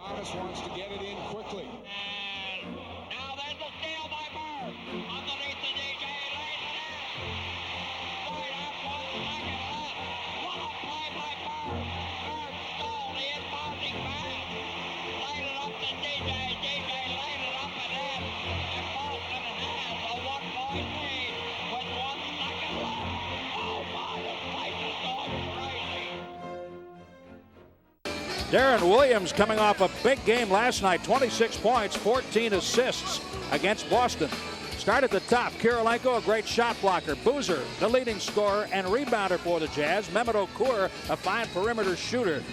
Maurice wants to get it in quickly. And now there's a steal by Bird. Underneath the DJ, lays it in. Right up, 1 second left. What a play by Bird. Bird stole the inbounding pass. Laid it up to DJ. DJ laid it up and in. And Boston has a 1-point lead with 1 second left. Oh my, this place is going crazy. Deron Williams coming off a big game last night, 26 points, 14 assists against Boston. Start at the top, Kirilenko, a great shot blocker. Boozer, the leading scorer and rebounder for the Jazz. Mehmet Okur, a fine perimeter shooter.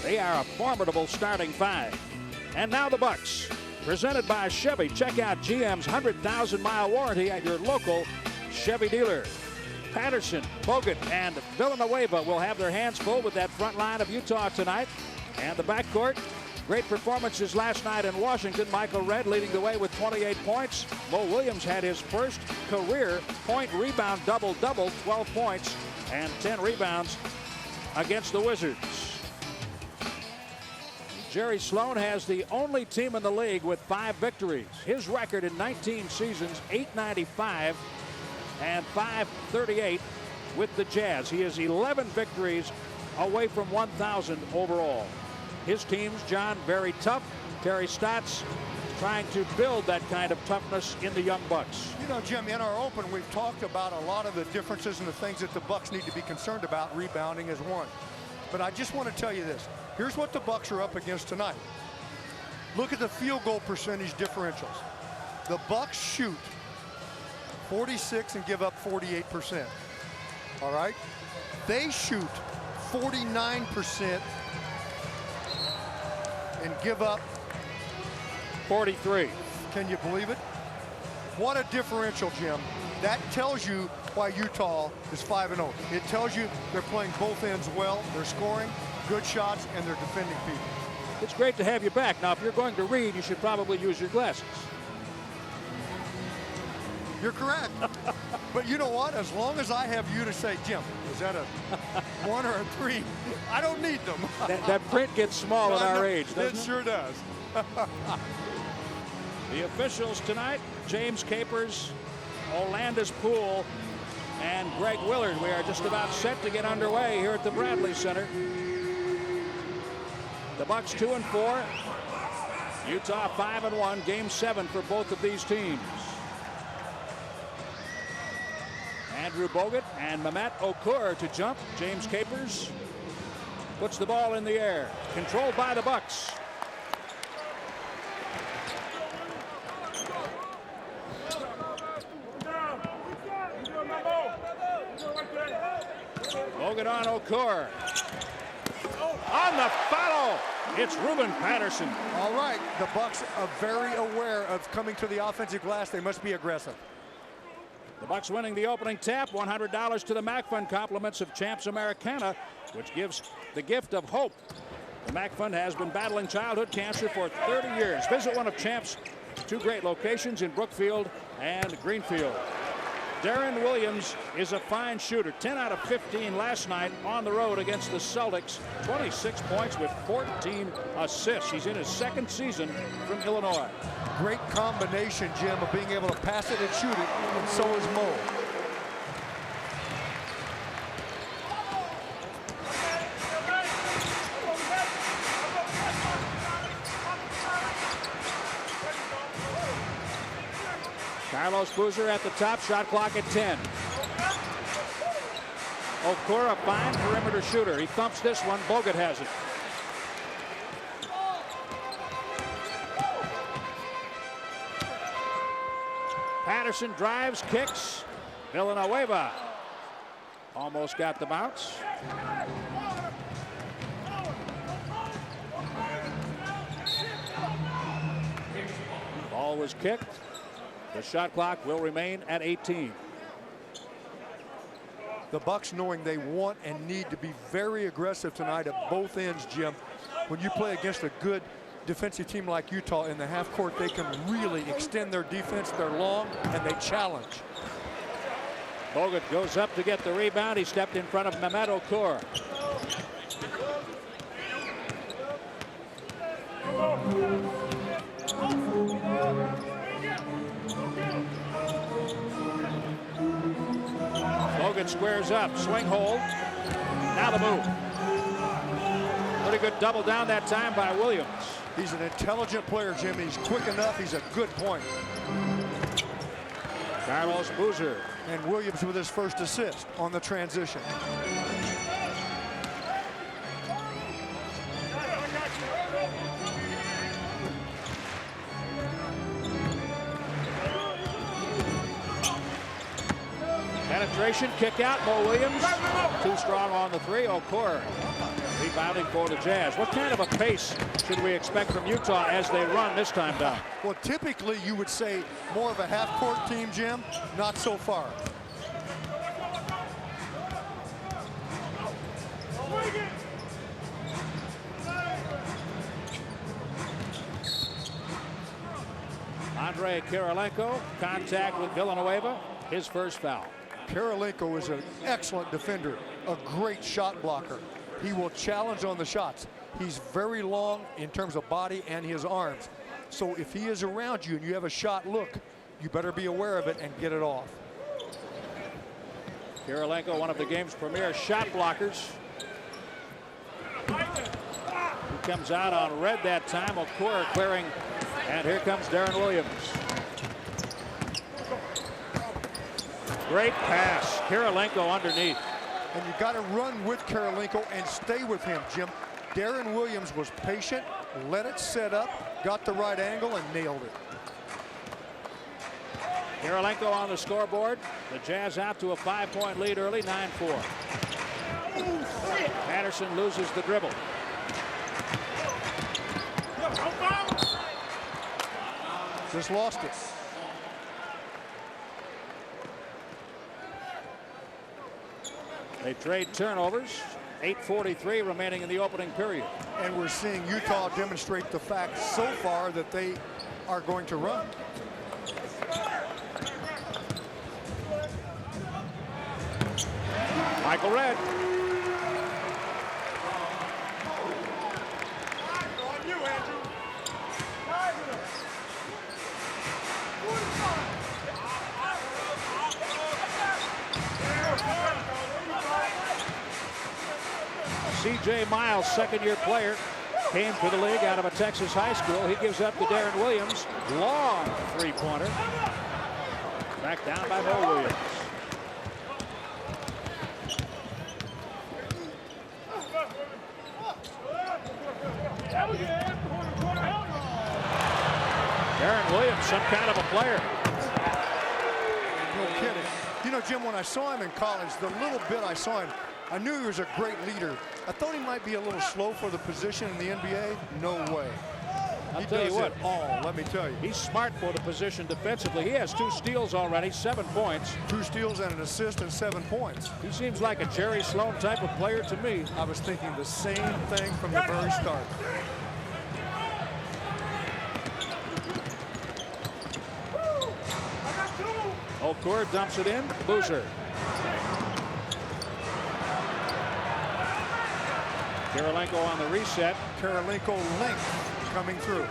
They are a formidable starting five. And now the Bucks, presented by Chevy. Check out GM's 100,000-mile warranty at your local Chevy dealer. Patterson, Bogut, and Villanueva will have their hands full with that front line of Utah tonight. And the backcourt, great performances last night in Washington. Michael Redd leading the way with 28 points. Mo Williams had his first career point rebound double-double, 12 points and 10 rebounds against the Wizards. Jerry Sloan has the only team in the league with 5 victories. His record in 19 seasons, 895 and 538 with the Jazz. He is 11 victories away from 1,000 overall. His teams, John, very tough. Terry Stotts trying to build that kind of toughness in the young Bucks. You know, Jim, in our open, we've talked about a lot of the differences and the things that the Bucks need to be concerned about. Rebounding is one. But I just want to tell you this. Here's what the Bucks are up against tonight. Look at the field goal percentage differentials. The Bucks shoot 46 and give up 48%. All right? They shoot 49% and give up 43. Can you believe it? What a differential, Jim. That tells you why Utah is 5-0. It tells you they're playing both ends well, they're scoring good shots, and they're defending people. It's great to have you back. Now, if you're going to read, you should probably use your glasses. You're correct. But you know what? As long as I have you to say, Jim, is that a 1 or a 3? I don't need them. That print gets small at our age, doesn't it? It sure does. The officials tonight, James Capers, Olandis Poole, and Greg Willard. We are just about set to get underway here at the Bradley Center. The Bucks 2-4. Utah 5-1. Game 7 for both of these teams. Andrew Bogut and Mehmet Okur to jump. James Capers puts the ball in the air. Controlled by the Bucks. Bogut on Okur. On the foul, it's Ruben Patterson. All right, the Bucks are very aware of coming to the offensive glass. They must be aggressive. The Bucks winning the opening tap. $100 to the Mac Fund, compliments of Champs Americana, which gives the gift of hope. The Mac Fund has been battling childhood cancer for 30 years. Visit one of Champs' 2 great locations in Brookfield and Greenfield. Deron Williams is a fine shooter. 10 out of 15 last night on the road against the Celtics. 26 points with 14 assists. He's in his 2nd season from Illinois. Great combination, Jim, of being able to pass it and shoot it, and so is Mo. Carlos Boozer at the top, shot clock at 10. Okur, a fine perimeter shooter. He thumps this one. Bogut has it. Patterson drives, kicks. Villanueva almost got the bounce. Ball was kicked. The shot clock will remain at 18. The Bucks, knowing they want and need to be very aggressive tonight at both ends, Jim. When you play against a good defensive team like Utah in the half court, they can really extend their defense. They're long and they challenge. Bogut goes up to get the rebound. He stepped in front of Mehmet Okur. Logan squares up, swing hold. Now the move. Pretty good double down that time by Williams. He's an intelligent player, Jim. He's quick enough. He's a good point. Carlos Boozer. And Williams with his first assist on the transition. Penetration, kick out, Mo Williams. Too strong on the three. Okur rebounding for the Jazz. What kind of a pace should we expect from Utah as they run this time down? Well, typically you would say more of a half-court team, Jim. Not so far. Andrei Kirilenko, contact with Villanueva, his first foul. Kirilenko is an excellent defender, a great shot blocker. He will challenge on the shots. He's very long in terms of body and his arms. So if he is around you and you have a shot look, you better be aware of it and get it off. Kirilenko, one of the game's premier shot blockers. He comes out on red that time. Okur clearing, and here comes Deron Williams. Great pass. Kirilenko underneath. And you got to run with Kirilenko and stay with him, Jim. Deron Williams was patient, let it set up, got the right angle, and nailed it. Kirilenko on the scoreboard. The Jazz out to a 5-point lead early, 9-4. Patterson loses the dribble. Just lost it. They trade turnovers. 8:43 remaining in the opening period. And we're seeing Utah demonstrate the fact so far that they are going to run. Michael Redd. C.J. Miles, second-year player, came to the league out of a Texas high school. He gives up to Deron Williams. Long three-pointer. Back down by Mo Williams. Deron Williams, some kind of a player. No kidding. You know, Jim, when I saw him in college, the little bit I saw him, I knew he was a great leader. I thought he might be a little slow for the position in the NBA. No way. I'll tell you what, let me tell you. He's smart for the position defensively. He has 2 steals already, 7 points. 2 steals and an assist and 7 points. He seems like a Jerry Sloan type of player to me. I was thinking the same thing from the very start. Okur dumps it in. Boozer. Kirilenko on the reset. Kirilenko length coming through.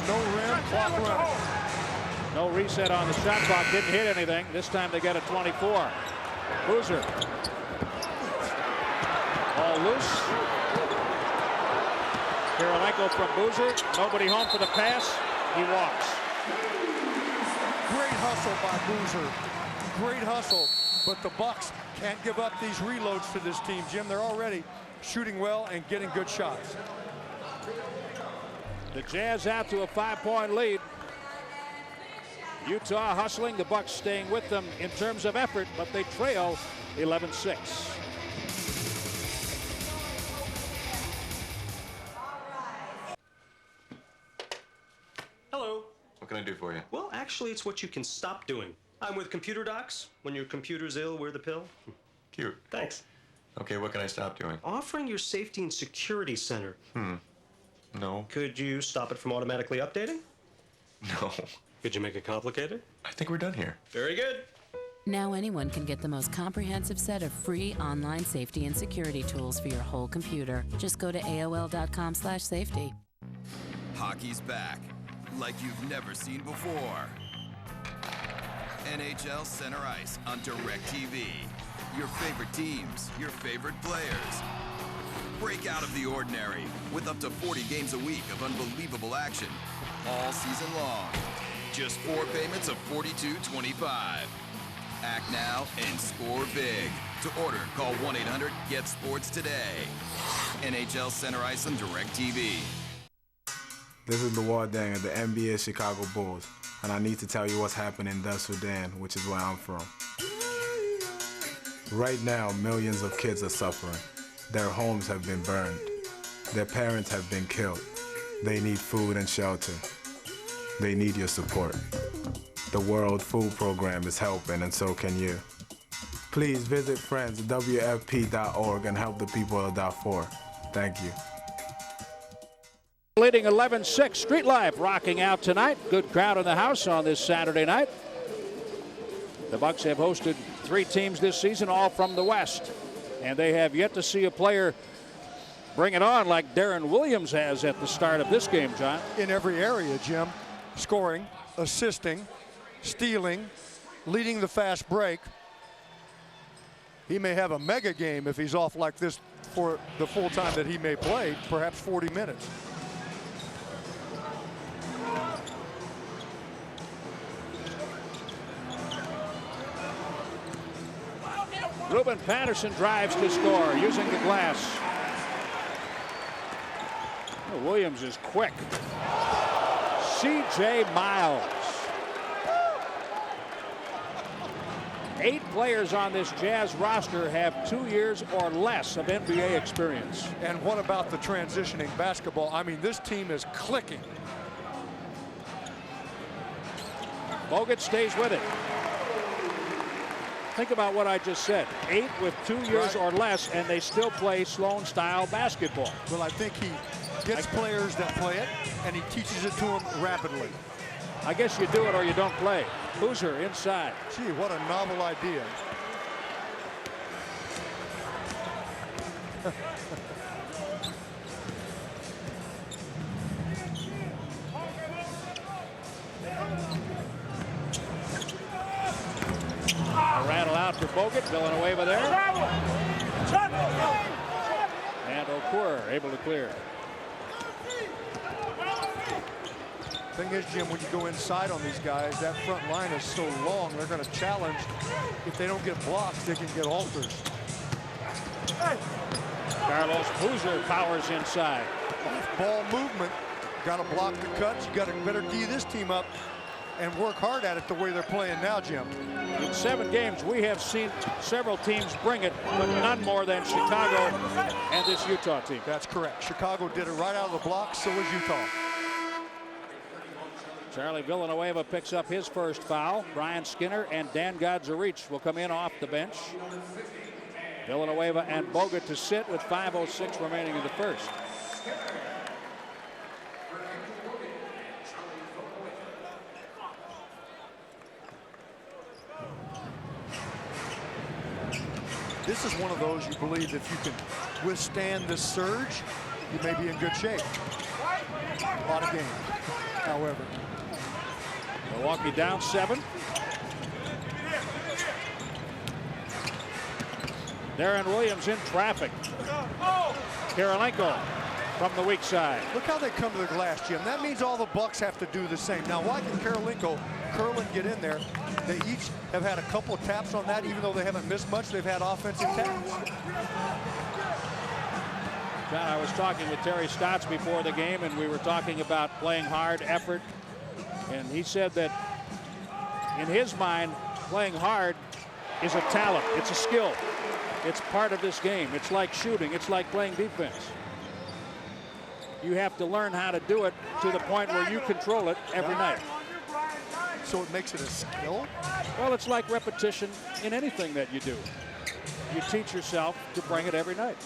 No rim, clock running. No reset on the shot clock. Didn't hit anything. This time they get a 24. Boozer. All loose. Kirilenko from Boozer. Nobody home for the pass. He walks. Great hustle by Boozer. Great hustle. But the Bucks can't give up these reloads to this team, Jim. They're already shooting well and getting good shots. The Jazz out to a 5-point lead. Utah hustling, the Bucks staying with them in terms of effort, but they trail 11-6. Hello. What can I do for you? Well, actually, it's what you can stop doing. I'm with Computer Docs. When your computer's ill, we're the pill. Cute. Thanks. Okay, what can I stop doing? Offering your safety and security center. No. Could you stop it from automatically updating? No. Could you make it complicated? I think we're done here. Very good. Now anyone can get the most comprehensive set of free online safety and security tools for your whole computer. Just go to AOL.com/safety. Hockey's back, like you've never seen before. NHL Center Ice on DirecTV. Your favorite teams, your favorite players. Break out of the ordinary with up to 40 games a week of unbelievable action all season long. Just 4 payments of $42.25. Act now and score big. To order, call 1-800-GET-SPORTS today. NHL Center Ice on DirecTV. This is Luol Deng of the NBA Chicago Bulls, and I need to tell you what's happening in the Sudan, which is where I'm from. Right now, millions of kids are suffering. Their homes have been burned. Their parents have been killed. They need food and shelter. They need your support. The World Food Program is helping, and so can you. Please visit friendswfp.org and help the people of Darfur. Thank you. Leading 11-6, Street Life rocking out tonight. Good crowd in the house on this Saturday night. The Bucks have hosted 3 teams this season, all from the West. And they have yet to see a player bring it on like Deron Williams has at the start of this game, John. In every area, Jim. Scoring, assisting, stealing, leading the fast break. He may have a mega game if he's off like this for the full time that he may play, perhaps 40 minutes. Ruben Patterson drives to score using the glass. Oh, Williams is quick. C.J. Miles. 8 players on this Jazz roster have 2 years or less of NBA experience. And what about the transitioning basketball? I mean, this team is clicking. Bogut stays with it. Think about what I just said. 8 with 2 years or less, and they still play Sloan-style basketball. Well, I think he gets players that play it, and he teaches it to them rapidly. I guess you do it or you don't play. Boozer inside. Gee, what a novel idea. A rattle out for Bogut. Villanueva there. And Okur able to clear. Thing is, Jim, when you go inside on these guys, that front line is so long, they're going to challenge. If they don't get blocks, they can get alters. Carlos Boozer powers inside. Ball movement. Got to block the cuts. You got to better D this team up and work hard at it the way they're playing now, Jim. In 7 games, we have seen several teams bring it, but none more than Chicago and this Utah team. That's correct. Chicago did it right out of the block, so is Utah. Charlie Villanueva picks up his first foul. Brian Skinner and Dan Godzarich will come in off the bench. Villanueva and Bogut to sit with 5:06 remaining in the first. This is one of those you believe if you can withstand this surge, you may be in good shape. A lot of games, however. Milwaukee down 7. Deron Williams in traffic. Kirilenko from the weak side. Look how they come to the glass, Jim. That means all the Bucks have to do the same. Now, why can Kirilenko curl and get in there? They each have had a couple of taps on that, even though they haven't missed much. They've had offensive taps. John, I was talking with Terry Stotts before the game, and we were talking about playing hard, effort. And he said that in his mind, playing hard is a talent. It's a skill. It's part of this game. It's like shooting. It's like playing defense. You have to learn how to do it to the point where you control it every night. So it makes it a skill? Well, it's like repetition in anything that you do. You teach yourself to bring it every night.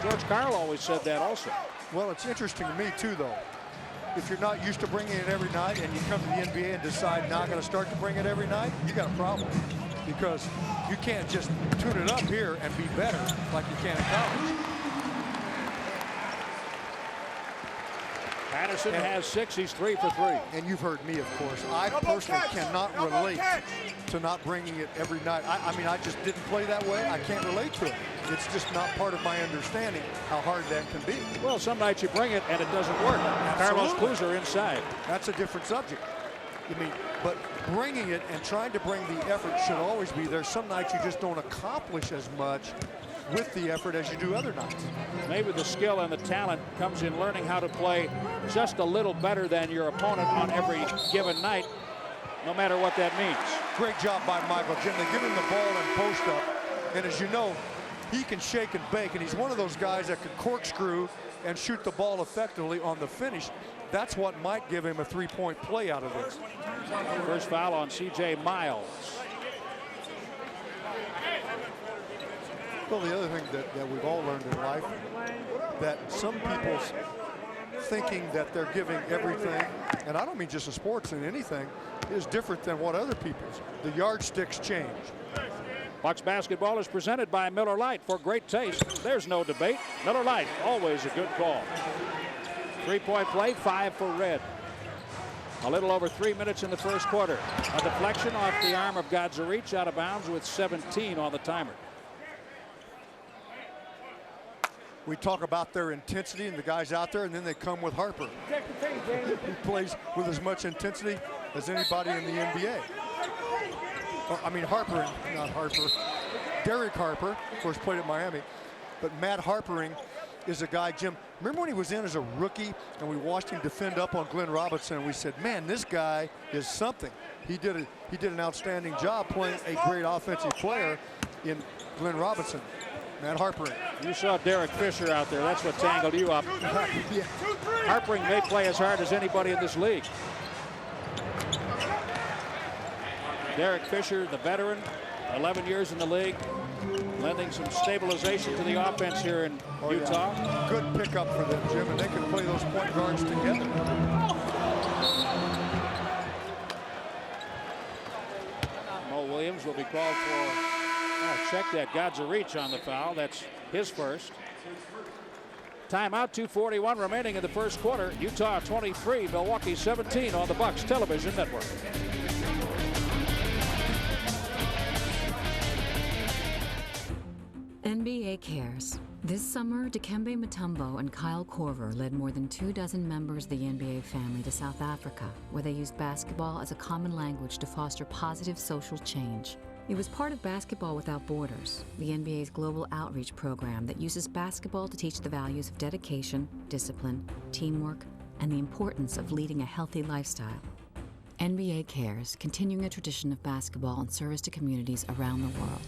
George Karl always said that also. Well, it's interesting to me, too, though. if you're not used to bringing it every night and you come to the NBA and decide not going to start to bring it every night, you got a problem. Because you can't just tune it up here and be better like you can in college. Patterson has 6. He's 3 for 3. And you've heard me, of course. I personally cannot relate to not bringing it every night. I mean, I just didn't play that way. I can't relate to it. It's just not part of my understanding how hard that can be. Well, some nights you bring it and it doesn't work. Carlos Boozer inside. That's a different subject. I mean, but bringing it and trying to bring the effort should always be there. Some nights you just don't accomplish as much with the effort as you do other nights. Maybe the skill and the talent comes in learning how to play just a little better than your opponent on every given night, no matter what that means. Great job by Michael. Jim, they give him the ball and post up. And as you know, he can shake and bake, and he's one of those guys that can corkscrew and shoot the ball effectively on the finish. That's what might give him a three-point play out of this. First foul on C.J. Miles. Well, the other thing that we've all learned in life, that some people's thinking that they're giving everything, and I don't mean just in sports, in anything, is different than what other people's. The yardsticks change. Bucks basketball is presented by Miller Lite. For great taste, there's no debate. Miller Lite, always a good call. Three-point play, 5 for Red. A little over 3 minutes in the first quarter. A deflection off the arm of Gadzarich, out of bounds with 17 on the timer. We talk about their intensity and the guys out there, and then they come with Harper. He plays with as much intensity as anybody in the NBA. I mean, Harper, not Harper. Derek Harper, of course, played at Miami. But Matt Harpering is a guy, Jim, remember when he was in as a rookie and we watched him defend up on Glenn Robinson, and we said, man, this guy is something. He did an outstanding job playing a great offensive player in Glenn Robinson. Matt Harpering. You saw Derek Fisher out there. That's what tangled you up. Yeah. Harpering may play as hard as anybody in this league. Derek Fisher, the veteran, 11 years in the league, lending some stabilization to the offense here in Utah. Yeah. Good pickup for them, Jim, and they can play those point guards together. Mo Williams will be called for. Check that. Gadzarich on the foul. That's his first. Timeout, 2:41 remaining in the first quarter. Utah 23, Milwaukee 17 on the Bucks Television Network. NBA cares. This summer, Dikembe Mutombo and Kyle Korver led more than 24 members of the NBA family to South Africa, where they used basketball as a common language to foster positive social change. It was part of Basketball Without Borders, the NBA's global outreach program that uses basketball to teach the values of dedication, discipline, teamwork, and the importance of leading a healthy lifestyle. NBA cares, continuing a tradition of basketball and service to communities around the world.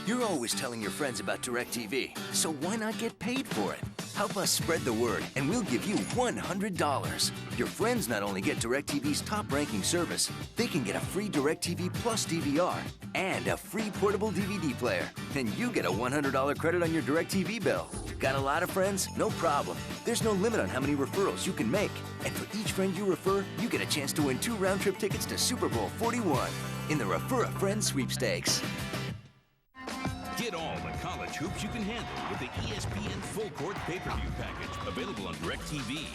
You're always telling your friends about DirecTV, so why not get paid for it? Help us spread the word, and we'll give you $100. Your friends not only get DirecTV's top-ranking service, they can get a free DirecTV Plus DVR and a free portable DVD player. And you get a $100 credit on your DirecTV bill. Got a lot of friends? No problem. There's no limit on how many referrals you can make. And for each friend you refer, you get a chance to win 2 round-trip tickets to Super Bowl 41 in the Refer a Friend sweepstakes. Get all the college hoops you can handle with the ESPN Full Court Pay-Per-View package, available on DirecTV.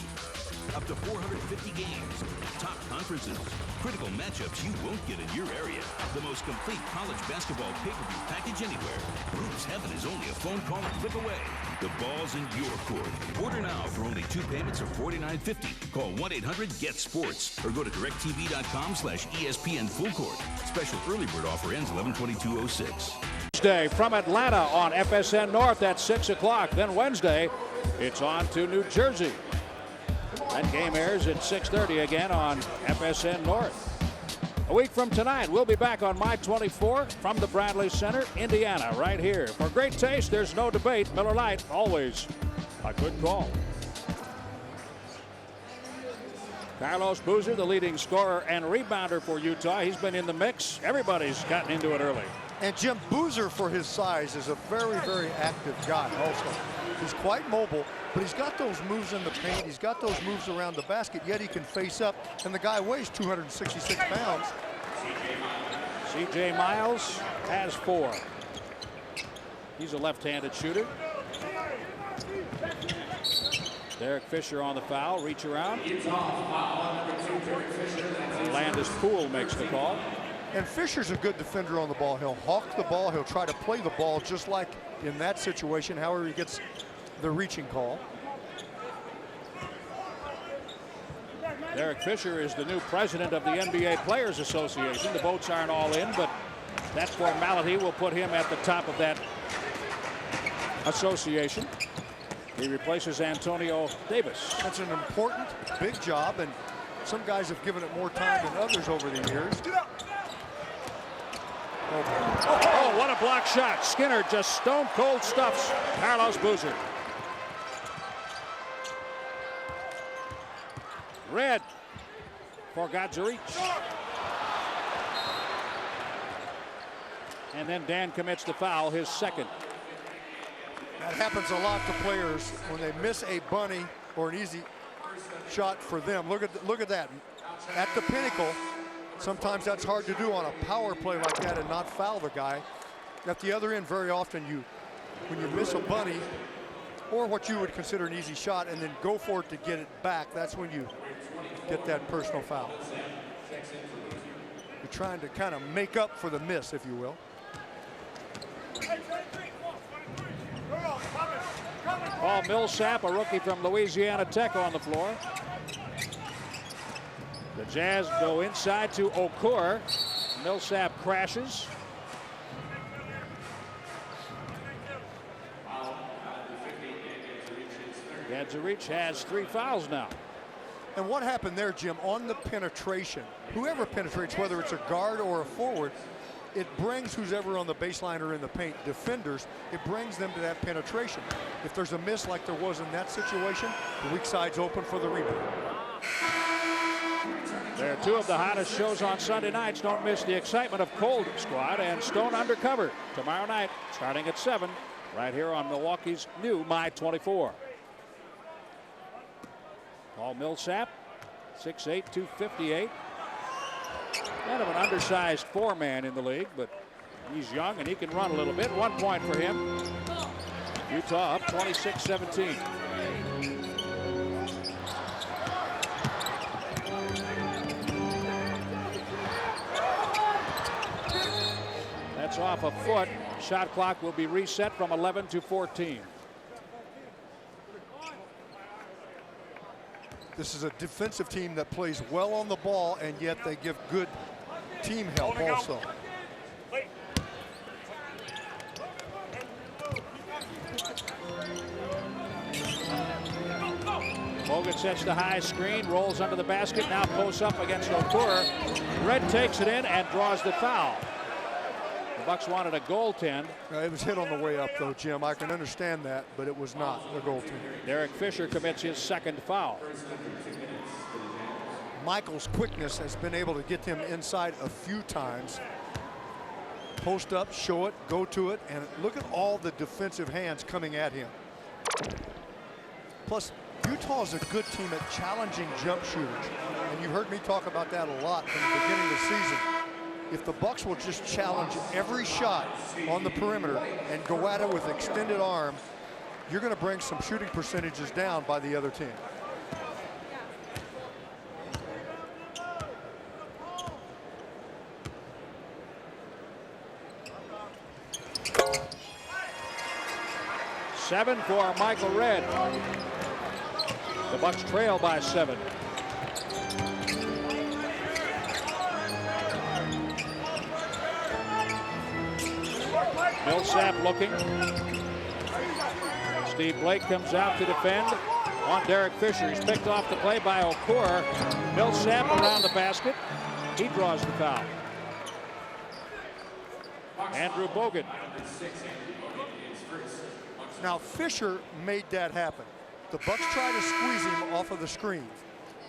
Up to 450 games, top conferences, critical matchups you won't get in your area. The most complete college basketball pay-per-view package anywhere. Hoops Heaven is only a phone call and click away. The ball's in your court. Order now for only 2 payments of $49.50. Call 1-800-GET-SPORTS or go to directv.com/ESPN Full Court. Special early bird offer ends 11/22/06. Tuesday from Atlanta on FSN North at 6 o'clock. Then Wednesday, it's on to New Jersey. That game airs at 6:30 again on FSN North. A week from tonight, we'll be back on My 24 from the Bradley Center, Indiana, right here. For great taste, there's no debate. Miller Lite, always a good call. Carlos Boozer, the leading scorer and rebounder for Utah. He's been in the mix. Everybody's gotten into it early. And Jim, Boozer, for his size, is a very, very active guy also. He's quite mobile, but he's got those moves in the paint. He's got those moves around the basket, yet he can face up. And the guy weighs 266 pounds. C.J. Miles has 4. He's a left-handed shooter. Derek Fisher on the foul. Reach around. Landis Poole makes the call. And Fisher's a good defender on the ball. He'll hawk the ball. He'll try to play the ball just like in that situation. However, he gets the reaching call. Derek Fisher is the new president of the NBA Players Association. The votes aren't all in, but that formality will put him at the top of that association. He replaces Antonio Davis. That's an important, big job, and some guys have given it more time than others over the years. Oh, what a block shot. Skinner just stone cold stuffs Carlos Boozer. Red for Gadzarich. And then Dan commits the foul, his second. That happens a lot to players when they miss a bunny or an easy shot for them. Look at that. At the pinnacle, sometimes that's hard to do on a power play like that and not foul the guy. At the other end, very often when you miss a bunny or what you would consider an easy shot and then go for it to get it back, that's when you get that personal foul. You're trying to kind of make up for the miss, if you will. Paul Millsap, a rookie from Louisiana Tech, on the floor. The Jazz go inside to Okur. Millsap crashes. Gadzarich has 3 fouls now. And what happened there, Jim, on the penetration, whoever penetrates, whether it's a guard or a forward, it brings who's ever on the baseline or in the paint, defenders, it brings them to that penetration. If there's a miss like there was in that situation, the weak side's open for the rebound. They're 2 of the hottest shows on Sunday nights. Don't miss the excitement of Cold Squad and Stone Undercover tomorrow night, starting at 7, right here on Milwaukee's new My24. Paul Millsap, 6'8", 258. Kind of an undersized 4-man in the league, but he's young and he can run a little bit. 1 point for him. Utah up 26-17. That's off a foot. Shot clock will be reset from 11 to 14. This is a defensive team that plays well on the ball, and yet they give good team help also. Bogut sets the high screen, rolls under the basket, now posts up against Okur. Red takes it in and draws the foul. The Bucks wanted a goaltend. It was hit on the way up, though, Jim. I can understand that, but it was not a goaltend. Derek Fisher commits his second foul. Michael's quickness has been able to get him inside a few times. Post up, show it, go to it, and look at all the defensive hands coming at him. Plus, Utah is a good team at challenging jump shooters, and you've heard me talk about that a lot from the beginning of the season. If the Bucks will just challenge every shot on the perimeter and go at it with extended arm, you're going to bring some shooting percentages down by the other team. Seven for Michael Red. The Bucks trail by 7. Millsap looking. Steve Blake comes out to defend on Derek Fisher. He's picked off the play by Okur. Millsap around the basket. He draws the foul. Andrew Bogut. Now Fisher made that happen. The Bucks try to squeeze him off of the screen,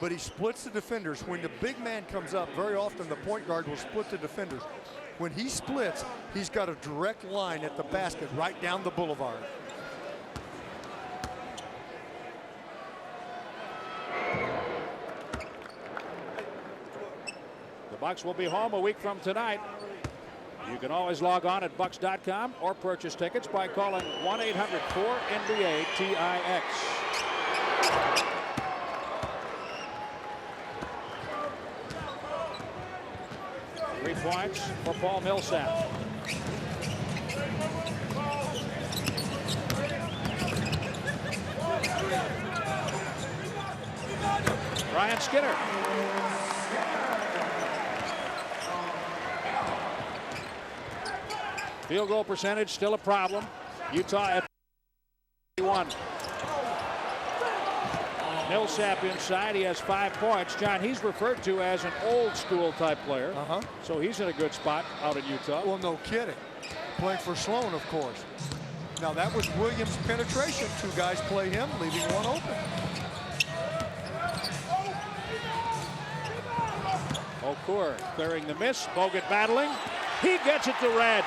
but he splits the defenders. When the big man comes up, very often the point guard will split the defenders. When he splits, he's got a direct line at the basket right down the boulevard. Bucks will be home a week from tonight. You can always log on at bucks.com or purchase tickets by calling 1-800-4NBA-TIX. 3 points for Paul Millsap. Ryan Skinner. Field goal percentage still a problem. Utah at 1. Millsap inside. He has 5 points. John, he's referred to as an old school type player. So he's in a good spot out in Utah. Well, no kidding. Playing for Sloan, of course. Now that was Williams' penetration. 2 guys play him, leaving one open. Okur clearing the miss. Bogut battling. He gets it to Red.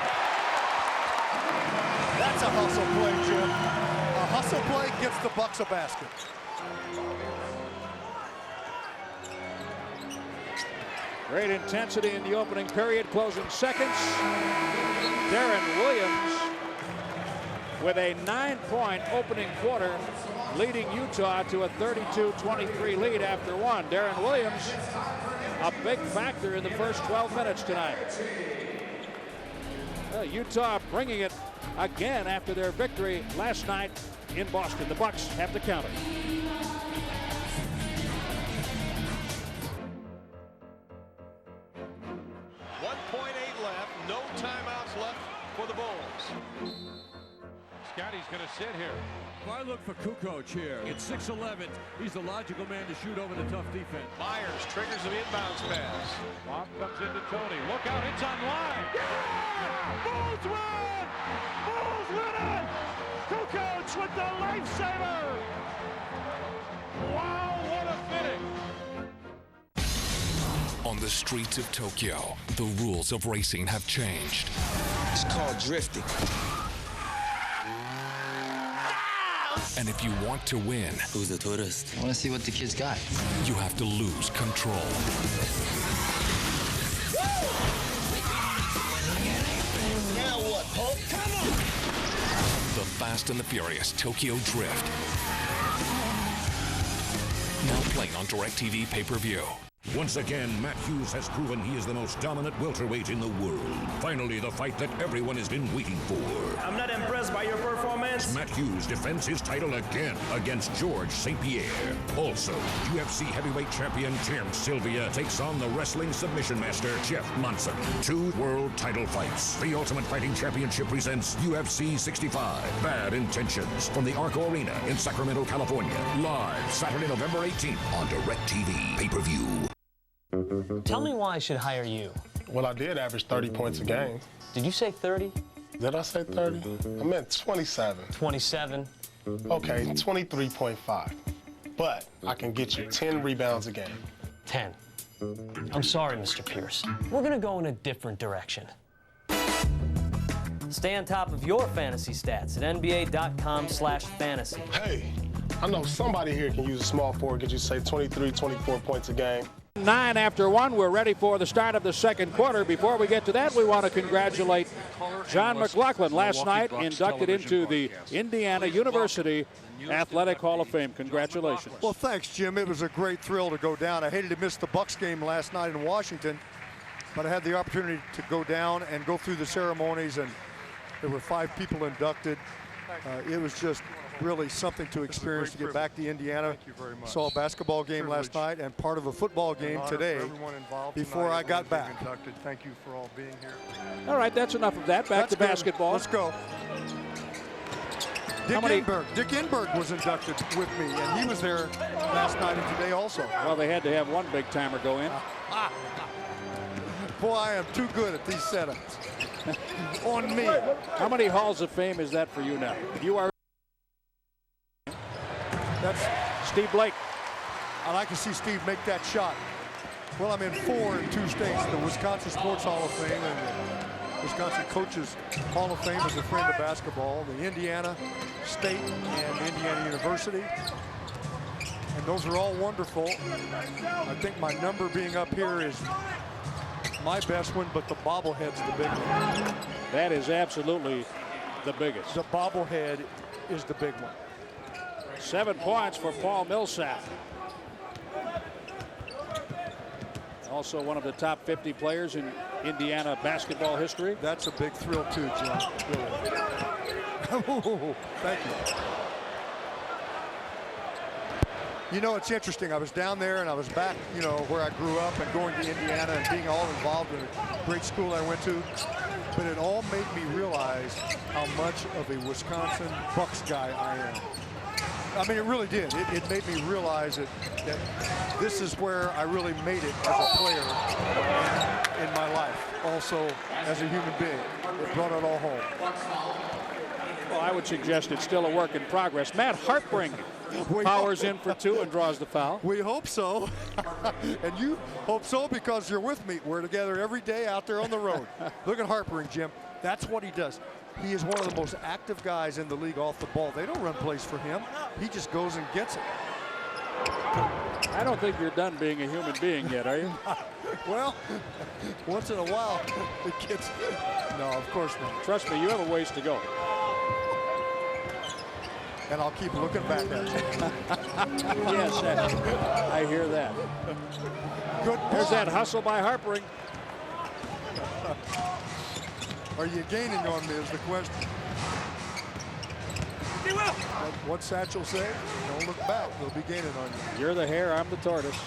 That's a hustle play, Jim. A hustle play gets the Bucks a basket. Great intensity in the opening period, closing seconds. Deron Williams with a 9-point opening quarter, leading Utah to a 32-23 lead after 1. Deron Williams, a big factor in the first 12 minutes tonight. Utah bringing it again after their victory last night in Boston. The Bucks have to count it. No timeouts left for the Bulls. Scotty's going to sit here. If I look for Kukoc here, at 6'11", he's the logical man to shoot over the tough defense. Myers triggers the inbounds pass. Lob comes into Tony. Look out, it's on line. Yeah! Bulls win! Bulls win it! Kukoc with the lifesaver! Wow, what a finish! On the streets of Tokyo, the rules of racing have changed. It's called drifting. And if you want to win... Who's the tourist? I want to see what the kids got. You have to lose control. Now what, Hulk? Come on! The Fast and the Furious Tokyo Drift. Now playing on DirecTV pay-per-view. Once again, Matt Hughes has proven he is the most dominant welterweight in the world. Finally, the fight that everyone has been waiting for. I'm not impressed by your performance. Matt Hughes defends his title again against George St. Pierre. Also, UFC heavyweight champion Jim Sylvia takes on the wrestling submission master Jeff Monson. 2 world title fights. The Ultimate Fighting Championship presents UFC 65 Bad Intentions from the Arco Arena in Sacramento, California. Live Saturday, November 18th on DirecTV pay-per-view. Tell me why I should hire you. Well, I did average 30 points a game. Did you say 30? Did I say 30? I meant 27. 27? Okay, 23.5. But I can get you 10 rebounds a game. 10. I'm sorry, Mr. Pierce. We're gonna go in a different direction. Stay on top of your fantasy stats at NBA.com/fantasy. Hey, I know somebody here can use a small forward, get you, say, 23, 24 points a game. 9 after 1. We're ready for the start of the second quarter. Before we get to that, we want to congratulate John McLaughlin, last night inducted into the Indiana University Athletic Hall of Fame. Congratulations. Well, thanks, Jim. It was a great thrill to go down. I hated to miss the Bucks game last night in Washington, but I had the opportunity to go down and go through the ceremonies, and there were 5 people inducted. It was just really something to experience, to get back to Indiana. Thank you very much. Saw a basketball game last night and part of a football game today before I got back. Thank you for all being here. All right, that's enough of that. Back to basketball. Let's go. Dick Enberg was inducted with me, and he was there last night and today also. Well, they had to have one big timer go in. Boy, I am too good at these setups. On me. How many Halls of Fame is that for you now? You are. That's Steve Blake. I like to see Steve make that shot. Well, I'm in 4 in 2 states, the Wisconsin Sports Hall of Fame and the Wisconsin Coaches Hall of Fame as a friend of basketball, the Indiana State and Indiana University. And those are all wonderful. I think my number being up here is my best one, but the bobblehead's the big one. That is absolutely the biggest. The bobblehead is the big one. 7 points for Paul Millsap. Also one of the top 50 players in Indiana basketball history. That's a big thrill too, Jim. Really. Thank you. You know, it's interesting. I was down there and I was back, you know, where I grew up and going to Indiana and being all involved in a great school I went to. But it all made me realize how much of a Wisconsin Bucks guy I am. I mean, it really did. It made me realize that this is where I really made it as a player in my life. Also, as a human being, it brought it all home. Well, I would suggest it's still a work in progress. Matt Hartbring powers in for 2 and draws the foul. We hope so. And you hope so because you're with me. We're together every day out there on the road. Look at Hartbring, Jim. That's what he does. He is one of the most active guys in the league off the ball. They don't run plays for him. He just goes and gets it. I don't think you're done being a human being yet, are you? Well, once in a while, it gets... No, of course not. Trust me, you have a ways to go. And I'll keep looking back at you. Yes, I hear that. Good. There's that hustle by Harpering. Are you gaining on me is the question. What's Satchel say? Don't look back. They'll be gaining on you. You're the hare, I'm the tortoise.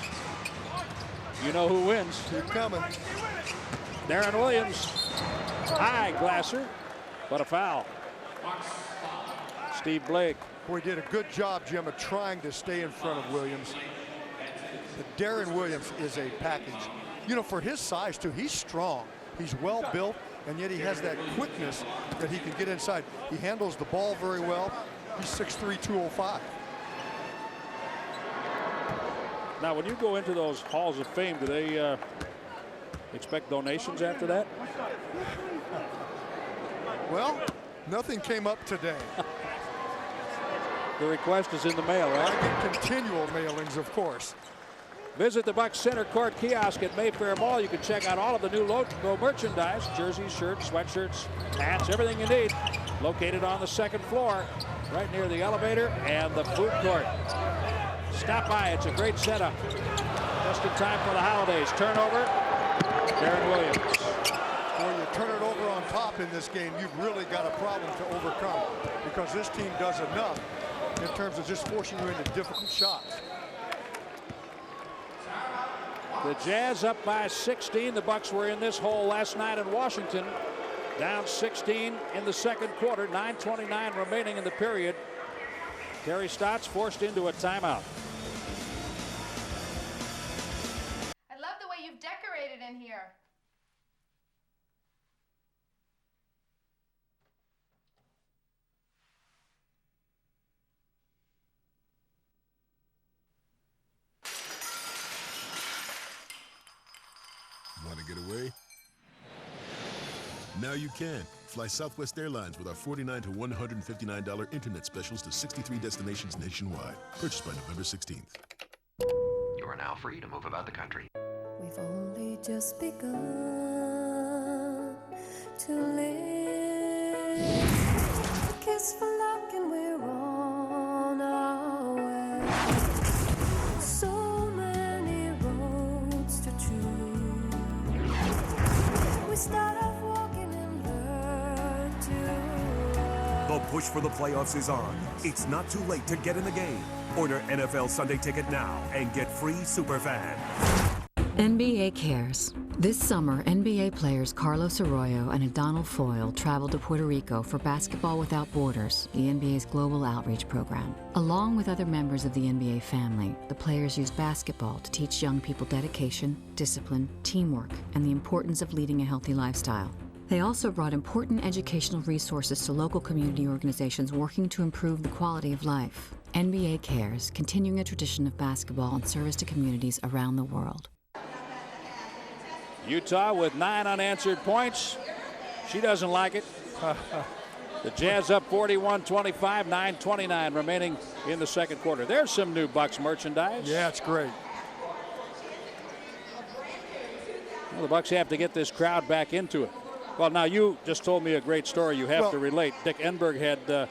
You know who wins. Keep coming. Deron Williams. High Glasser, but a foul. Steve Blake. Boy, did a good job, Jim, of trying to stay in front of Williams. But Deron Williams is a package. You know, for his size, too, he's strong. He's well built, and yet he has that quickness that he can get inside. He handles the ball very well. He's 6'3", 205. Now, when you go into those halls of fame, do they expect donations after that? Well, nothing came up today. The request is in the mail, right? I get continual mailings, of course. Visit the Bucks Center Court kiosk at Mayfair Mall. You can check out all of the new logo merchandise, jerseys, shirts, sweatshirts, hats, everything you need. Located on the 2nd floor, right near the elevator and the food court. Stop by, it's a great setup. Just in time for the holidays. Turnover, Deron Williams. When you turn it over on top in this game, you've really got a problem to overcome because this team does enough in terms of just forcing you into difficult shots. The Jazz up by 16. The Bucks were in this hole last night in Washington. Down 16 in the 2nd quarter. 9:29 remaining in the period. Terry Stotts forced into a timeout. I love the way you've decorated in here. Want to get away? Now you can. Fly Southwest Airlines with our $49 to $159 internet specials to 63 destinations nationwide. Purchased by November 16th. You are now free to move about the country. We've only just begun to live. A kiss for luck and we're on our way. So many roads to choose. We start off walking and learn to. The push for the playoffs is on. It's not too late to get in the game. Order NFL Sunday Ticket now and get free Superfan. NBA cares. This summer, NBA players Carlos Arroyo and Adonal Foyle traveled to Puerto Rico for Basketball Without Borders, the NBA's global outreach program. Along with other members of the NBA family, the players used basketball to teach young people dedication, discipline, teamwork, and the importance of leading a healthy lifestyle. They also brought important educational resources to local community organizations working to improve the quality of life. NBA Cares, continuing a tradition of basketball and service to communities around the world. Utah with 9 unanswered points. She doesn't like it. The Jazz up 41-25, 9:29 remaining in the 2nd quarter. There's some new Bucks merchandise. Yeah, it's great. Well, the Bucks have to get this crowd back into it. Well, now you just told me a great story you have to relate. Dick Enberg had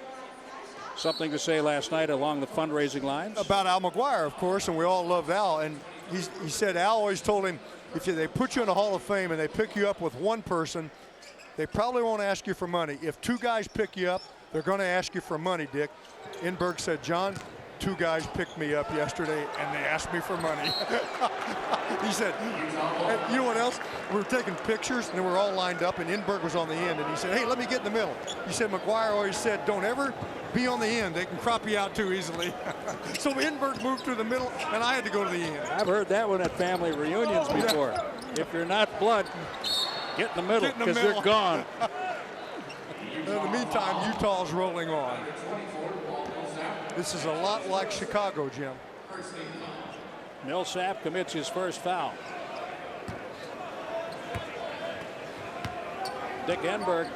something to say last night along the fundraising lines. About Al McGuire, of course, and we all loved Al. And he said Al always told him, if they put you in the Hall of Fame and they pick you up with one person, they probably won't ask you for money. If two guys pick you up, they're going to ask you for money, Dick. Enberg said, John, two guys picked me up yesterday and they asked me for money. He said, you know what else? We were taking pictures and we're all lined up and Enberg was on the end and he said, hey, let me get in the middle. He said, McGuire always said, don't ever be on the end. They can crop you out too easily. So Enberg moved to the middle and I had to go to the end. I've heard that one at family reunions before. If you're not blood, get in the middle because they're gone. In the meantime, Utah's rolling on. This is a lot like Chicago, Jim. Millsap commits his first foul. Dick Enberg,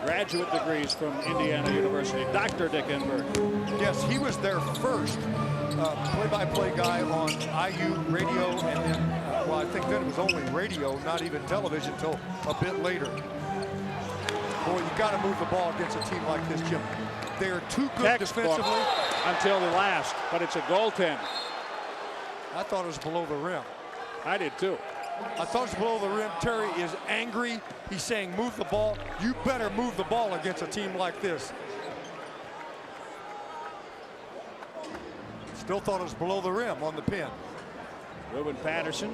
graduate degrees from Indiana University. Dr. Dick Enberg. Yes, he was their first play-by-play guy on IU radio, and then, well, I think then it was only radio, not even television, until a bit later. Boy, you got to move the ball against a team like this, Jim. They are too good defensively. Until the last, but it's a goaltend. I thought it was below the rim. I did too. I thought it was below the rim. Terry is angry. He's saying, move the ball. You better move the ball against a team like this. Still thought it was below the rim on the pin. Ruben Patterson.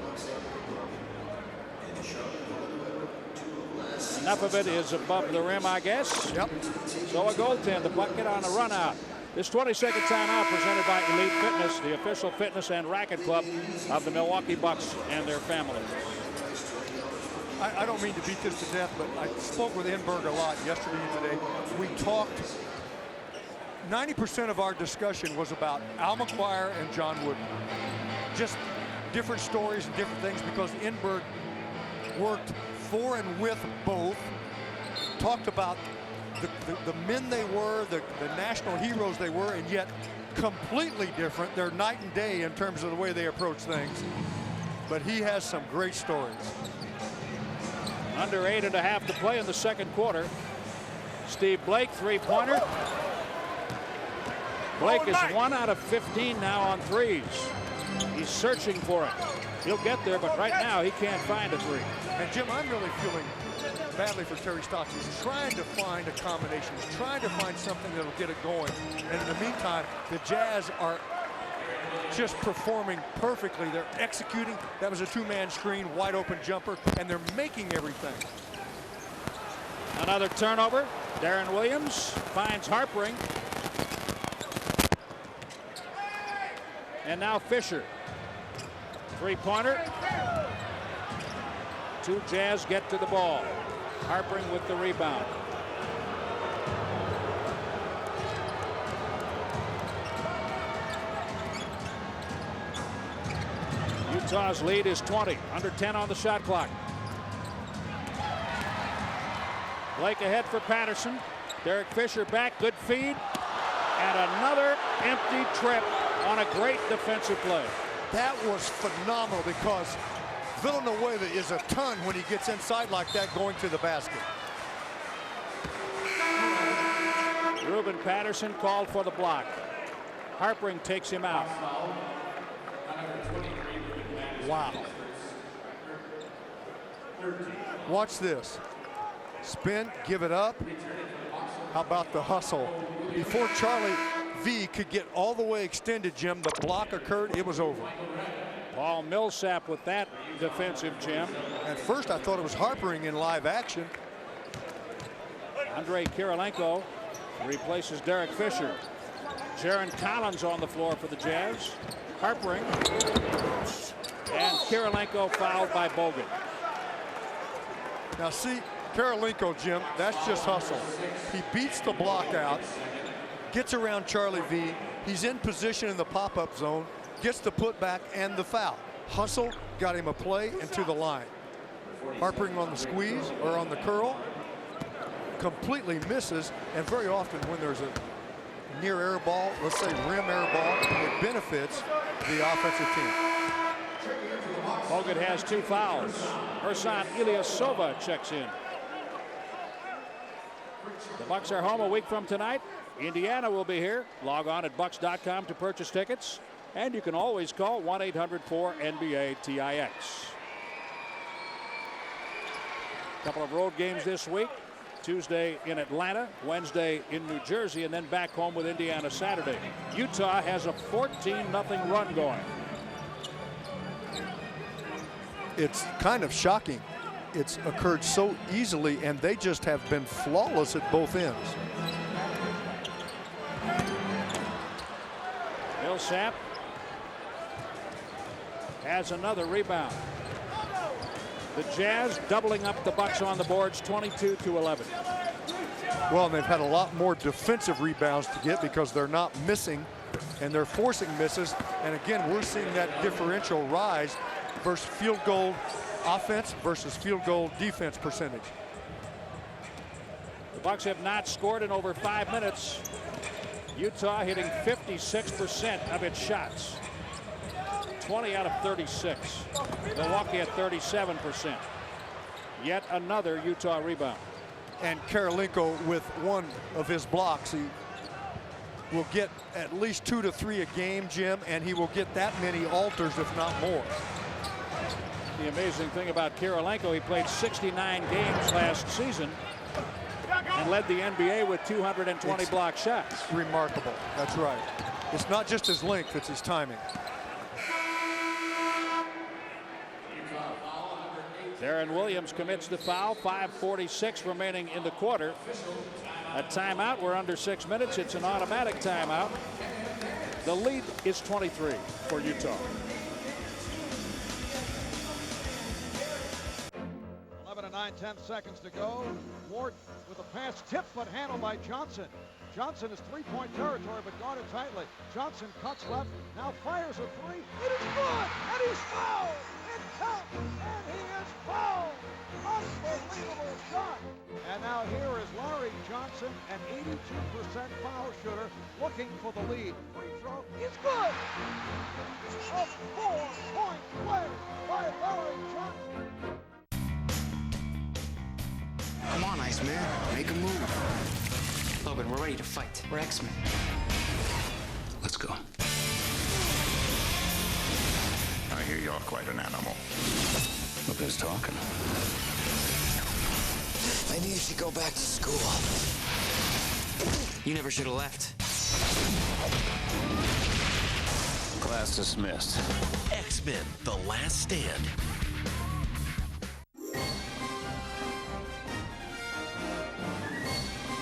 Enough of it is above the rim, I guess. Yep. So a goaltend, the bucket on a run out. This 20-second timeout presented by Elite Fitness, the official fitness and racket club of the Milwaukee Bucks and their families. I don't mean to beat this to death, but I spoke with Enberg a lot yesterday and today. We talked, 90% of our discussion was about Al McGuire and John Wooden. Just different stories and different things because Enberg worked for and with both, talked about the men they were, the national heroes they were, and yet completely different. They're night and day in terms of the way they approach things. But he has some great stories. Under 8.5 to play in the second quarter. Steve Blake, three-pointer. Blake is 1 out of 15 now on threes. He's searching for it. He'll get there, but right now he can't find a three. And Jim, I'm really feeling badly for Terry Stotts. He's trying to find a combination. He's trying to find something that'll get it going. And in the meantime, the Jazz are just performing perfectly. They're executing. That was a two-man screen, wide open jumper, and they're making everything. Another turnover. Deron Williams finds Harpering. And now Fisher. Three-pointer. Two Jazz get to the ball. Harpering with the rebound. Utah's lead is 20. Under 10 on the shot clock. Blake ahead for Patterson. Derek Fisher back. Good feed. And another empty trip on a great defensive play. That was phenomenal because Villanueva is a ton when he gets inside like that going to the basket. Ruben Patterson called for the block. Harpering takes him out. Wow. Watch this. Spin, give it up. How about the hustle? Before Charlie V could get all the way extended, Jim, the block occurred, it was over. Paul Millsap with that defensive gem. At first I thought it was Harpering in live action. Andrei Kirilenko replaces Derek Fisher. Jaron Collins on the floor for the Jazz. Harpering. And Kirilenko fouled by Bogut. Now see, Kirilenko, Jim, that's just hustle. He beats the block out, gets around Charlie V. He's in position in the pop-up zone, gets the putback and the foul. Hustle got him a play and to the line. Harpering on the squeeze or on the curl, completely misses, and very often when there's a near air ball, let's say rim air ball, it benefits the offensive team. Bogut has 2 fouls. Ersan Ilyasova checks in. The Bucks are home a week from tonight. Indiana will be here. Log on at bucks.com to purchase tickets. And you can always call 1-800-4NBA-TIX. A couple of road games this week. Tuesday in Atlanta, Wednesday in New Jersey, and then back home with Indiana Saturday. Utah has a 14-0 run going. It's kind of shocking. It's occurred so easily, and they just have been flawless at both ends. Millsap has another rebound. The Jazz doubling up the Bucks on the boards, 22-11. Well, and they've had a lot more defensive rebounds to get because they're not missing, and they're forcing misses. And again, we're seeing that differential rise versus field goal offense versus field goal defense percentage. The Bucks have not scored in over 5 minutes. Utah hitting 56% of its shots. 20 out of 36. Milwaukee at 37%. Yet another Utah rebound. And Kirilenko with one of his blocks. He will get at least 2 to 3 a game, Jim, and he will get that many alters, if not more. The amazing thing about Kirilenko, he played 69 games last season and led the NBA with 220 block shots. Remarkable. That's right. It's not just his length, it's his timing. Deron Williams commits the foul. 5:46 remaining in the quarter. A timeout. We're under 6 minutes. It's an automatic timeout. The lead is 23 for Utah. 11 and 9/10 seconds to go. Ward with a pass tipped but handled by Johnson. Johnson is three-point territory but guarded tightly. Johnson cuts left, now fires a three. It is good, and he's fouled. It counts, and he is fouled. Unbelievable shot. And now here is Larry Johnson, an 82% foul shooter, looking for the lead. Free throw is good. A 4-point play by Larry Johnson. Come on, Iceman. Make a move. Logan, we're ready to fight. We're X-Men. Let's go. I hear you're quite an animal. Look who's talking. Maybe you should go back to school. You never should have left. Class dismissed. X-Men: The Last Stand.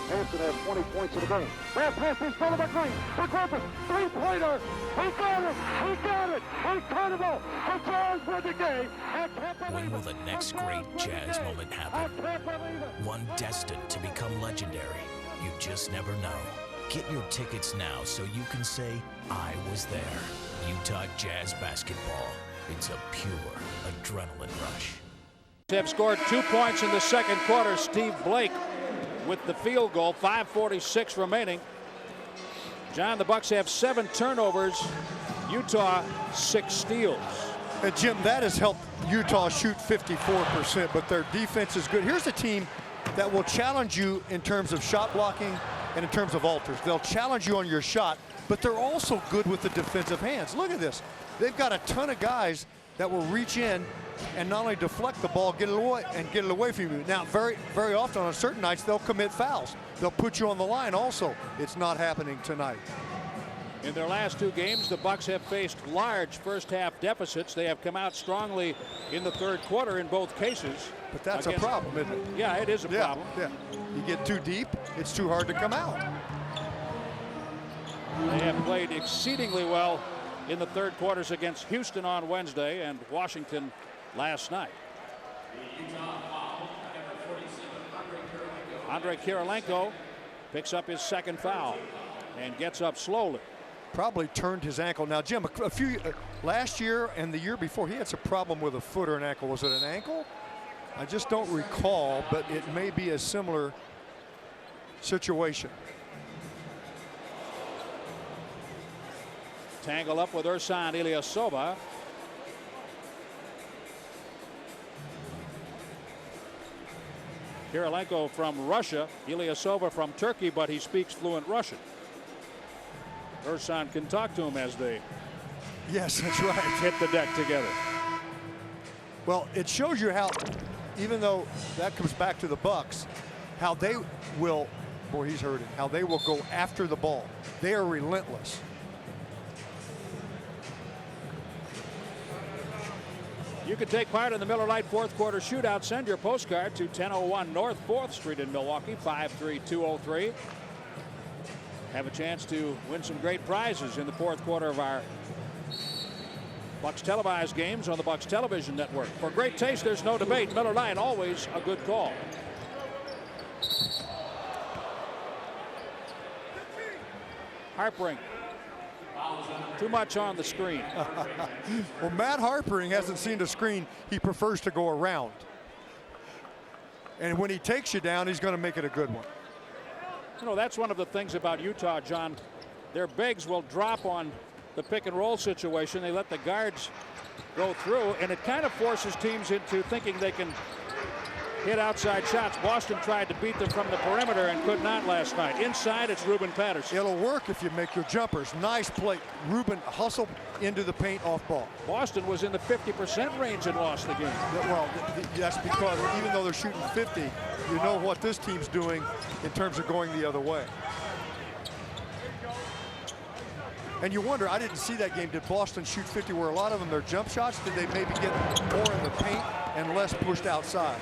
Hanson has 20 points in the game. Ball pass in front of McGreen. McGriffin, three-pointer. He got it. He got it. Incredible. The Jazz win the game. I can't believe When will the next great Jazz moment happen? One destined to become legendary. You just never know. Get your tickets now so you can say, I was there. Utah Jazz basketball. It's a pure adrenaline rush. Have scored 2 points in the second quarter. Steve Blake with the field goal. 5:46 remaining. John, the Bucks have 7 turnovers. Utah 6 steals. And Jim, that has helped Utah shoot 54%, but their defense is good. Here's a team that will challenge you in terms of shot blocking and in terms of alters. They'll challenge you on your shot, but they're also good with the defensive hands. Look at this. They've got a ton of guys that will reach in and not only deflect the ball, get it away from you. Now, very often on certain nights, they'll commit fouls. They'll put you on the line also. It's not happening tonight. In their last 2 games, the Bucks have faced large first-half deficits. They have come out strongly in the third quarter in both cases. But that's a problem, isn't it? Yeah, it is a problem. Yeah. You get too deep, it's too hard to come out. They have played exceedingly well in the third quarters against Houston on Wednesday and Washington last night. Andrei Kirilenko picks up his second foul and gets up slowly. Probably turned his ankle. Now, Jim, last year and the year before, he had some problem with a foot or an ankle. Was it an ankle? I just don't recall, but it may be a similar situation. Tangle up with Ersan Ilyasova. Kirilenko from Russia, Ilyasova from Turkey, but he speaks fluent Russian. Ursan can talk to him as they Yes, that's right. hit the deck together. Well, it shows you how, even though that comes back to the Bucks, how they will, boy, he's hurting, how they will go after the ball. They are relentless. You can take part in the Miller Lite fourth quarter shootout. Send your postcard to 1001 North 4th Street in Milwaukee, 53203. Have a chance to win some great prizes in the fourth quarter of our Bucks televised games on the Bucks television network. For great taste, there's no debate. Miller Lite, always a good call. Harpering. Too much on the screen. Well, Matt Harpering hasn't seen the screen. He prefers to go around. And when he takes you down, he's going to make it a good one. You know, that's one of the things about Utah, John. Their bigs will drop on the pick and roll situation. They let the guards go through, and it kind of forces teams into thinking they can hit outside shots. Boston tried to beat them from the perimeter and could not last night. Inside, it's Ruben Patterson. It'll work if you make your jumpers. Nice play. Ruben hustled into the paint off ball. Boston was in the 50% range and lost the game. Well, that's because even though they're shooting 50, you know what this team's doing in terms of going the other way. And you wonder, I didn't see that game. Did Boston shoot 50 where a lot of them, their jump shots, did they maybe get more in the paint and less pushed outside?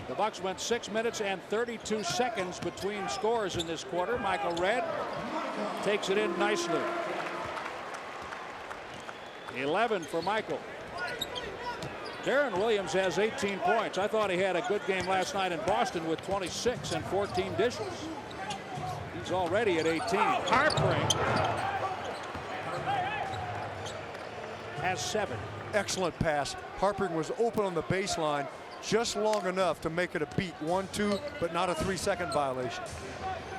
The Bucks went 6 minutes and 32 seconds between scores in this quarter. Michael Redd takes it in nicely. 11 for Michael. Deron Williams has 18 points. I thought he had a good game last night in Boston with 26 and 14 dishes. He's already at 18. Harpering has 7. Excellent pass. Harpering was open on the baseline just long enough to make it a beat. 1-2, but not a 3-second violation.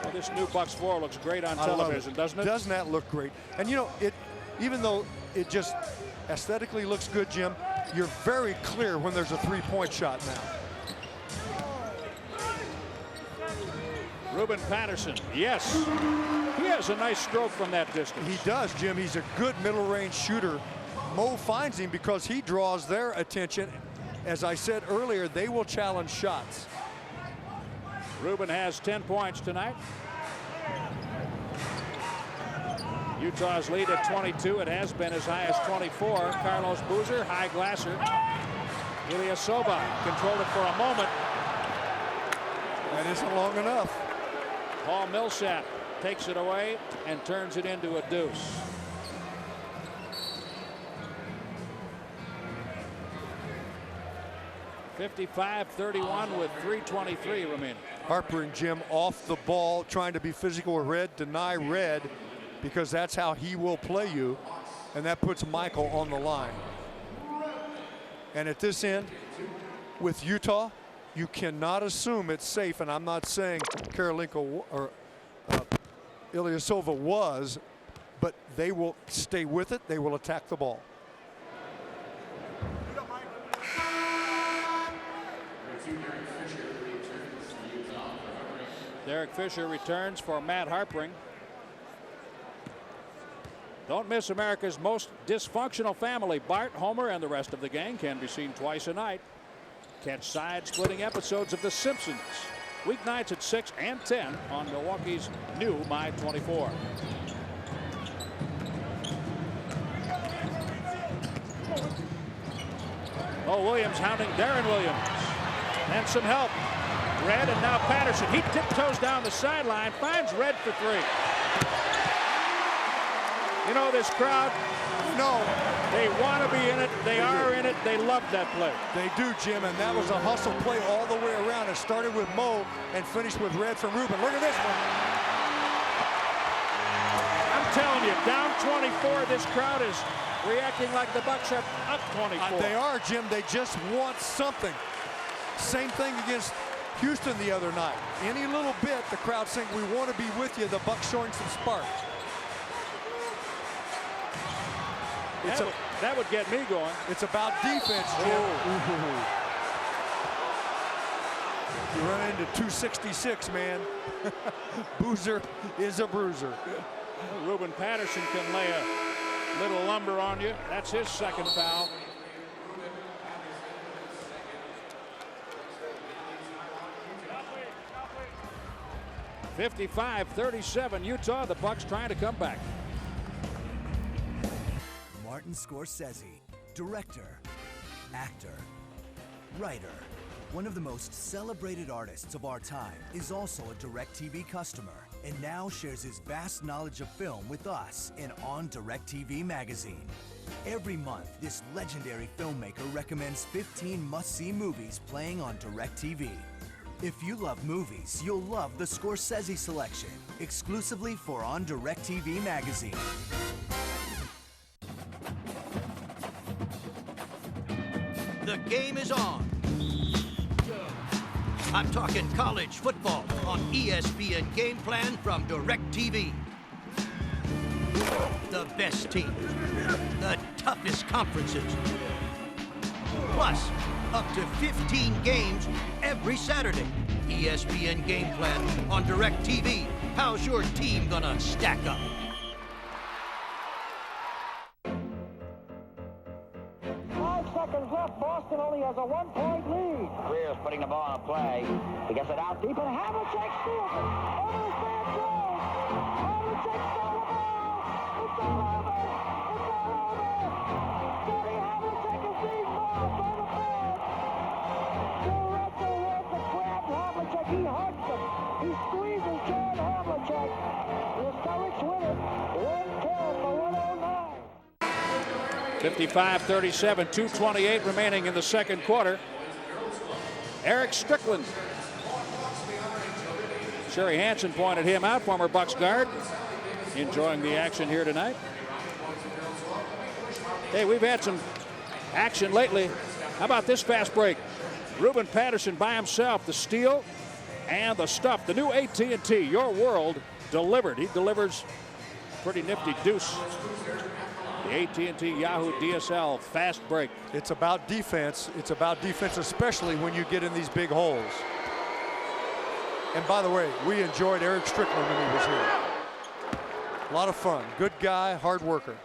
Well, this new Bucks 4 looks great on television, doesn't it? Doesn't that look great? And you know, even though it just aesthetically looks good, Jim, you're very clear when there's a three-point shot now. Ruben Patterson, yes. He has a nice stroke from that distance. He does, Jim. He's a good middle-range shooter. Mo finds him because he draws their attention. As I said earlier, they will challenge shots. Ruben has 10 points tonight. Utah's lead at 22. It has been as high as 24. Carlos Boozer, high glasser. Ilyasova controlled it for a moment. That isn't long enough. Paul Millsap takes it away and turns it into a deuce. .55-31 with 3:23 remaining. Harpering, Jim, off the ball, trying to be physical with Redd, deny Redd, because that's how he will play you, and that puts Michael on the line. And at this end, with Utah, you cannot assume it's safe, and I'm not saying Kirilenko or Ilyasova was, but they will stay with it. They will attack the ball. Derek Fisher returns for Matt Harpering. Don't miss America's most dysfunctional family. Bart, Homer, and the rest of the gang can be seen twice a night. Catch side-splitting episodes of The Simpsons. Weeknights at 6 and 10 on Milwaukee's new My 24. Oh, Williams hounding Deron Williams. And some help. Redd and now Patterson. He tiptoes down the sideline, finds Redd for 3. You know, this crowd, no, they want to be in it. They are in it. They love that play. They do, Jim, and that was a hustle play all the way around. It started with Mo and finished with Redd from Ruben. Look at this one. I'm telling you, down 24, this crowd is reacting like the Bucks are up 24. They are, Jim. They just want something. Same thing against Houston the other night. Any little bit, the crowd saying, we want to be with you. The Bucks showing some spark. That would get me going. It's about defense, Jim. You run into 266, man. Boozer is a bruiser. Ruben Patterson can lay a little lumber on you. That's his second foul. (55-37) Utah. The Bucks trying to come back. Martin Scorsese, director, actor, writer. One of the most celebrated artists of our time is also a DirecTV customer and now shares his vast knowledge of film with us in On DirecTV magazine. Every month, this legendary filmmaker recommends 15 must-see movies playing on DirecTV. If you love movies, you'll love the Scorsese selection, exclusively for On DirecTV magazine. The game is on. I'm talking college football on ESPN Game Plan from DirecTV. The best teams, the toughest conferences, plus up to 15 games every Saturday. ESPN Game Plan on DirecTV. How's your team gonna stack up? Seconds left. Boston only has a 1-point lead. Greer's putting the ball on a play. He gets it out deep, and Havlicek steals it. Over the stand goes. Havlicek stole the ball. It's all over. It's all over. Johnny Havlicek is being mauled by the fans. Kirilenko wants to grab Havlicek. He hugs him. He squeezes John Havlicek. The Stoics win it. 110 for 109. 55-37, 2:28 remaining in the second quarter. Eric Strickland. Sherry Hansen pointed him out, former Bucks guard. Enjoying the action here tonight. Hey, we've had some action lately. How about this fast break? Ruben Patterson by himself, the steal and the stuff. The new AT&T, your world, delivered. He delivers pretty nifty deuce. The AT&T Yahoo DSL fast break. It's about defense. It's about defense, especially when you get in these big holes. And by the way, we enjoyed Eric Strickland when he was here. A lot of fun. Good guy, hard worker.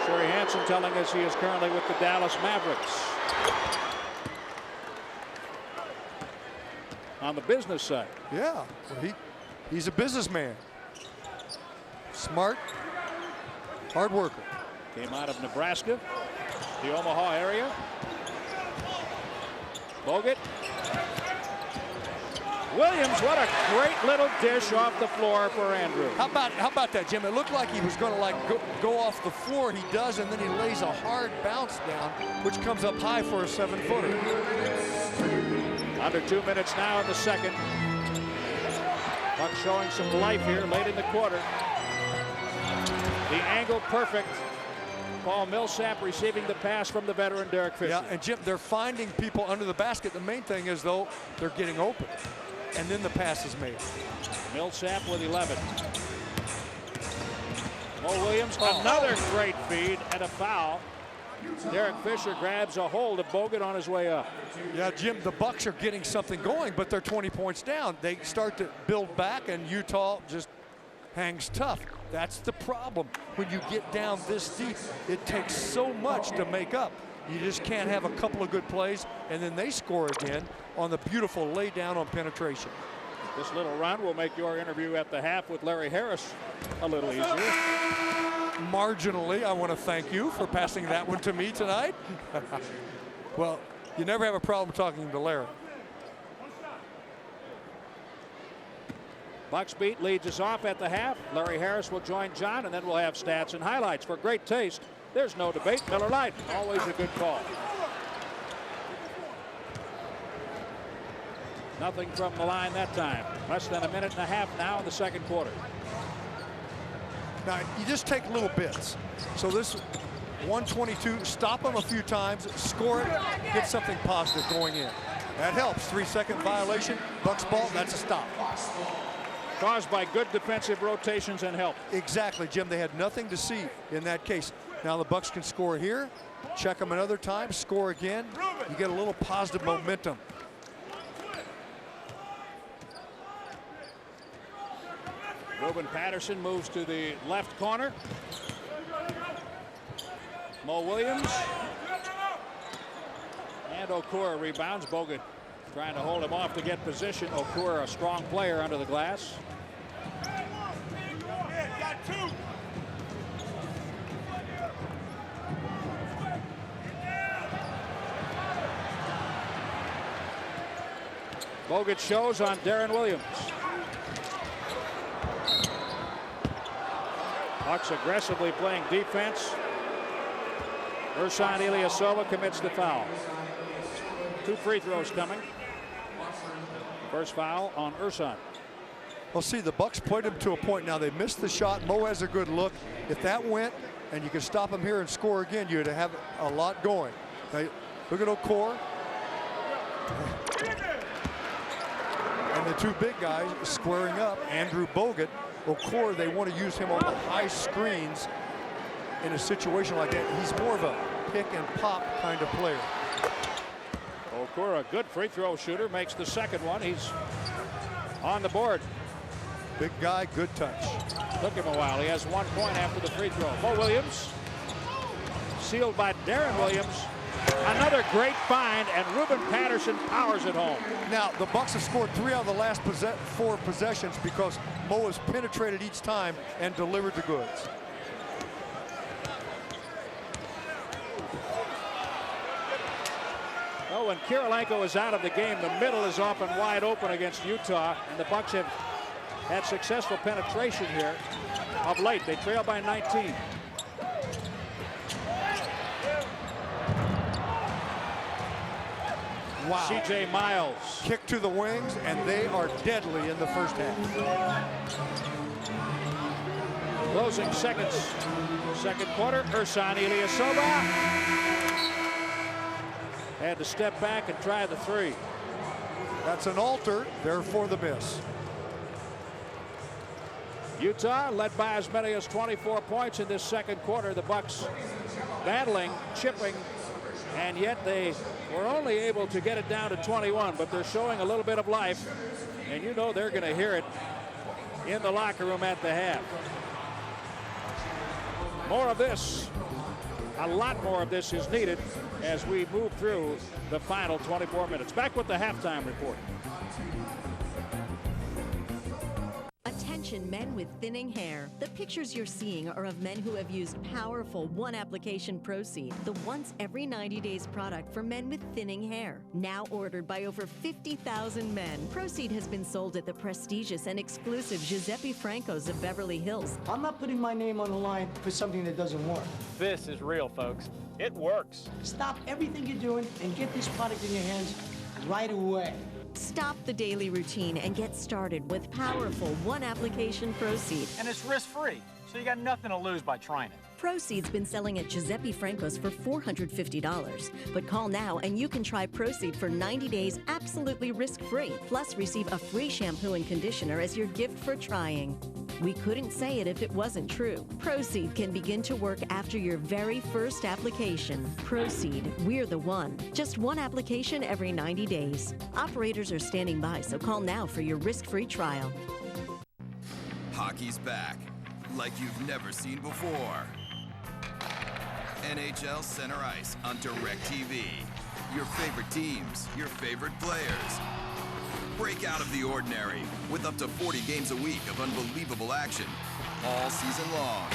Sherry Hansen telling us he is currently with the Dallas Mavericks. On the business side. Yeah, well, he's a businessman. Smart, hard worker. Came out of Nebraska, the Omaha area. Bogut. Williams, what a great little dish off the floor for Andrew. How about that, Jim? It looked like he was going to go off the floor. He does, and then he lays a hard bounce down, which comes up high for a 7-footer. Under 2 minutes now in the second. Bucks showing some life here late in the quarter. The angle perfect. Paul Millsap receiving the pass from the veteran Derek Fisher. Yeah, and Jim, they're finding people under the basket. The main thing is, though, they're getting open. And then the pass is made. Millsap with 11. Mo Williams, another great feed and a foul. Derek Fisher grabs a hold of Bogut on his way up. Yeah, Jim, the Bucks are getting something going, but they're 20 points down. They start to build back, and Utah just hangs tough. That's the problem. When you get down this deep, it takes so much to make up. You just can't have a couple of good plays, and then they score again on the beautiful lay down on penetration. This little run will make your interview at the half with Larry Harris a little easier. Marginally, I want to thank you for passing that one to me tonight. Well, you never have a problem talking to Larry. Bucks beat leads us off at the half. Larry Harris will join John, and then we'll have stats and highlights. For great taste, there's no debate. Miller Lite, always a good call. Nothing from the line that time. Less than a minute and a half now in the second quarter. Now, you just take little bits. So this 122, stop them a few times, score it, get something positive going in. That helps. 3-second violation. Bucks ball. That's a stop. Caused by good defensive rotations and help. Exactly, Jim. They had nothing to see in that case. Now the Bucks can score here. Check them another time. Score again. You get a little positive momentum. Ruben Patterson moves to the left corner. Mo Williams. And Okur rebounds. Bogut trying to hold him off to get position. Okur, a strong player under the glass. Bogut shows on Deron Williams. Bucks aggressively playing defense. Ersan Ilyasova commits the foul. 2 free throws coming. First foul on Ersan. Well, see, the Bucks played him to a point. Now they missed the shot. Mo has a good look. If that went and you could stop him here and score again, you'd have a lot going. Now, look at Okur. And the 2 big guys squaring up. Andrew Bogut. Okur, they want to use him on the high screens in a situation like that. He's more of a pick and pop kind of player. Okur, a good free throw shooter, makes the second one. He's on the board. Big guy, good touch. Took him a while. He has 1 point after the free throw. Mo Williams, sealed by Deron Williams. Another great find, and Ruben Patterson powers it home. Now, the Bucks have scored 3 out of the last 4 possessions because Mo has penetrated each time and delivered the goods. Oh, when Kirilenko is out of the game, the middle is often wide open against Utah, and the Bucks have had successful penetration here of late. They trail by 19. Wow. C.J. Miles. Kick to the wings, and they are deadly in the first half. Closing seconds. Second quarter, Ersan Ilyasova had to step back and try the 3. That's an alter, therefore the miss. Utah led by as many as 24 points in this second quarter. The Bucks battling, chipping, and yet they were only able to get it down to 21, but they're showing a little bit of life, and you know they're going to hear it in the locker room at the half. More of this, a lot more of this is needed as we move through the final 24 minutes. Back with the halftime report. Attention men with thinning hair. The pictures you're seeing are of men who have used powerful one-application Proceed, the once every 90 days product for men with thinning hair. Now ordered by over 50,000 men, Proceed has been sold at the prestigious and exclusive Giuseppe Franco's of Beverly Hills. I'm not putting my name on the line for something that doesn't work. This is real, folks. It works. Stop everything you're doing and get this product in your hands right away. Stop the daily routine and get started with powerful one-application Proceed. And it's risk-free, so you got nothing to lose by trying it. Proceed's been selling at Giuseppe Franco's for $450. But call now and you can try Proceed for 90 days absolutely risk-free. Plus receive a free shampoo and conditioner as your gift for trying. We couldn't say it if it wasn't true. Proceed can begin to work after your very first application. Proceed, we're the one. Just one application every 90 days. Operators are standing by, so call now for your risk-free trial. Hockey's back, like you've never seen before. NHL Center Ice on DirecTV. Your favorite teams, your favorite players. Break out of the ordinary with up to 40 games a week of unbelievable action all season long.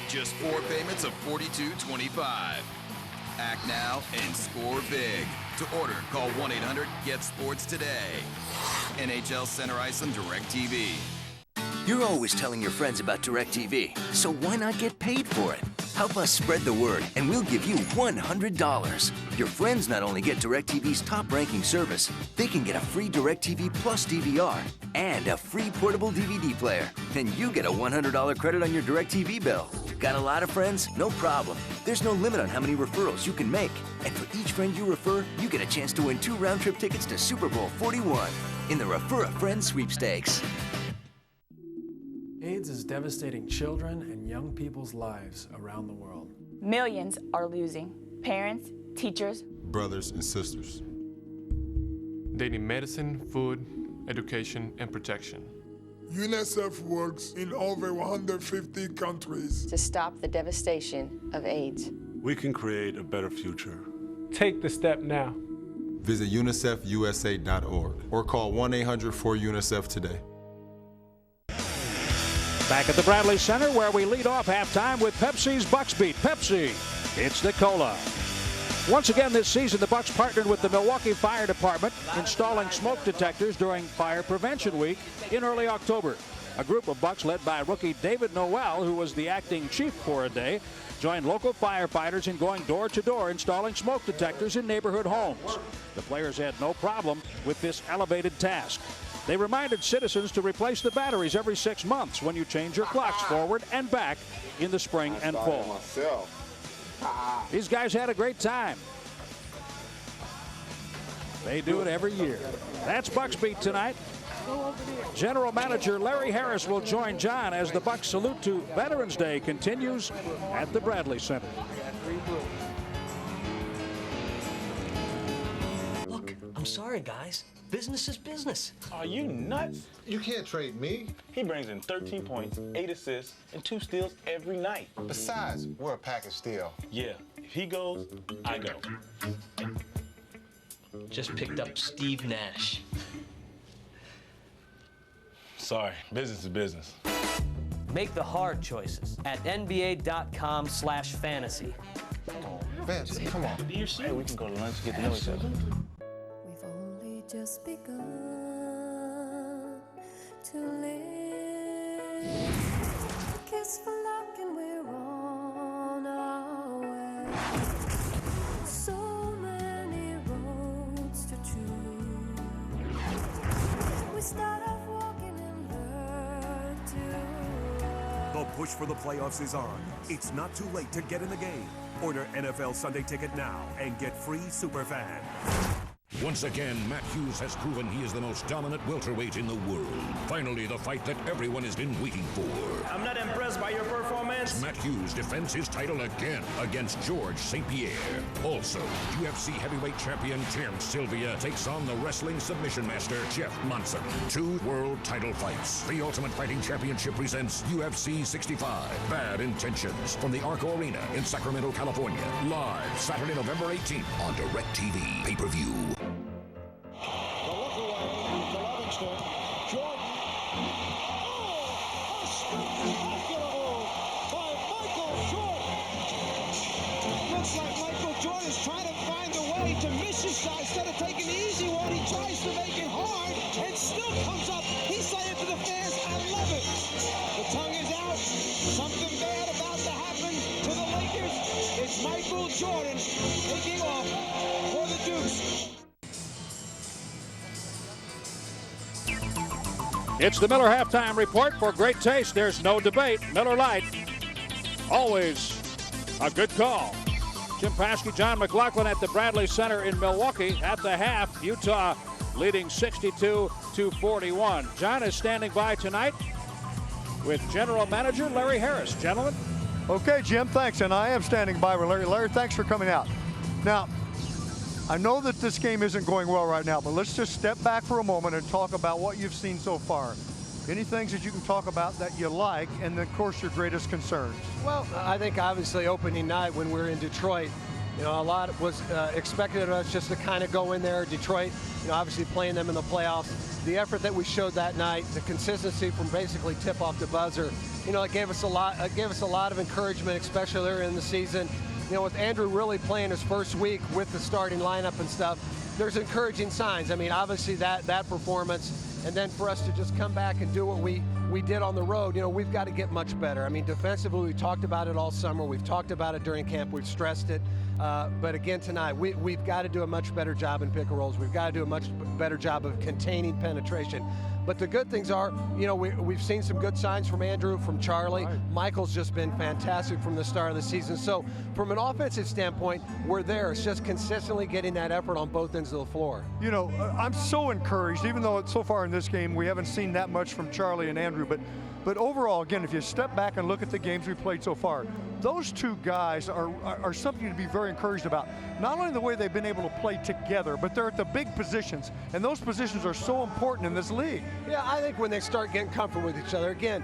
Just 4 payments of $42.25. Act now and score big. To order, call 1-800-GET-SPORTS today. NHL Center Ice on DirecTV. You're always telling your friends about DirecTV, so why not get paid for it? Help us spread the word, and we'll give you $100. Your friends not only get DirecTV's top-ranking service, they can get a free DirecTV Plus DVR and a free portable DVD player. And you get a $100 credit on your DirecTV bill. Got a lot of friends? No problem. There's no limit on how many referrals you can make. And for each friend you refer, you get a chance to win 2 round-trip tickets to Super Bowl 41 in the Refer a Friend sweepstakes. AIDS is devastating children and young people's lives around the world. Millions are losing parents, teachers, brothers and sisters. They need medicine, food, education, and protection. UNICEF works in over 150 countries to stop the devastation of AIDS. We can create a better future. Take the step now. Visit unicefusa.org or call 1-800-4UNICEF today. Back at the Bradley Center, where we lead off halftime with Pepsi's Bucks Beat. Pepsi, it's the cola. Once again this season, the Bucks partnered with the Milwaukee Fire Department, installing smoke detectors during Fire Prevention Week in early October. A group of Bucks led by rookie David Noel, who was the acting chief for a day, joined local firefighters in going door to door installing smoke detectors in neighborhood homes. The players had no problem with this elevated task. They reminded citizens to replace the batteries every 6 months when you change your clocks forward and back in the spring and fall. These guys had a great time. They do it every year. That's Bucks Beat tonight. General Manager Larry Harris will join John as the Bucks salute to Veterans Day continues at the Bradley Center. Look, I'm sorry, guys. Business is business. Are you nuts? You can't trade me. He brings in 13 points, 8 assists, and 2 steals every night. Besides, we're a package deal. Yeah, if he goes, I go. Just picked up Steve Nash. Sorry, business is business. Make the hard choices at nba.com/fantasy. Come on, Vince, come on. Hey, we can go to lunch and get to know each other. Just begun to live. A kiss for luck and we're on our way. So many roads to choose. We start off walking and learn to run. The push for the playoffs is on. It's not too late to get in the game. Order NFL Sunday Ticket now and get free Superfan. Once again, Matt Hughes has proven he is the most dominant welterweight in the world. Finally, the fight that everyone has been waiting for. I'm not impressed by your performance. Matt Hughes defends his title again against George St. Pierre. Also, UFC heavyweight champion Tim Sylvia takes on the wrestling submission master Jeff Monson. 2 world title fights. The Ultimate Fighting Championship presents UFC 65. Bad Intentions from the Arco Arena in Sacramento, California. Live Saturday, November 18th on DirecTV pay-per-view. Instead of taking the easy one, he tries to make it hard and still comes up. He's saying to the fans, I love it. The tongue is out. Something bad about to happen to the Lakers. It's Michael Jordan taking off for the Dukes. It's the Miller halftime report. For great taste, there's no debate. Miller Lite, always a good call. Jim Paskey, John McLaughlin at the Bradley Center in Milwaukee. At the half, Utah leading 62-41. John is standing by tonight with General Manager Larry Harris. Gentlemen. Okay, Jim, thanks. And I am standing by with Larry. Larry, thanks for coming out. Now, I know that this game isn't going well right now, but let's just step back for a moment and talk about what you've seen so far. Any things that you can talk about that you like, and of course your greatest concerns? Well, I think obviously opening night when we were in Detroit, you know, a lot was expected of us just to kind of go in there. Detroit, you know, obviously playing them in the playoffs. The effort that we showed that night, the consistency from basically tip off the buzzer, you know, it gave us a lot. It gave us a lot of encouragement, especially early in the season. You know, with Andrew really playing his first week with the starting lineup and stuff, there's encouraging signs. I mean, obviously that performance. And then for us to just come back and do what we did on the road, you know, we've got to get much better. I mean, defensively, we talked about it all summer. We've talked about it during camp. We've stressed it. But again, tonight, we've got to do a much better job in pick and rolls. We've got to do a much better job of containing penetration. But the good things are, we've seen some good signs from Andrew, from Charlie. Right. Michael's just been fantastic from the start of the season. So from an offensive standpoint, we're there. It's just consistently getting that effort on both ends of the floor. I'm so encouraged, even though so far in this game we haven't seen that much from Charlie and Andrew, but overall, again, if you step back and look at the games we've played so far, those two guys are something to be very encouraged about. Not only the way they've been able to play together, but they're at the big positions, and those positions are so important in this league. Yeah, I think when they start getting comfortable with each other, again,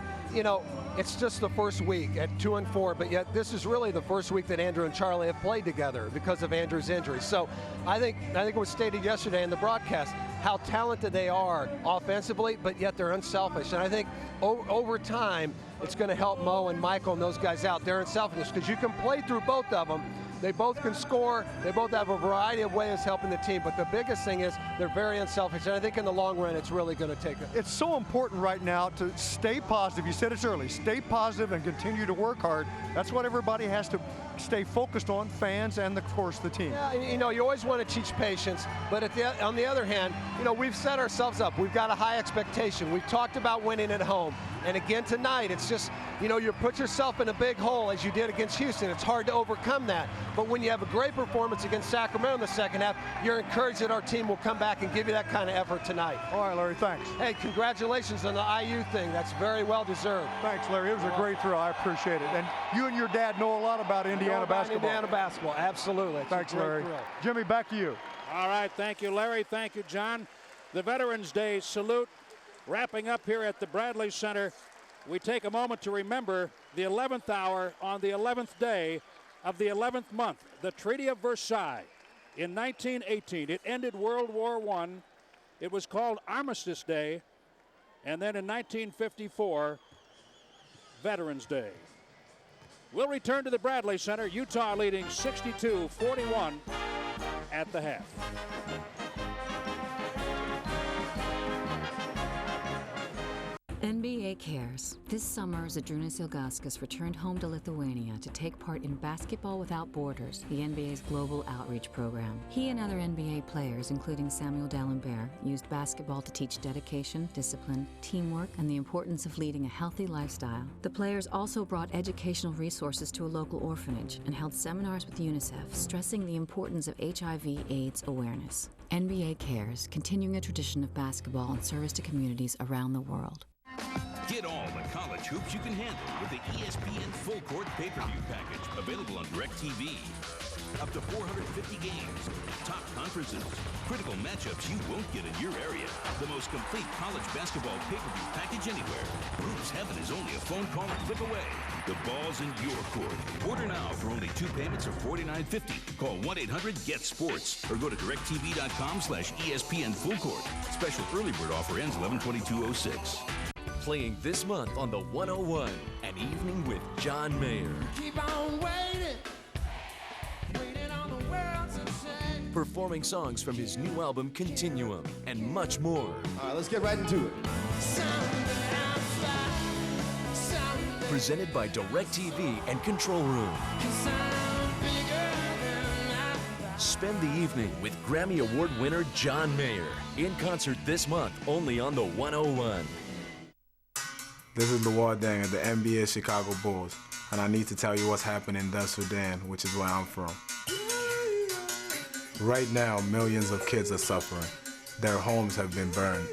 it's just the first week at 2-4, but yet this is really the first week that Andrew and Charlie have played together because of Andrew's injury. So I think it was stated yesterday in the broadcast how talented they are offensively, but yet they're unselfish. And I think over time, it's going to help Mo and Michael and those guys out. They're unselfish because you can play through both of them. They both can score. They both have a variety of ways helping the team. But the biggest thing is they're very unselfish. And I think in the long run, it's really going to take it. It's so important right now to stay positive. You said it's early. Stay positive and continue to work hard. That's what everybody has to stay focused on, fans and, of course, the team. Yeah, you always want to teach patience. But on the other hand, we've set ourselves up. We've got a high expectation. We've talked about winning at home. And again tonight, it's just, you put yourself in a big hole as you did against Houston. It's hard to overcome that. But when you have a great performance against Sacramento in the second half, you're encouraged that our team will come back and give you that kind of effort tonight. All right, Larry, thanks. Hey, congratulations on the IU thing. That's very well deserved. Thanks, Larry. It was a great throw. I appreciate it. And you and your dad know a lot about Indiana basketball. Indiana basketball, absolutely. Thanks, Larry. Jimmy, back to you. All right, thank you, Larry. Thank you, John. The Veterans Day salute wrapping up here at the Bradley Center. We take a moment to remember the 11th hour on the 11th day of the 11th month, the Treaty of Versailles in 1918. It ended World War I. It was called Armistice Day. And then in 1954, Veterans Day. We'll return to the Bradley Center. Utah leading 62-41 at the half. NBA cares. This summer, Zydrunas Ilgauskas returned home to Lithuania to take part in Basketball Without Borders, the NBA's global outreach program. He and other NBA players, including Samuel D'Alembert, used basketball to teach dedication, discipline, teamwork, and the importance of leading a healthy lifestyle. The players also brought educational resources to a local orphanage and held seminars with UNICEF, stressing the importance of HIV/AIDS awareness. NBA cares, continuing a tradition of basketball and service to communities around the world. Get all the college hoops you can handle with the ESPN Full Court Pay-Per-View package, available on DirecTV. Up to 450 games, top conferences, critical matchups you won't get in your area. The most complete college basketball pay-per-view package anywhere. Hoops Heaven is only a phone call and click away. The ball's in your court. Order now for only 2 payments of $49.50. Call 1-800-GET-SPORTS or go to directtv.com/ESPN Full Court. Special early bird offer ends 11/22/06. Playing this month on the 101, An Evening with John Mayer. Keep on waiting on the world to change. Performing songs from his new album Continuum and much more. All right, let's get right into it. Presented by DirecTV and Control Room. Spend the evening with Grammy Award winner John Mayer. In concert this month, only on the 101. This is Luol Deng of the NBA Chicago Bulls, and I need to tell you what's happening in Sudan, which is where I'm from. Right now, millions of kids are suffering. Their homes have been burned.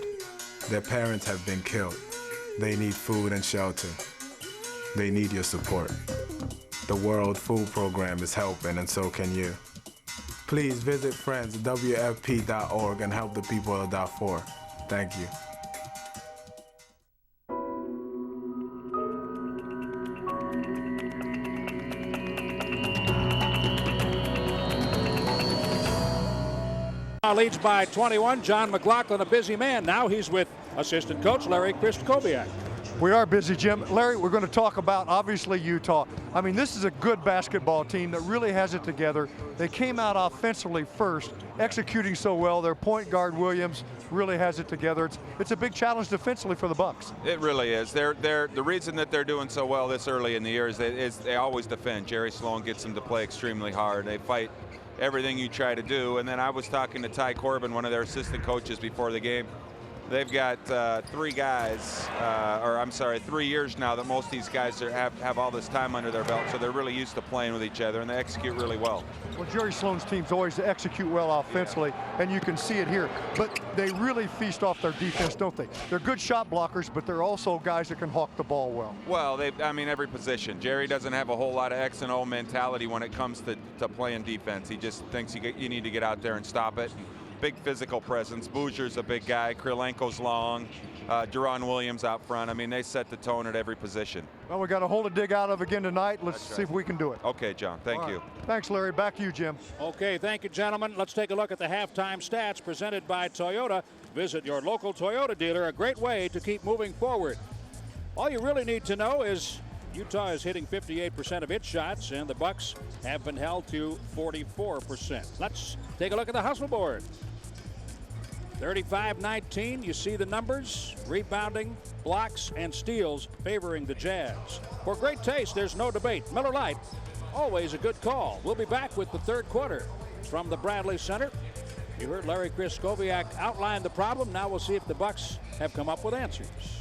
Their parents have been killed. They need food and shelter. They need your support. The World Food Program is helping, and so can you. Please visit friendswfp.org and help the people of Darfur. Thank you. Leads by 21. John McLaughlin, a busy man. Now he's with assistant coach Larry Kristkowiak. We are busy, Jim. Larry, we're going to talk about, obviously, Utah. I mean, this is a good basketball team that really has it together. They came out offensively first, executing so well. Their point guard, Williams, really has it together. It's a big challenge defensively for the Bucks. It really is. The reason that they're doing so well this early in the year is they always defend. Jerry Sloan gets them to play extremely hard. They fight everything you try to do. And then I was talking to Ty Corbin, one of their assistant coaches, before the game. They've got 3 years now that most of these guys have all this time under their belt, so they're really used to playing with each other, and they execute really well. Well, Jerry Sloan's teams always execute well offensively, and you can see it here. But they really feast off their defense, don't they? They're good shot blockers, but they're also guys that can hawk the ball well. Well, every position. Jerry doesn't have a whole lot of X and O mentality when it comes to playing defense. He just thinks you need to get out there and stop it. Big physical presence. Boozer's a big guy. Kirilenko's long. Deron Williams out front. I mean, they set the tone at every position. Well, we got a hole to dig out of again tonight. Let's see if we can do it. Okay, John. Thank you. Thanks, Larry. Back to you, Jim. Okay, thank you, gentlemen. Let's take a look at the halftime stats presented by Toyota. Visit your local Toyota dealer, a great way to keep moving forward. All you really need to know is Utah is hitting 58% of its shots, and the Bucks have been held to 44%. Let's take a look at the hustle board. 35-19, you see the numbers, rebounding, blocks, and steals favoring the Jazz. For great taste, there's no debate. Miller Lite, always a good call. We'll be back with the third quarter from the Bradley Center. You heard Larry Kriskoviak outline the problem. Now we'll see if the Bucks have come up with answers.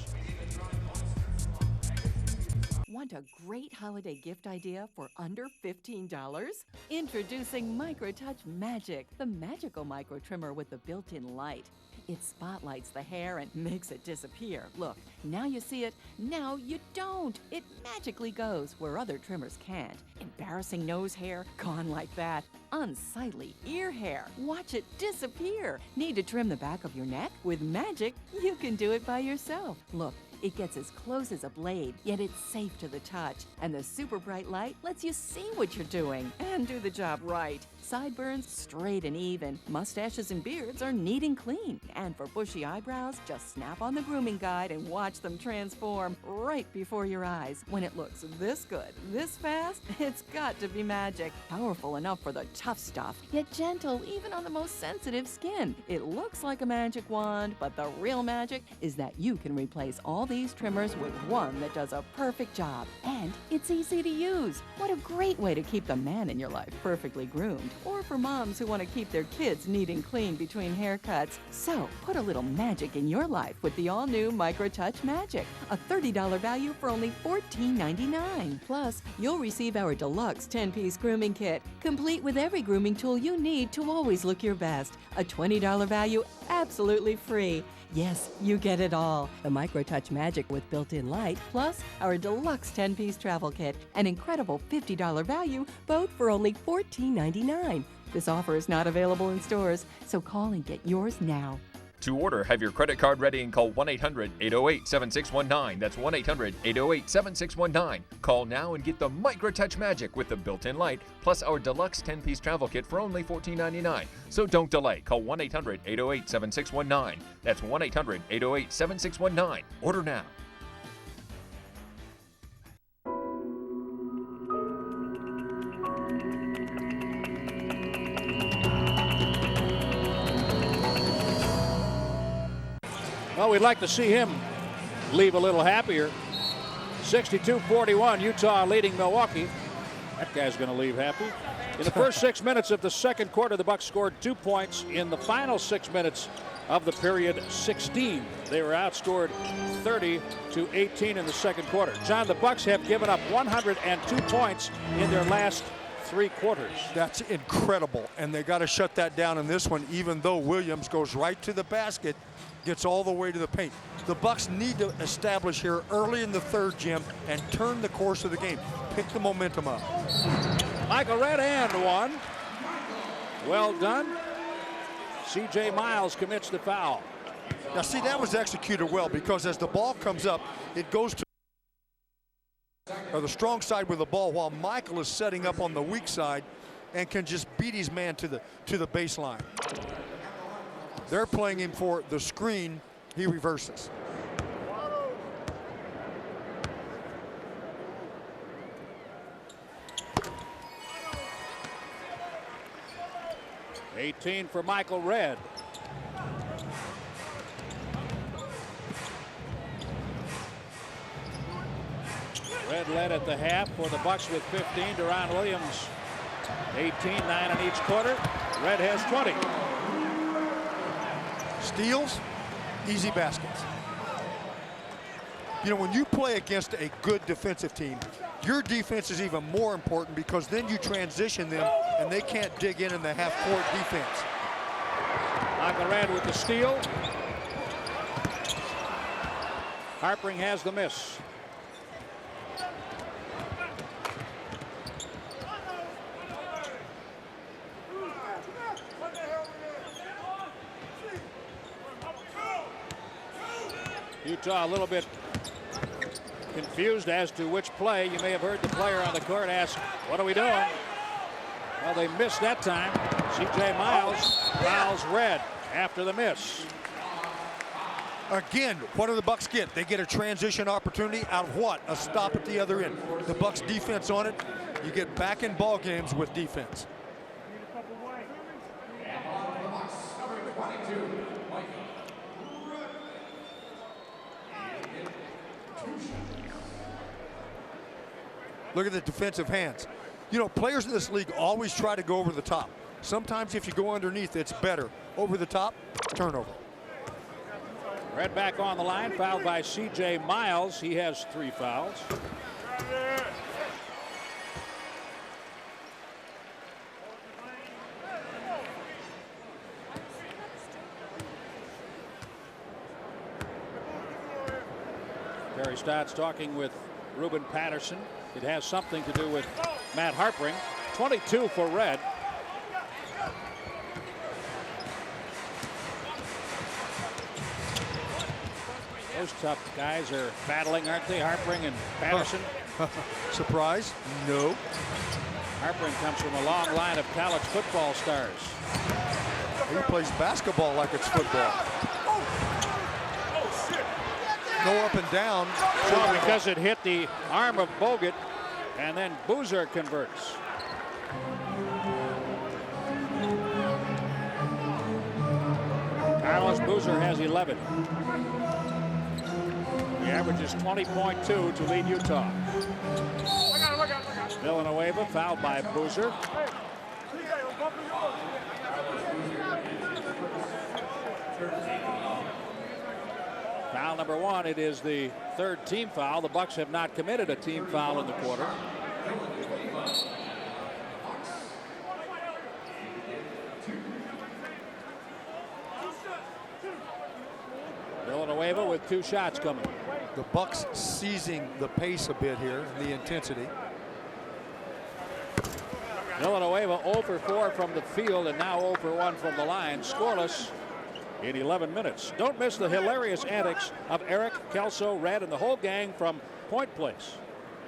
Want a great holiday gift idea for under $15? Introducing MicroTouch Magic, the magical micro trimmer with the built-in light. It spotlights the hair and makes it disappear. Look, now you see it, now you don't. It magically goes where other trimmers can't. Embarrassing nose hair, gone like that. Unsightly ear hair, watch it disappear. Need to trim the back of your neck? With Magic, you can do it by yourself. Look, it gets as close as a blade, yet it's safe to the touch. And the super bright light lets you see what you're doing and do the job right. Sideburns, straight and even. Mustaches and beards are neat and clean. And for bushy eyebrows, just snap on the grooming guide and watch them transform right before your eyes. When it looks this good, this fast, it's got to be Magic. Powerful enough for the tough stuff, yet gentle even on the most sensitive skin. It looks like a magic wand, but the real magic is that you can replace all these trimmers with one that does a perfect job. And it's easy to use. What a great way to keep the man in your life perfectly groomed. Or for moms who want to keep their kids neat and clean between haircuts. So put a little magic in your life with the all-new MicroTouch Magic. A $30 value for only $14.99. Plus, you'll receive our deluxe 10-piece grooming kit, complete with every grooming tool you need to always look your best. A $20 value absolutely free. Yes, you get it all. The MicroTouch Magic with built-in light, plus our deluxe 10-piece travel kit, an incredible $50 value, both for only $14.99. This offer is not available in stores, so call and get yours now. To order, have your credit card ready and call 1-800-808-7619. That's 1-800-808-7619. Call now and get the MicroTouch Magic with the built-in light, plus our deluxe 10-piece travel kit for only $14.99. So don't delay. Call 1-800-808-7619. That's 1-800-808-7619. Order now. Well, we'd like to see him leave a little happier. 62-41, Utah leading Milwaukee. That guy's going to leave happy. In the first 6 minutes of the second quarter, the Bucks scored 2 points. In the final 6 minutes of the period, 16. They were outscored 30-18 in the second quarter. John, the Bucks have given up 102 points in their last 3 quarters. That's incredible, and they got to shut that down in this one, even though Williams goes right to the basket, gets all the way to the paint. The Bucks need to establish here early in the third, Jim, and turn the course of the game. Pick the momentum up. Michael Red and one. Well done. C.J. Miles commits the foul. Now, see, that was executed well, because as the ball comes up, it goes to the strong side with the ball, while Michael is setting up on the weak side and can just beat his man to the baseline. They're playing him for the screen. He reverses. 18 for Michael Redd. Redd led at the half for the Bucks with 15. Deron Williams, 18, 9 in each quarter. Redd has 20. Steals, easy baskets. You know, when you play against a good defensive team, your defense is even more important because then you transition them and they can't dig in the half-court defense. Michael Redd with the steal. Harpring has the miss. Utah a little bit confused as to which play. You may have heard the player on the court ask, what are we doing? Well, they missed that time. C.J. Miles fouls Redd after the miss. Again, what do the Bucks get? They get a transition opportunity out of what? A stop at the other end. The Bucks defense on it. You get back in ball games with defense. Look at the defensive hands. You know, players in this league always try to go over the top. Sometimes if you go underneath, it's better. Over the top, turnover. Redd back on the line, fouled by C.J. Miles. He has 3 fouls. Terry Stotts talking with Ruben Patterson. It has something to do with Matt Harpring. 22 for Redd. Those tough guys are battling, aren't they? Harpring and Patterson. Surprise? No. Harpring comes from a long line of college football stars. He plays basketball like it's football. No up and down. So because it hit the arm of Bogut, and then Boozer converts. Carlos Boozer has 11. He averages 20.2 to lead Utah. Villanueva fouled by Boozer. Foul number 1. It is the 3rd team foul. The Bucks have not committed a team foul in the quarter. Villanueva with 2 shots coming. The Bucks seizing the pace a bit here, the intensity. Villanueva 0 for 4 from the field and now 0 for 1 from the line. Scoreless in 11 minutes. Don't miss the hilarious antics of Eric, Kelso, Redd, and the whole gang from Point Place.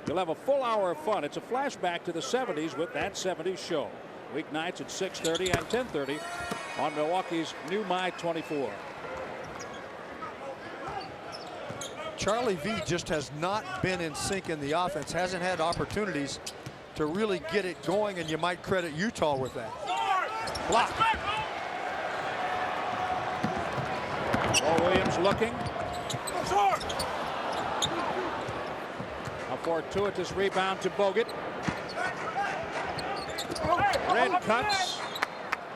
You'll have a full hour of fun. It's a flashback to the 70s with That 70s Show. Weeknights at 6:30 and 10:30 on Milwaukee's new My 24. Charlie V just has not been in sync in the offense, hasn't had opportunities to really get it going, and you might credit Utah with that. Block. Williams looking. A fortuitous rebound to Bogut. Redd cuts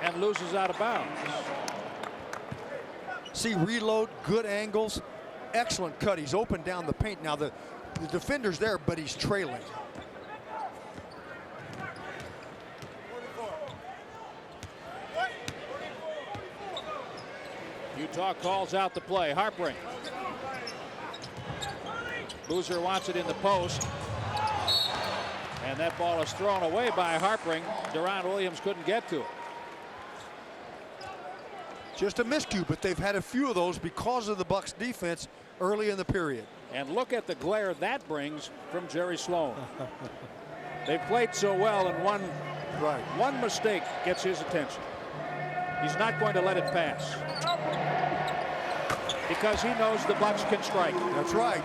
and loses out of bounds. See, reload, good angles, excellent cut. He's open down the paint. Now the defender's there, but he's trailing. Utah calls out the play. Harpring. Boozer wants it in the post. And that ball is thrown away by Harpring. Deron Williams couldn't get to it. Just a miscue, but they've had a few of those because of the Bucks defense early in the period. And look at the glare that brings from Jerry Sloan. They played so well, and one mistake gets his attention. He's not going to let it pass because he knows the Bucks can strike. That's right,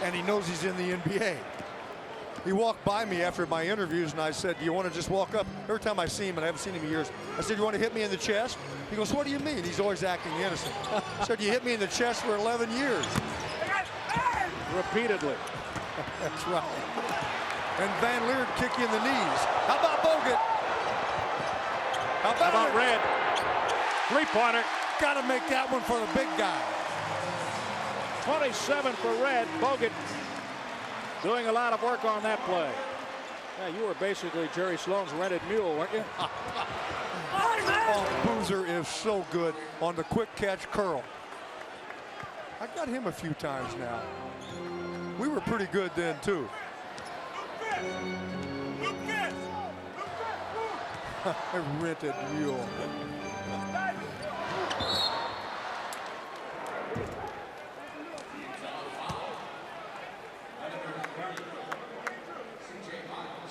and he knows he's in the NBA. He walked by me after my interviews, and I said, do you want to just walk up? Every time I see him, and I haven't seen him in years, I said, you want to hit me in the chest? He goes, what do you mean? He's always acting innocent. I said, you hit me in the chest for 11 years. Repeatedly. That's right. And Van Leer kick you in the knees. How about Bogut? How about Red? Three-pointer. Got to make that one for the big guy. 27 for Red. Bogut doing a lot of work on that play. Yeah, you were basically Jerry Sloan's rented mule, weren't you? Oh, Boozer is so good on the quick catch curl. I got him a few times now. We were pretty good then, too. Rented mule.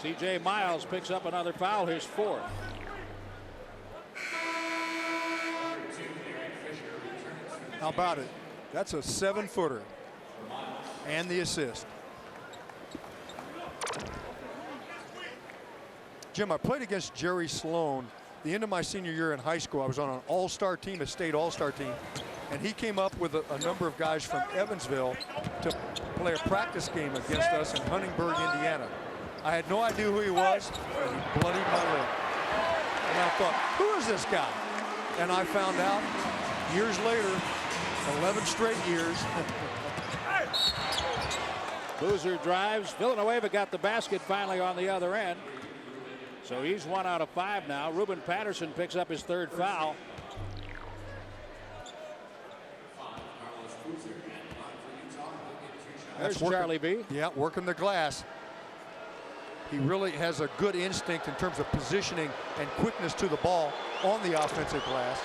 C.J. Miles picks up another foul, his fourth. How about it? That's a 7-footer. And the assist. Jim, I played against Jerry Sloan the end of my senior year in high school. I was on an all-star team, a state all-star team. And he came up with a number of guys from Evansville to play a practice game against us in Huntingburg, Indiana. I had no idea who he was, and he bloodied my lip. And I thought, who is this guy? And I found out years later, 11 straight years. Boozer drives. Villanueva got the basket finally on the other end. So he's 1 out of 5 now. Ruben Patterson picks up his third foul. There's Charlie B. Yeah, working the glass. He really has a good instinct in terms of positioning and quickness to the ball on the offensive glass.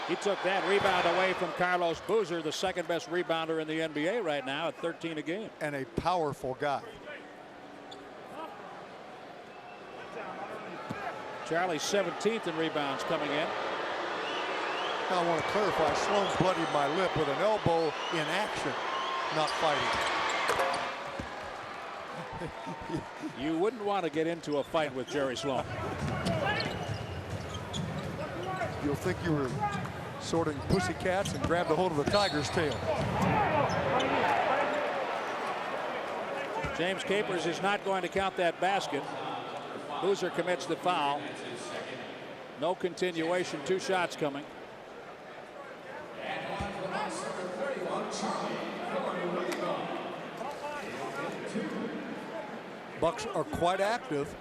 He took that rebound away from Carlos Boozer, the second best rebounder in the NBA right now at 13 a game. And a powerful guy. Charlie's 17th in rebounds coming in. Now I want to clarify, Sloan bloodied my lip with an elbow in action, not fighting. You wouldn't want to get into a fight with Jerry Sloan. You'll think you were sorting pussycats and grabbed a hold of a tiger's tail. James Capers is not going to count that basket. Boozer commits the foul. No continuation, 2 shots coming. Bucks are quite active.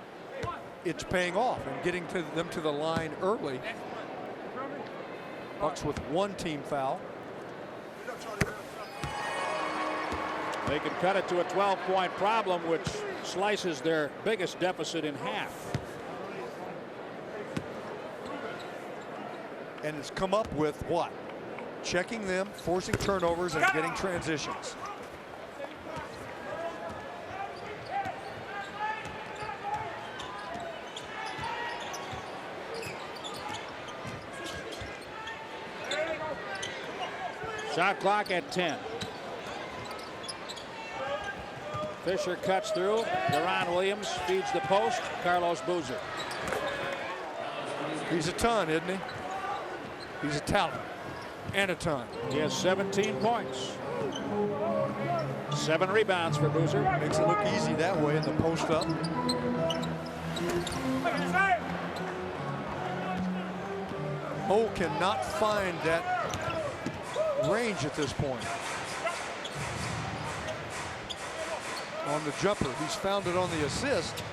It's paying off and getting them to the line early. Bucks with 1 team foul. They can cut it to a 12-point problem, which slices their biggest deficit in half. And it's come up with what? Checking them, forcing turnovers, and getting transitions. Shot clock at 10. Fisher cuts through. Deron Williams feeds the post. Carlos Boozer. He's a ton, isn't he? He's a talent and a ton. He has 17 points. 7 rebounds for Boozer. Makes it look easy that way in the post up. O cannot find that range at this point. On the jumper, he's found it on the assist.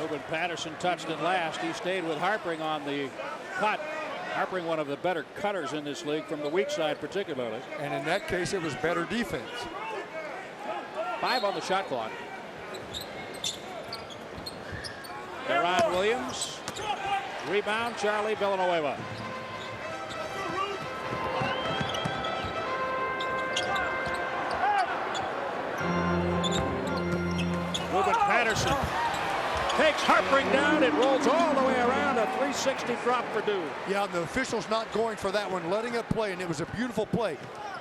Ruben Patterson touched it last. He stayed with Harpring on the cut. Harpring, one of the better cutters in this league from the weak side particularly. And in that case, it was better defense. 5 on the shot clock. Deron Williams. Rebound, Charlie Villanueva. Ruben Patterson takes Harpring down. It rolls all the way around. A 360 drop for Dew. Yeah, the official's not going for that one, letting it play, and it was a beautiful play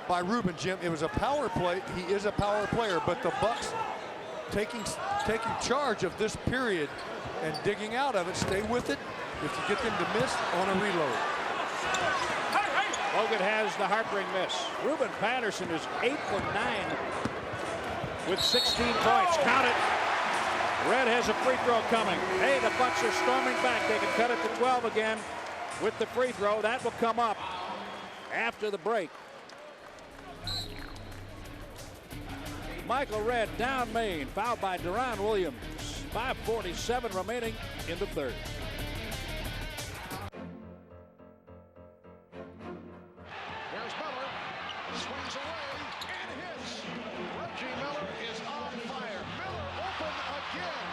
by Ruben, Jim. It was a power play. He is a power player, but the Bucks taking charge of this period and digging out of it. Stay with it. If you get them to miss on a reload. Bogut has the Harpring miss. Ruben Patterson is 8 for 9 with 16 points. Count it. Red has a free throw coming. Hey, the Bucks are storming back. They can cut it to 12 again with the free throw. That will come up after the break. Michael Red down main, fouled by Deron Williams. 5:47 remaining in the third. Here's Miller, swings away and hits. Reggie Miller is on fire. Miller open again.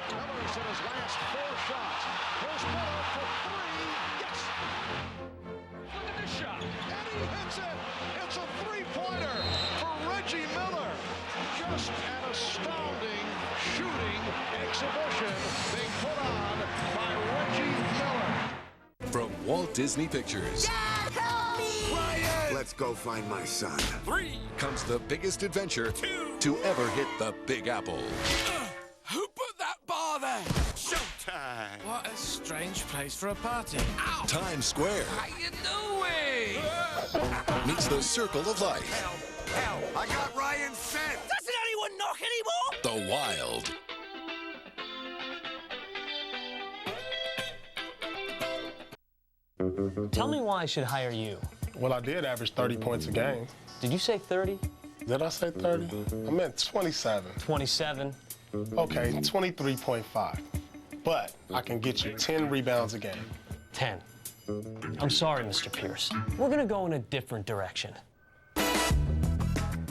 Miller's in his last 4 shots. Here's Miller for 3. Yes! Look at this shot. And he hits it. It's a 3-pointer for Reggie Miller. Just an astounding shooting exhibition being put on by Reggie Miller. From Walt Disney Pictures. Dad, help me! Ryan! Let's go find my son. 3 comes the biggest adventure 2 to ever hit the Big Apple. Who put that bar there? Showtime! What a strange place for a party. Ow! Times Square How you doing? meets the Circle of Life. Help! I got Ryan's scent! Doesn't anyone knock anymore? The Wild. Tell me why I should hire you. Well, I did average 30 points a game. Did you say 30? Did I say 30? I meant 27. 27. Okay, 23.5. But I can get you 10 rebounds a game. 10. I'm sorry, Mr. Pierce. We're gonna go in a different direction.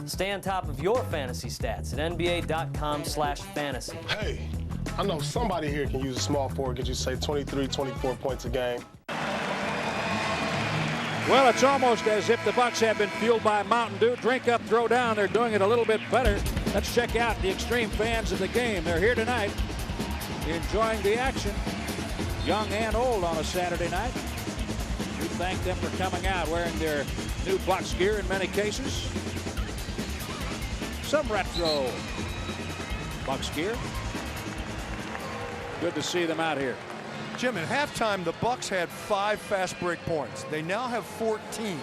Stay on top of your fantasy stats at nba.com/fantasy. Hey, I know somebody here can use a small forward, get you, say, 23, 24 points a game. Well, it's almost as if the Bucks have been fueled by Mountain Dew. Drink up, throw down. They're doing it a little bit better. Let's check out the extreme fans of the game. They're here tonight, enjoying the action, young and old, on a Saturday night. We thank them for coming out wearing their new Bucks gear in many cases. Some retro Bucks gear. Good to see them out here. Jim, at halftime, the Bucks had 5 fast break points. They now have 14,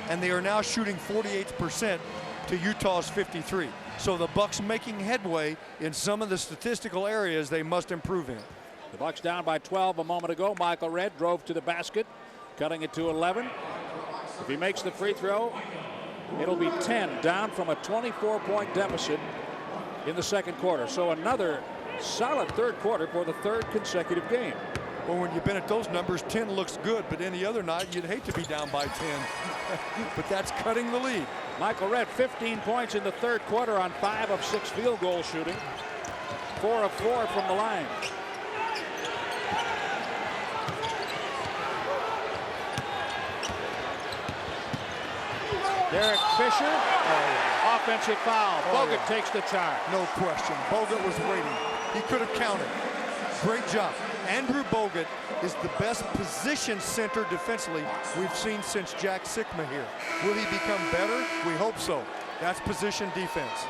and they are now shooting 48% to Utah's 53. So the Bucks making headway in some of the statistical areas they must improve in. The Bucks down by 12 a moment ago. Michael Red drove to the basket, cutting it to 11. If he makes the free throw, it'll be 10, down from a 24-point deficit in the second quarter. So another solid third quarter for the 3rd consecutive game. Well, when you've been at those numbers, 10 looks good, but any other night, you'd hate to be down by 10. But that's cutting the lead. Michael Red, 15 points in the third quarter on 5 of 6 field goal shooting. 4 of 4 from the line. Derek Fisher, offensive foul. Bogut takes the charge. No question. Bogut was waiting. He could have counted. Great job. Andrew Bogut is the best position center defensively we've seen since Jack Sikma here. Will he become better? We hope so. That's position defense.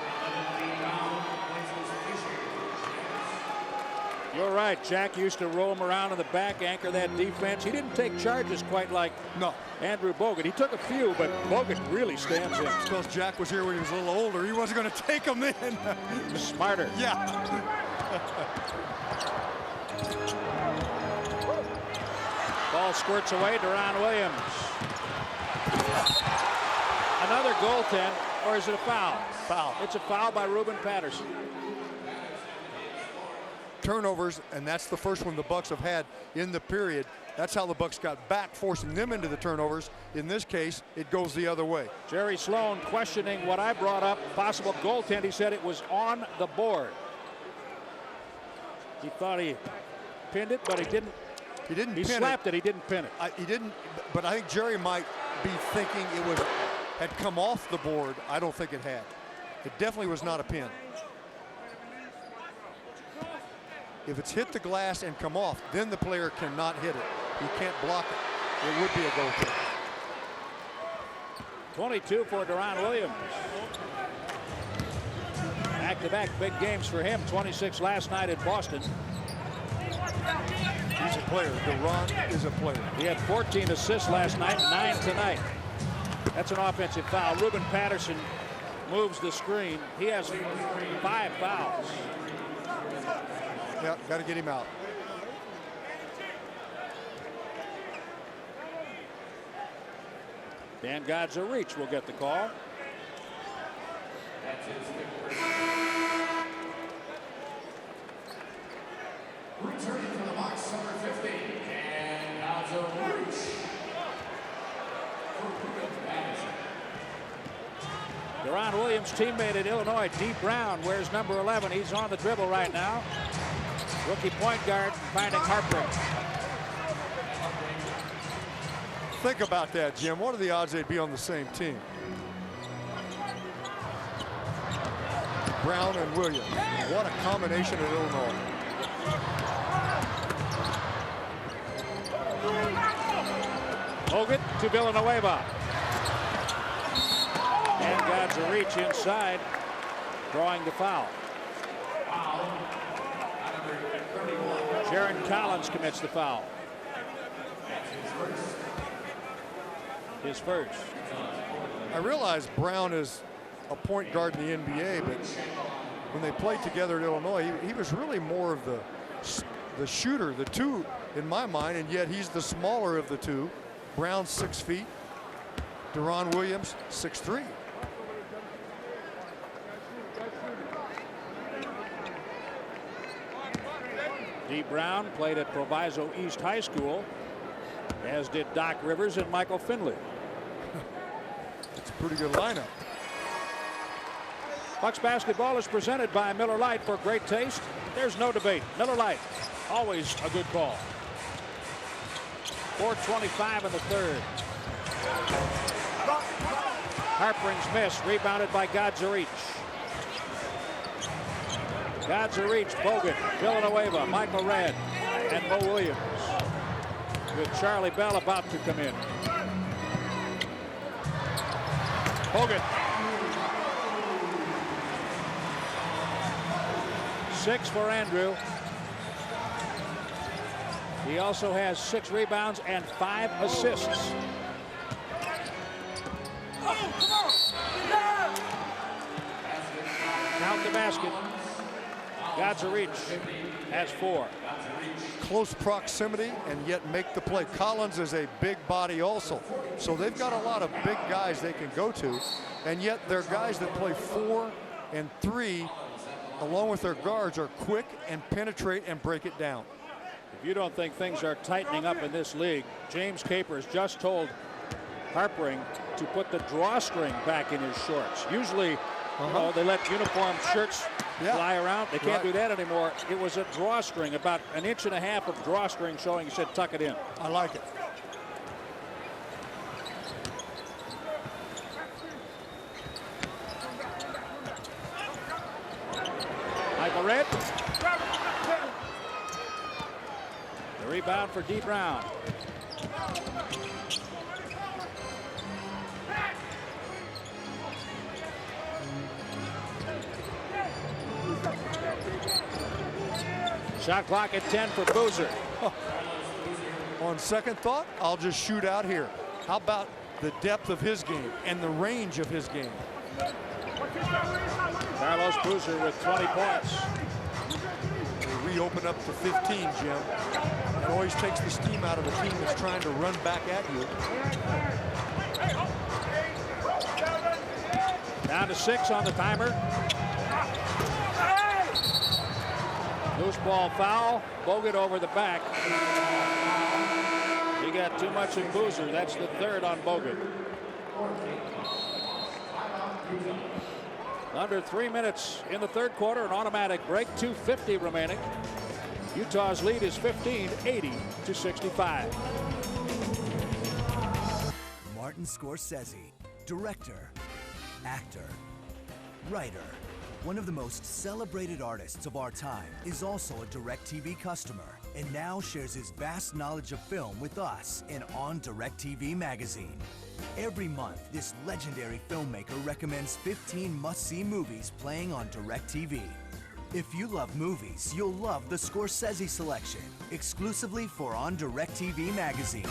You're right. Jack used to roll him around in the back, anchor that defense. He didn't take charges quite like Andrew Bogut. He took a few, but Bogut really stands in. Because Jack was here when he was a little older. He wasn't going to take them in. Smarter. Yeah. Ball squirts away. Deron Williams. Another goaltend, or is it a foul? Foul. It's a foul by Ruben Patterson. Turnovers, and that's the first one the Bucks have had in the period. That's how the Bucks got back, forcing them into the turnovers. In this case, it goes the other way. Jerry Sloan questioning what I brought up, possible goaltend. He said it was on the board. He thought he pinned it, but he didn't. He didn't. He slapped it. He didn't pin it. He didn't. But I think Jerry might be thinking it had come off the board. I don't think it had. It definitely was not a pin. If it's hit the glass and come off, then the player cannot hit it. He can't block it. It would be a goal kick. 22 for Deron Williams. Back-to-back big games for him. 26 last night in Boston. He's a player. Deron is a player. He had 14 assists last night, 9 tonight. That's an offensive foul. Ruben Patterson moves the screen. He has 5 fouls. Yeah, got to get him out. Dan Godza-Reach will get the call. Returning from the box, number 50, and Godza-Reach. Deron Williams' teammate at Illinois, D. Brown, wears number 11. He's on the dribble right now. Rookie point guard finding Harper. Think about that, Jim. What are the odds they'd be on the same team? Brown and Williams. What a combination at Illinois. Hogan to Villanueva. And Godza-Reach inside, drawing the foul. Jaron Collins commits the foul. His first. I realize Brown is a point guard in the NBA, but when they played together at Illinois, he was really more of the shooter, the two in my mind, and yet he's the smaller of the two. Brown 6 feet, Deron Williams 6'3". D. Brown played at Proviso East High School, as did Doc Rivers and Michael Finley. It's a pretty good lineup. Bucks basketball is presented by Miller Lite. For great taste, there's no debate. Miller Lite, always a good call. 4:25 in the third. Harpering's miss, rebounded by Godza-Reach. Godza-Reach, Bogut, Villanueva, Michael Redd, and Mo Williams. With Charlie Bell about to come in. Bogut. 6 for Andrew. He also has 6 rebounds and 5 assists. Count the basket. Godza-Reach has 4. Close proximity and yet make the play. Collins is a big body also. So they've got a lot of big guys they can go to, and yet they're guys that play 4 and 3 along with their guards are quick and penetrate and break it down. If you don't think things are tightening up in this league, James Capers just told Harpering to put the drawstring back in his shorts. Usually, you know, they let uniform shirts fly around. They can't do that anymore. It was a drawstring, about 1.5 inches of drawstring showing. He said, tuck it in. I like it. Michael Redd. The rebound for D. Brown. Shot clock at 10 for Boozer. On second thought, I'll just shoot out here. How about the depth of his game and the range of his game? Carlos Boozer with 20 points. They reopen up to 15, Jim. It always takes the steam out of the team that's trying to run back at you. Down to 6 on the timer. Loose ball foul. Bogut over the back. He got too much in Boozer. That's the third on Bogut. Under 3 minutes in the third quarter, an automatic break, 2:50 remaining. Utah's lead is 15, 80-65. Martin Scorsese, director, actor, writer, One of the most celebrated artists of our time is also a DirecTV customer and now shares his vast knowledge of film with us and on DirecTV magazine. Every month, this legendary filmmaker recommends 15 must-see movies playing on DirecTV. If you love movies, you'll love the Scorsese selection, exclusively for On DirecTV magazine.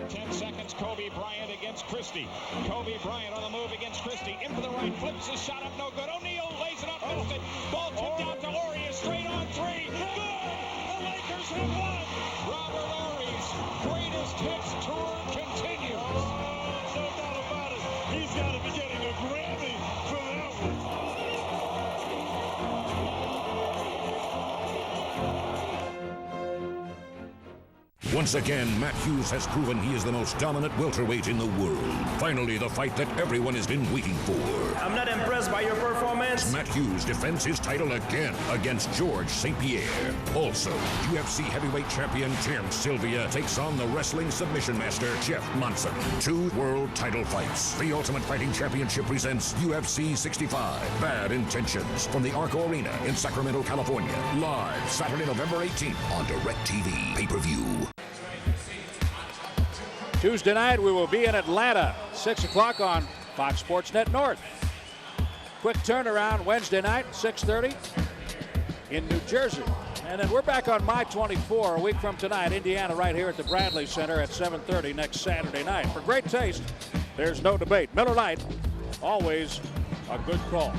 10 seconds, Kobe Bryant against Christie. Kobe Bryant on the move against Christie. In for the right, flips his shot up, no good. O'Neal lays it up, missed it. Ball tipped out to Horry, straight on three. Good! The Lakers have won! Robert Horry's greatest hits tour continues. Oh, no doubt about it. He's got to be getting a Grammy for that one. Once again, Matt Hughes has proven he is the most dominant welterweight in the world. Finally, the fight that everyone has been waiting for. I'm not impressed by your performance. Matt Hughes defends his title again against George St. Pierre. Also, UFC heavyweight champion Tim Sylvia takes on the wrestling submission master Jeff Monson. 2 world title fights. The Ultimate Fighting Championship presents UFC 65 Bad Intentions from the Arco Arena in Sacramento, California. Live Saturday, November 18th on DirecTV pay-per-view. Tuesday night, we will be in Atlanta, 6 o'clock on Fox Sports Net North. Quick turnaround Wednesday night, 6:30 in New Jersey. And then we're back on My 24 a week from tonight, Indiana, right here at the Bradley Center at 7:30 next Saturday night. For great taste, there's no debate. Miller Lite, always a good call.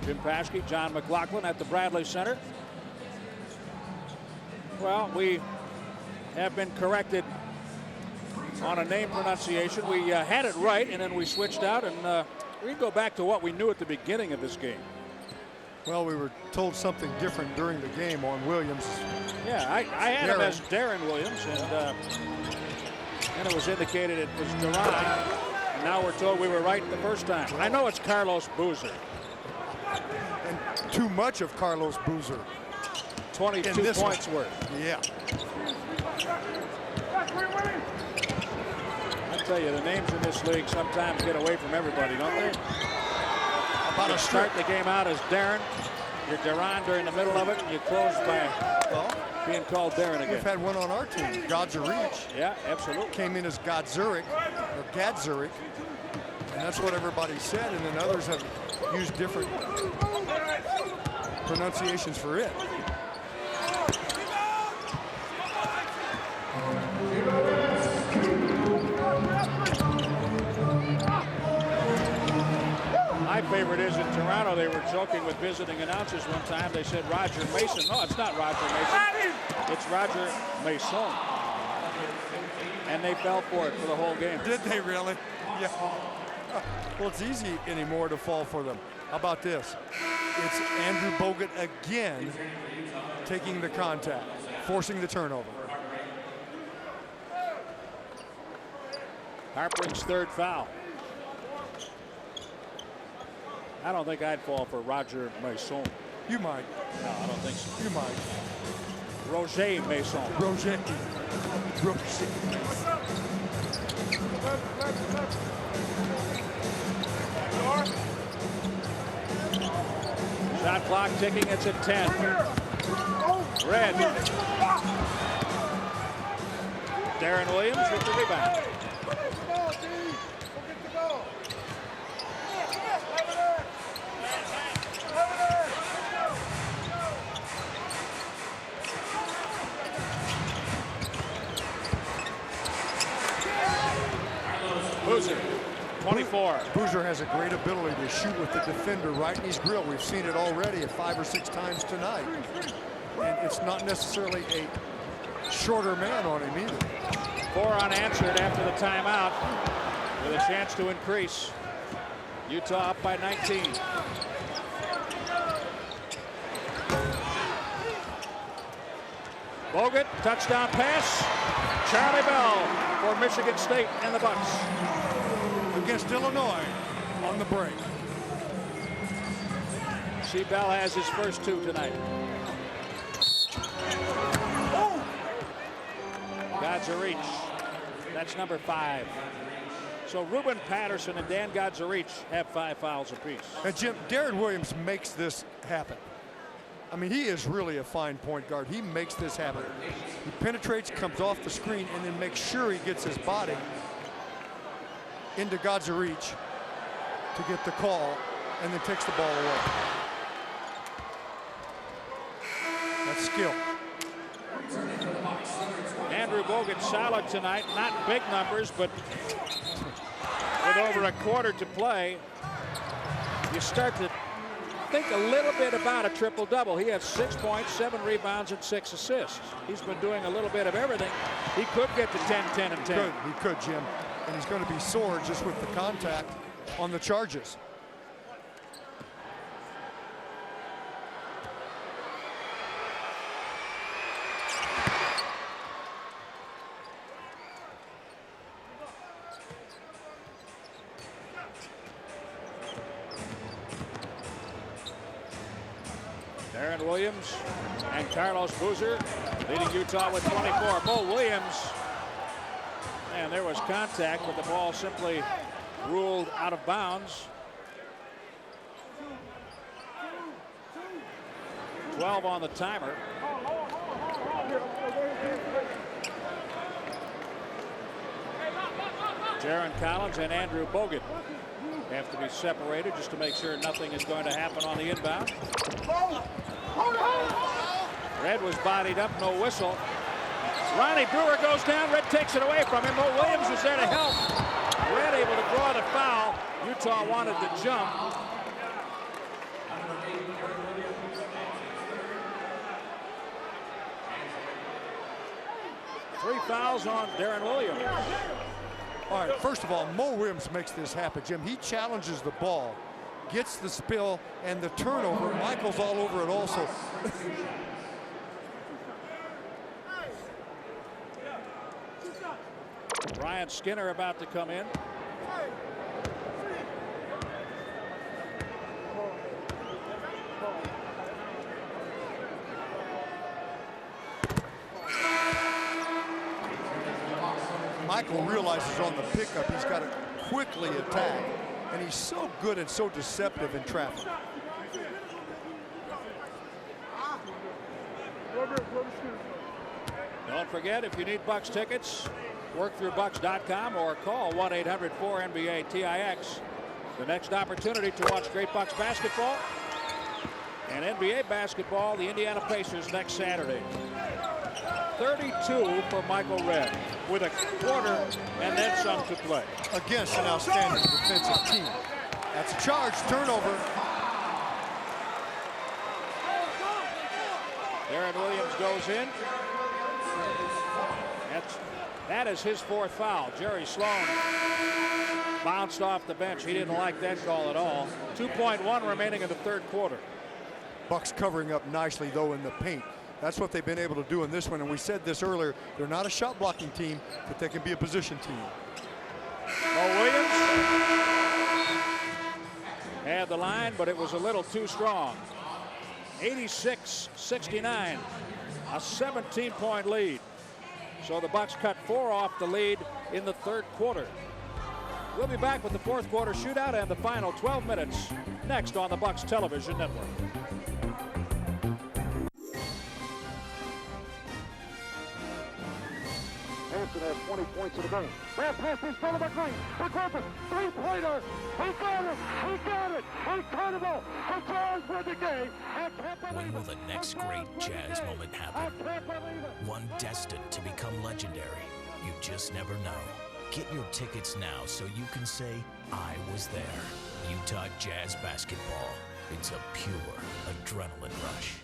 Jim Paschke, John McLaughlin at the Bradley Center. Well, we have been corrected on a name pronunciation. We had it right, and then we switched out, and we can go back to what we knew at the beginning of this game. Well, we were told something different during the game on Williams. Yeah, I had him as Deron Williams, and it was indicated it was Deron. And now we're told we were right the first time. I know it's Carlos Boozer. And too much of Carlos Boozer. 22 points worth. Yeah. I tell you, the names in this league sometimes get away from everybody, don't they? About you start the game out as Deron, you're Deron during the middle of it, and you close by being called Deron again. We've had one on our team, Godzurich. Yeah, absolutely. Came in as Godzurich, or Gadzurich, and that's what everybody said, and then others have used different pronunciations for it. My favorite is in Toronto, they were joking with visiting announcers one time. They said Roger Mason. No, it's not Roger Mason. It's Roger Mason. And they fell for it for the whole game. Did they really? Yeah. Well, it's easy anymore to fall for them. How about this? It's Andrew Bogut again taking the contact, forcing the turnover. Harpering's third foul. I don't think I'd fall for Roger Mason. You might. No, I don't think so. You might. Roger Mason. Roger. Shot clock ticking. It's at 10. Red. Deron Williams with the rebound. Boozer, 24. Boozer has a great ability to shoot with the defender right in his grill. We've seen it already 5 or 6 times tonight. And it's not necessarily a shorter man on him either. 4 unanswered after the timeout with a chance to increase. Utah up by 19. Bogut, touchdown pass. Charlie Bell for Michigan State and the Bucks. Against Illinois on the break. See, Bell has his first 2 tonight. God's a reach. That's number 5. So Ruben Patterson and Dan Godzarich have 5 fouls apiece. And Jim, Deron Williams makes this happen. I mean, he is really a fine point guard. He makes this happen. He penetrates, comes off the screen, and then makes sure he gets his body into Godzarich to get the call, and then takes the ball away. That's skill. Andrew Bogut solid tonight. Not big numbers, but with over a quarter to play, you start to think a little bit about a triple-double. He has 6 points, 7 rebounds, and 6 assists. He's been doing a little bit of everything. He could get to 10, 10, and 10. He could, Jim. And he's going to be sore just with the contact on the charges. Deron Williams and Carlos Boozer leading Utah with 24. Mo Williams, and there was contact, but the ball simply ruled out of bounds. 12 on the timer. Jaron Collins and Andrew Bogut have to be separated just to make sure nothing is going to happen on the inbound. Red was bodied up, no whistle. Ronnie Brewer goes down, Red takes it away from him. Mo Williams was there to help. Red able to draw the foul. Utah wanted to jump. Three fouls on Deron Williams. All right, first of all, Mo Williams makes this happen, Jim. He challenges the ball, gets the spill and the turnover. Michael's all over it also. Brian Skinner about to come in. Michael realizes on the pickup he's got to quickly attack, and he's so good and so deceptive in traffic. Don't forget, if you need Bucks tickets, work through Bucks.com or call 1-800-4NBA-TIX. The next opportunity to watch great Bucks basketball and NBA basketball, the Indiana Pacers next Saturday. 32 for Michael Redd with a quarter and then some to play. Against an outstanding defensive team. That's a charge, turnover. Deron Williams goes in. That is his fourth foul. Jerry Sloan bounced off the bench. He didn't like that call at all. 2.1 remaining in the third quarter. Bucks covering up nicely, though, in the paint. That's what they've been able to do in this one. And we said this earlier, they're not a shot blocking team, but they can be a position team. Mo Williams had the line, but it was a little too strong. 86-69, a 17-point lead. So the Bucks cut 4 off the lead in the third quarter. We'll be back with the fourth quarter shootout and the final 12 minutes next on the Bucks Television Network. Hanson has 20 points in the game. Bad pass in front of McGreen. McGriffin, three-pointer. He got it. He got it. Incredible. The Jazz win the game. When will the next great Jazz moment happen? One destined to become legendary. You just never know. Get your tickets now so you can say, I was there. Utah Jazz basketball. It's a pure adrenaline rush.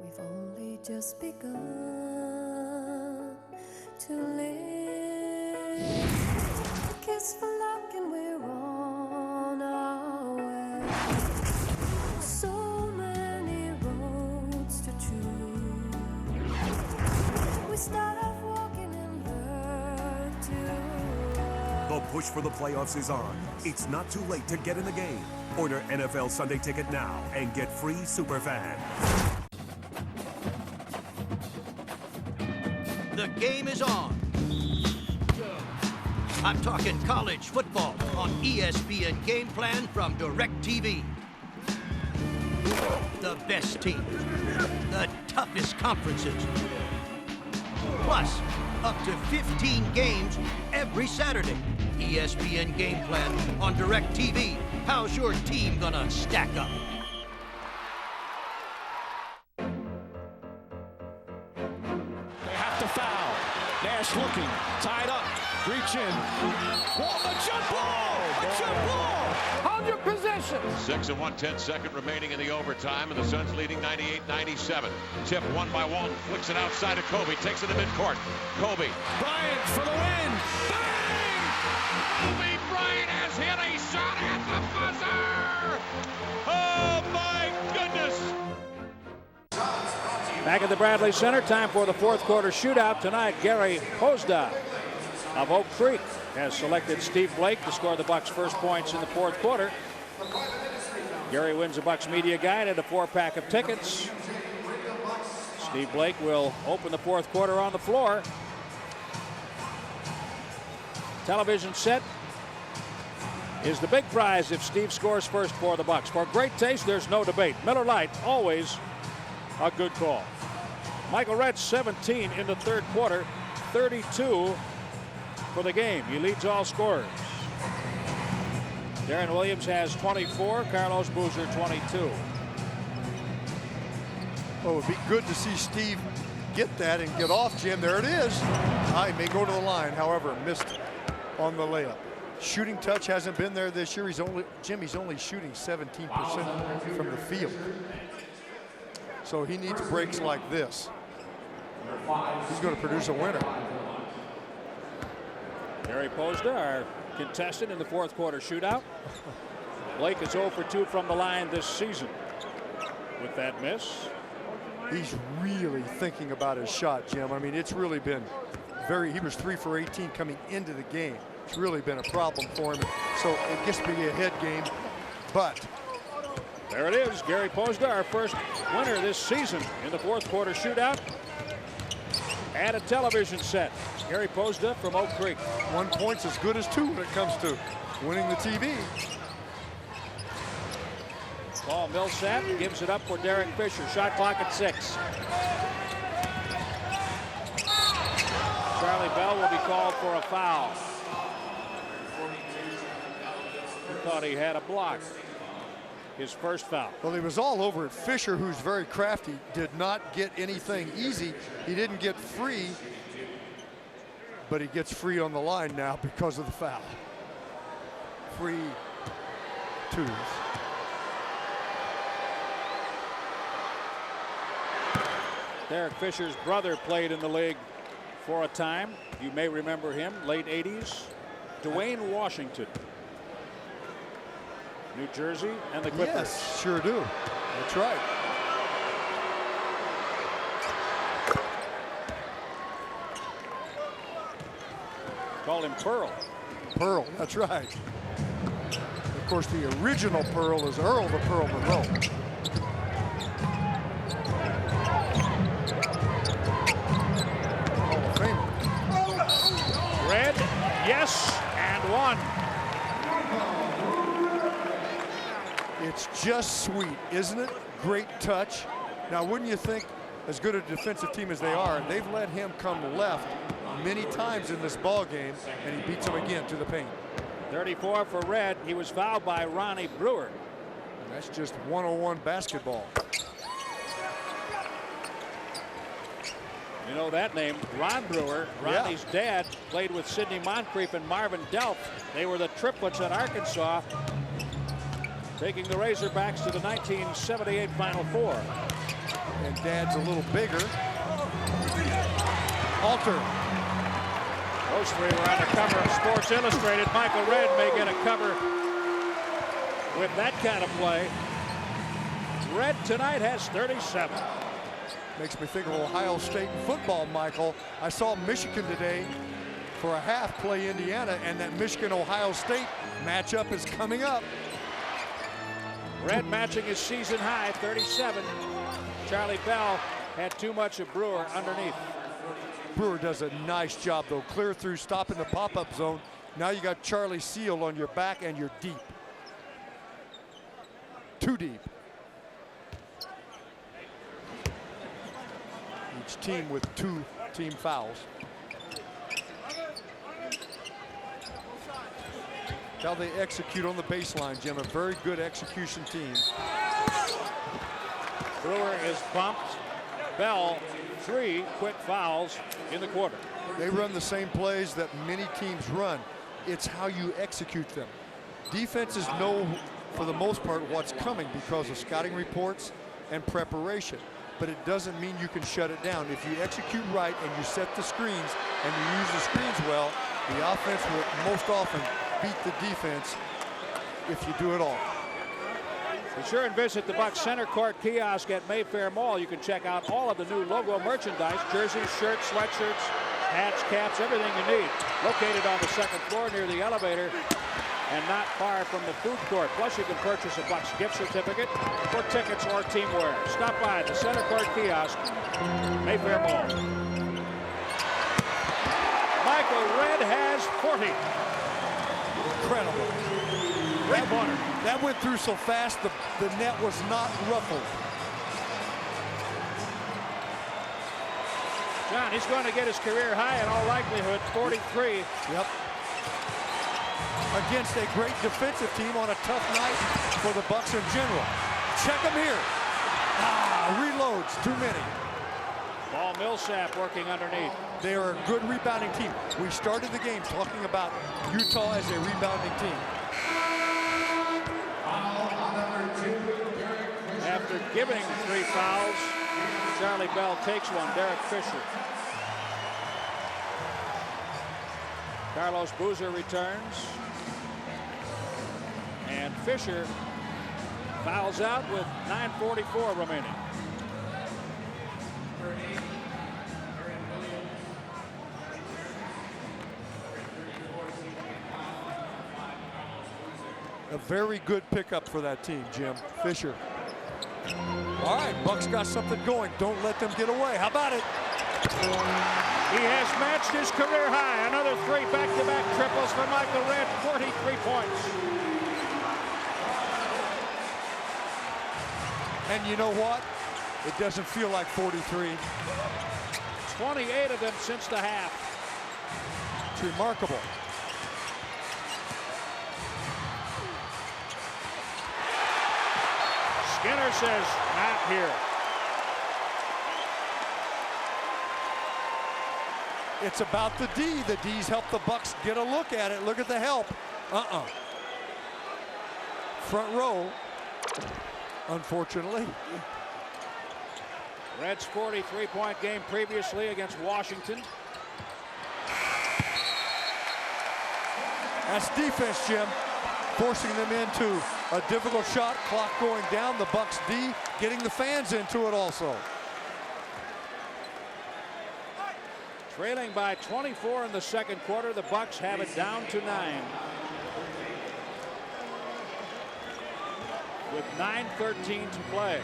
We've only just begun to live. A kiss for luck and we're on our way. So many roads to choose. We start off walking and learn to run. The push for the playoffs is on. It's not too late to get in the game. Order NFL Sunday Ticket now and get free Superfan. The game is on. I'm talking college football on ESPN Game Plan from DirecTV. The best teams, the toughest conferences, plus up to 15 games every Saturday. ESPN Game Plan on DirecTV. How's your team gonna stack up? They have to foul. Nash looking, tied up, reach in. A jump ball! A jump ball! Hold your position! 6 and 1/10 remaining in the overtime, and the Suns leading 98-97. Tip won by Walton, flicks it outside of Kobe, takes it to midcourt. Kobe. Bryant for the win! Bang! Kobe Bryant has hit a shot at the buzzer! Oh my goodness! Back at the Bradley Center, time for the fourth quarter shootout. Tonight, Gary Posda of Oak Creek has selected Steve Blake to score the Bucks' first points in the fourth quarter. Gary wins the Bucks media guide and a 4-pack of tickets. Steve Blake will open the fourth quarter on the floor. Television set is the big prize if Steve scores first for the Bucks. For great taste, there's no debate. Miller Lite, always a good call. Michael Redd, 17 in the third quarter, 32 for the game. He leads all scorers. Deron Williams has 24, Carlos Boozer 22. Oh, it would be good to see Steve get that and get off, Jim. There it is. He may go to the line, however, missed on the layup. Shooting touch hasn't been there this year. He's only shooting 17% from the field. So he needs breaks like this. He's going to produce a winner. Gary Posda, our contestant in the fourth quarter shootout. Blake is 0 for 2 from the line this season with that miss. He's really thinking about his shot, Jim. I mean, it's really been he was 3 for 18 coming into the game. It's really been a problem for him. So it gets to be a head game, but there it is. Gary Posda, our first winner this season in the fourth quarter shootout. And a television set. Gary Posda from Oak Creek. 1 point's as good as 2 when it comes to winning the TV. Paul Millsap gives it up for Derek Fisher. Shot clock at 6. Charlie Bell will be called for a foul. He thought he had a block. His first foul. Well, he was all over it. Fisher, who's very crafty, did not get anything easy. He didn't get free, but he gets free on the line now because of the foul. Free twos. Derek Fisher's brother played in the league for a time. You may remember him, late 80s. Dwayne Washington. New Jersey and the Clippers. Yes, sure do. That's right. Called him Pearl. Pearl, that's right. Of course, the original Pearl is Earl the Pearl Monroe. Hall of Famer. Red, yes, and 1. It's just sweet, isn't it? Great touch. Now, wouldn't you think, as good a defensive team as they are, they've let him come left many times in this ball game, and he beats him again to the paint. 34 for Red. He was fouled by Ronnie Brewer. And that's just 101 basketball. You know that name, Ron Brewer. Ronnie's dad played with Sidney Moncrief and Marvin Delp. They were the triplets at Arkansas, taking the Razorbacks to the 1978 Final Four. And Dad's a little bigger. Alter. Those three were on the cover of Sports Illustrated. Michael Redd may get a cover with that kind of play. Redd tonight has 37. Makes me think of Ohio State in football, Michael. I saw Michigan today for a half play Indiana, and that Michigan-Ohio State matchup is coming up. Redd matching his season high, 37. Charlie Bell had too much of Brewer underneath. Brewer does a nice job, though. Clear through, stopping the pop-up zone. Now you got Charlie Seal on your back and you're deep. Too deep. Each team with 2 team fouls. How they execute on the baseline, Jim. A very good execution team. Brewer is bumped. Bell, 3 quick fouls in the quarter. They run the same plays that many teams run. It's how you execute them. Defenses know, for the most part, what's coming because of scouting reports and preparation. But it doesn't mean you can shut it down. If you execute right and you set the screens and you use the screens well, the offense will most often beat the defense if you do it all. Be sure and visit the Bucks Center Court kiosk at Mayfair Mall. You can check out all of the new logo merchandise, jerseys, shirts, sweatshirts, hats, caps, everything you need. Located on the 2nd floor near the elevator and not far from the food court. Plus, you can purchase a Bucks gift certificate for tickets or team wear. Stop by the Center Court kiosk, Mayfair Mall. Michael Redd has 40. Incredible. That went through so fast, the net was not ruffled. John, he's going to get his career high in all likelihood, 43. Yep. Against a great defensive team on a tough night for the Bucks in general. Check them here. Reloads, too many. Ball Millsap working underneath. They are a good rebounding team. We started the game talking about Utah as a rebounding team. After giving 3 fouls, Charlie Bell takes one. Derek Fisher. Carlos Boozer returns. And Fisher fouls out with 9:44 remaining. A very good pickup for that team, Jim. Fisher. All right, Bucks got something going. Don't let them get away. How about it? He has matched his career high. Another 3 back-to-back triples for Michael Redd. 43 points. And you know what? It doesn't feel like 43. 28 of them since the half. It's remarkable. Skinner says, not here. It's about the D. The D's help the Bucks get a look at it. Look at the help. Front row, unfortunately. Red's 43-point game previously against Washington. That's defense, Jim. Forcing them into a difficult shot, clock going down. The Bucks D getting the fans into it also. Trailing by 24 in the 2nd quarter, the Bucks have it down to 9. With 9:13 to play.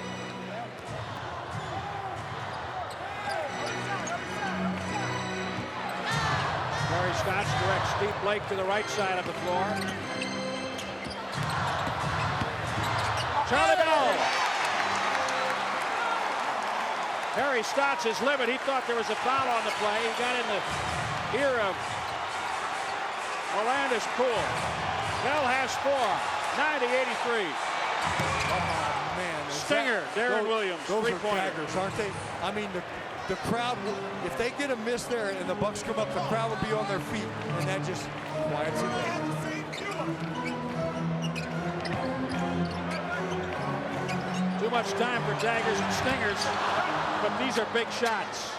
Barry Scott directs Steve Blake to the right side of the floor. Charlie Bell. Harry Stotts is livid. He thought there was a foul on the play. He got in the ear of Orlando's Poole. Bell has 4. 90-83. Oh, man. Stinger, Deron Williams, those are three-pointer. daggers, aren't they? I mean, the crowd, if they get a miss there and the Bucks come up, the crowd will be on their feet, and that just quiets it down. Too much time for daggers and stingers, but these are big shots.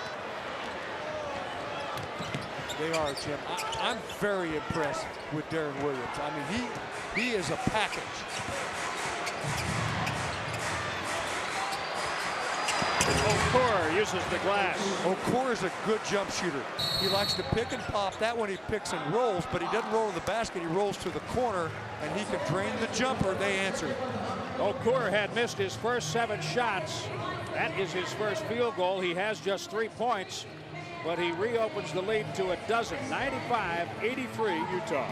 They are, Jim. I'm very impressed with Deron Williams. I mean, he is a package. Okur uses the glass. Okur is a good jump shooter. He likes to pick and pop. That one he picks and rolls, but he doesn't roll to the basket. He rolls to the corner, and he can drain the jumper. They answer. Okur had missed his first 7 shots. That is his first field goal. He has just 3 points. but he reopens the lead to a dozen. 95-83 Utah.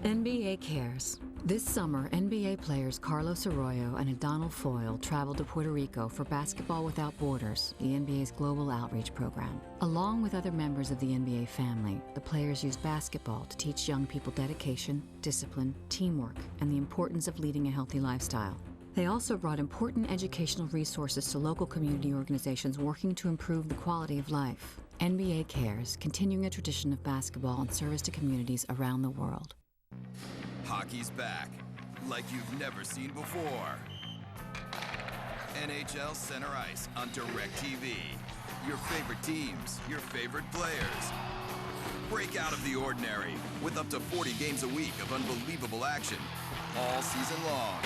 NBA cares. This summer, NBA players Carlos Arroyo and Adonal Foyle traveled to Puerto Rico for Basketball Without Borders, the NBA's global outreach program. Along with other members of the NBA family, the players used basketball to teach young people dedication, discipline, teamwork, and the importance of leading a healthy lifestyle. They also brought important educational resources to local community organizations working to improve the quality of life. NBA cares, continuing a tradition of basketball and service to communities around the world. Hockey's back, like you've never seen before. NHL Center Ice on DirecTV. Your favorite teams, your favorite players. Break out of the ordinary with up to 40 games a week of unbelievable action all season long.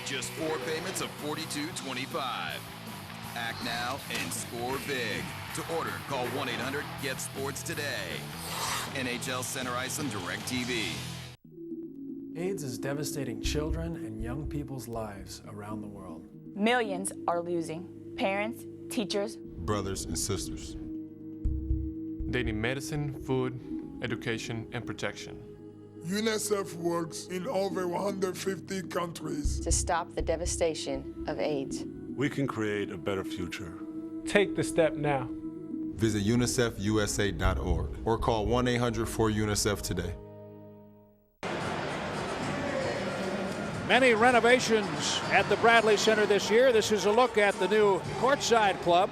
Just 4 payments of $42.25. Act now and score big. To order, call 1-800-GET-SPORTS today. NHL Center Ice on DirecTV. AIDS is devastating children and young people's lives around the world. Millions are losing parents, teachers, brothers and sisters. They need medicine, food, education, and protection. UNICEF works in over 150 countries to stop the devastation of AIDS. We can create a better future. Take the step now. Visit unicefusa.org or call 1-800-4UNICEF today. Many renovations at the Bradley Center this year. This is a look at the new Courtside Club.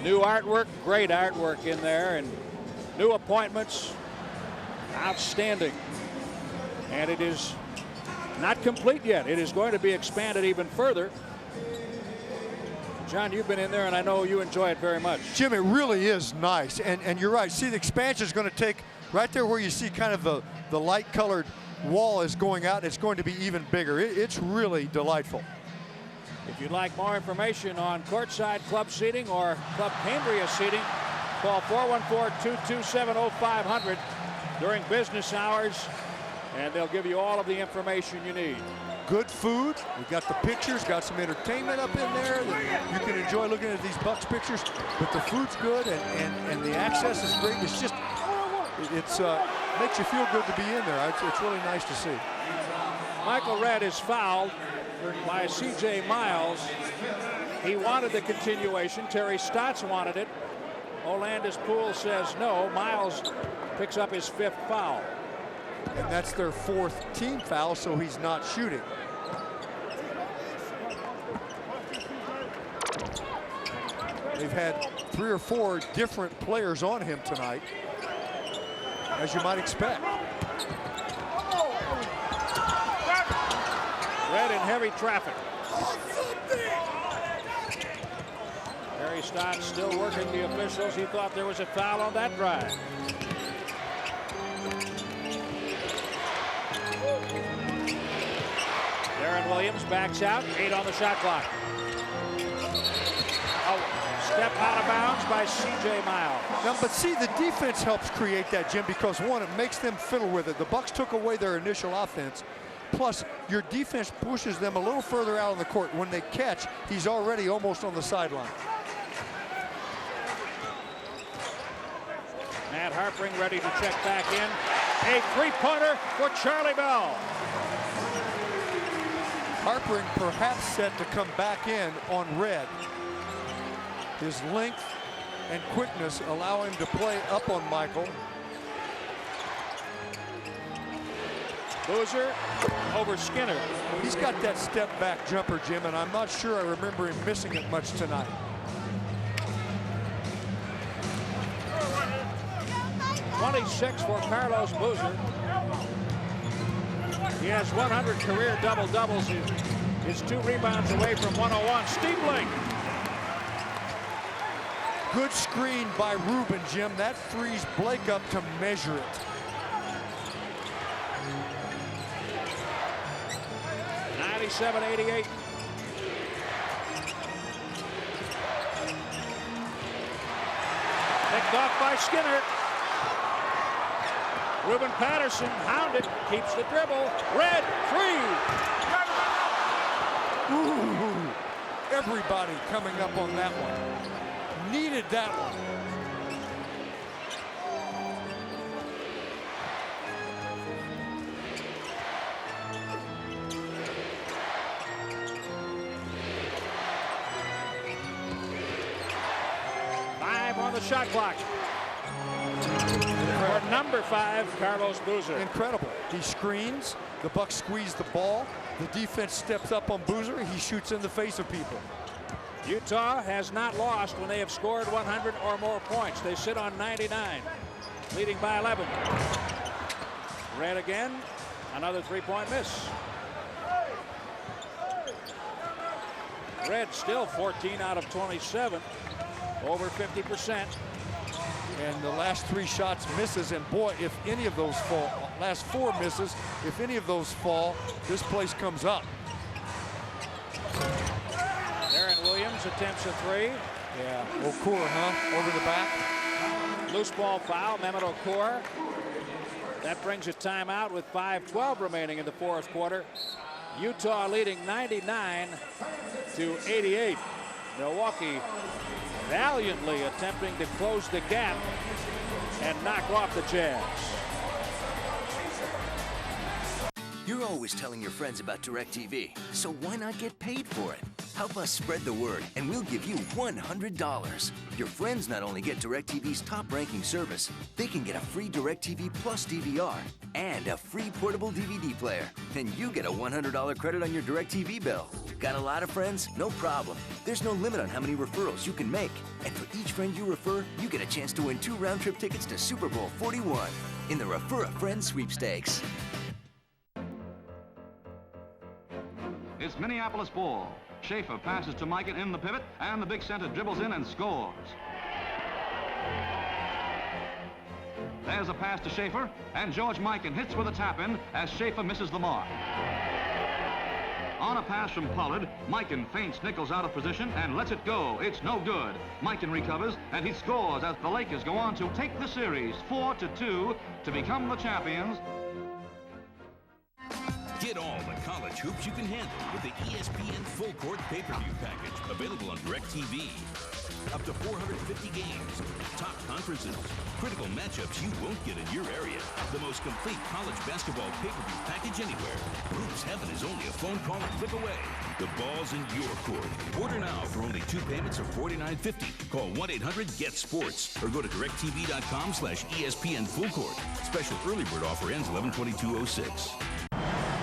New artwork, great artwork in there, and new appointments, outstanding. And it is not complete yet. It is going to be expanded even further. John, you've been in there, and I know you enjoy it very much. Jim, it really is nice, and you're right. See, the expansion is going to take, right there where you see kind of the light-colored wall is going out, it's going to be even bigger. It's really delightful. If you'd like more information on Courtside Club seating or Club Cambria seating, call 414-227-0500 during business hours, and they'll give you all of the information you need. Good food. We've got the pictures, got some entertainment up in there that you can enjoy looking at these Bucks pictures, but the food's good and the access is great. It's just, it's makes you feel good to be in there. It's really nice to see. Michael Redd is fouled by C.J. Miles. He wanted the continuation. Terry Stotts wanted it. Olandis Poole says no. Miles picks up his 5th foul. And that's their 4th team foul, so he's not shooting. They've had 3 or 4 different players on him tonight, as you might expect. Redd in heavy traffic. Terry Stotts still working the officials. He thought there was a foul on that drive. Deron Williams backs out. 8 on the shot clock. Step out of bounds by C.J. Miles. Now, but see, the defense helps create that, Jim, because one, it makes them fiddle with it. The Bucks took away their initial offense. Plus, your defense pushes them a little further out on the court. When they catch, he's already almost on the sideline. Matt Harpring ready to check back in. A 3-pointer for Charlie Bell. Harpring perhaps set to come back in on Redd. His length and quickness allow him to play up on Michael. Boozer over Skinner. He's got that step back jumper, Jim, and I'm not sure I remember him missing it much tonight. .26 for Carlos Boozer. He has 100 career double-doubles. He's 2 rebounds away from 101. Steve Link. Good screen by Rubin, Jim. That frees Blake up to measure it. .97-88. Picked off by Skinner. Ruben Patterson hounded, keeps the dribble. Redd, 3. Ooh. Everybody coming up on that one. Needed that one. On the shot clock. For number 5, Carlos Boozer. Incredible. He screens. The Bucks squeeze the ball. The defense steps up on Boozer. He shoots in the face of people. Utah has not lost when they have scored 100 or more points. They sit on 99, leading by 11. Red again. Another three-point miss. Red still 14 out of 27. Over 50%. And the last 3 shots misses, and boy, if any of those fall, last 4 misses, if any of those fall, this place comes up. Deron Williams attempts a 3. Yeah, Okur, huh? Over the back. Loose ball foul, Mehmet Okur. That brings a timeout with 5:12 remaining in the fourth quarter. Utah leading 99-88. Milwaukee valiantly attempting to close the gap and knock off the Jazz. You're always telling your friends about DirecTV, so why not get paid for it? Help us spread the word, and we'll give you $100. Your friends not only get DirecTV's top-ranking service, they can get a free DirecTV Plus DVR and a free portable DVD player. Then you get a $100 credit on your DirecTV bill. Got a lot of friends? No problem. There's no limit on how many referrals you can make. And for each friend you refer, you get a chance to win 2 round-trip tickets to Super Bowl 41 in the Refer a Friend sweepstakes. It's Minneapolis ball. Schaefer passes to Mikan in the pivot, and the big center dribbles in and scores. There's a pass to Schaefer, and George Mikan hits with a tap-in as Schaefer misses the mark. On a pass from Pollard, Mikan feints Nichols out of position and lets it go. It's no good. Mikan recovers, and he scores as the Lakers go on to take the series 4-2 to become the champions. Get all the college hoops you can handle with the ESPN Full Court Pay-Per-View package, available on DirecTV. Up to 450 games, top conferences, critical matchups you won't get in your area. The most complete college basketball pay-per-view package anywhere. Hoops Heaven is only a phone call and click away. The ball's in your court. Order now for only 2 payments of $49.50. Call 1-800-GET-SPORTS or go to directv.com/ESPN Full Court. Special early bird offer ends 11/22/06.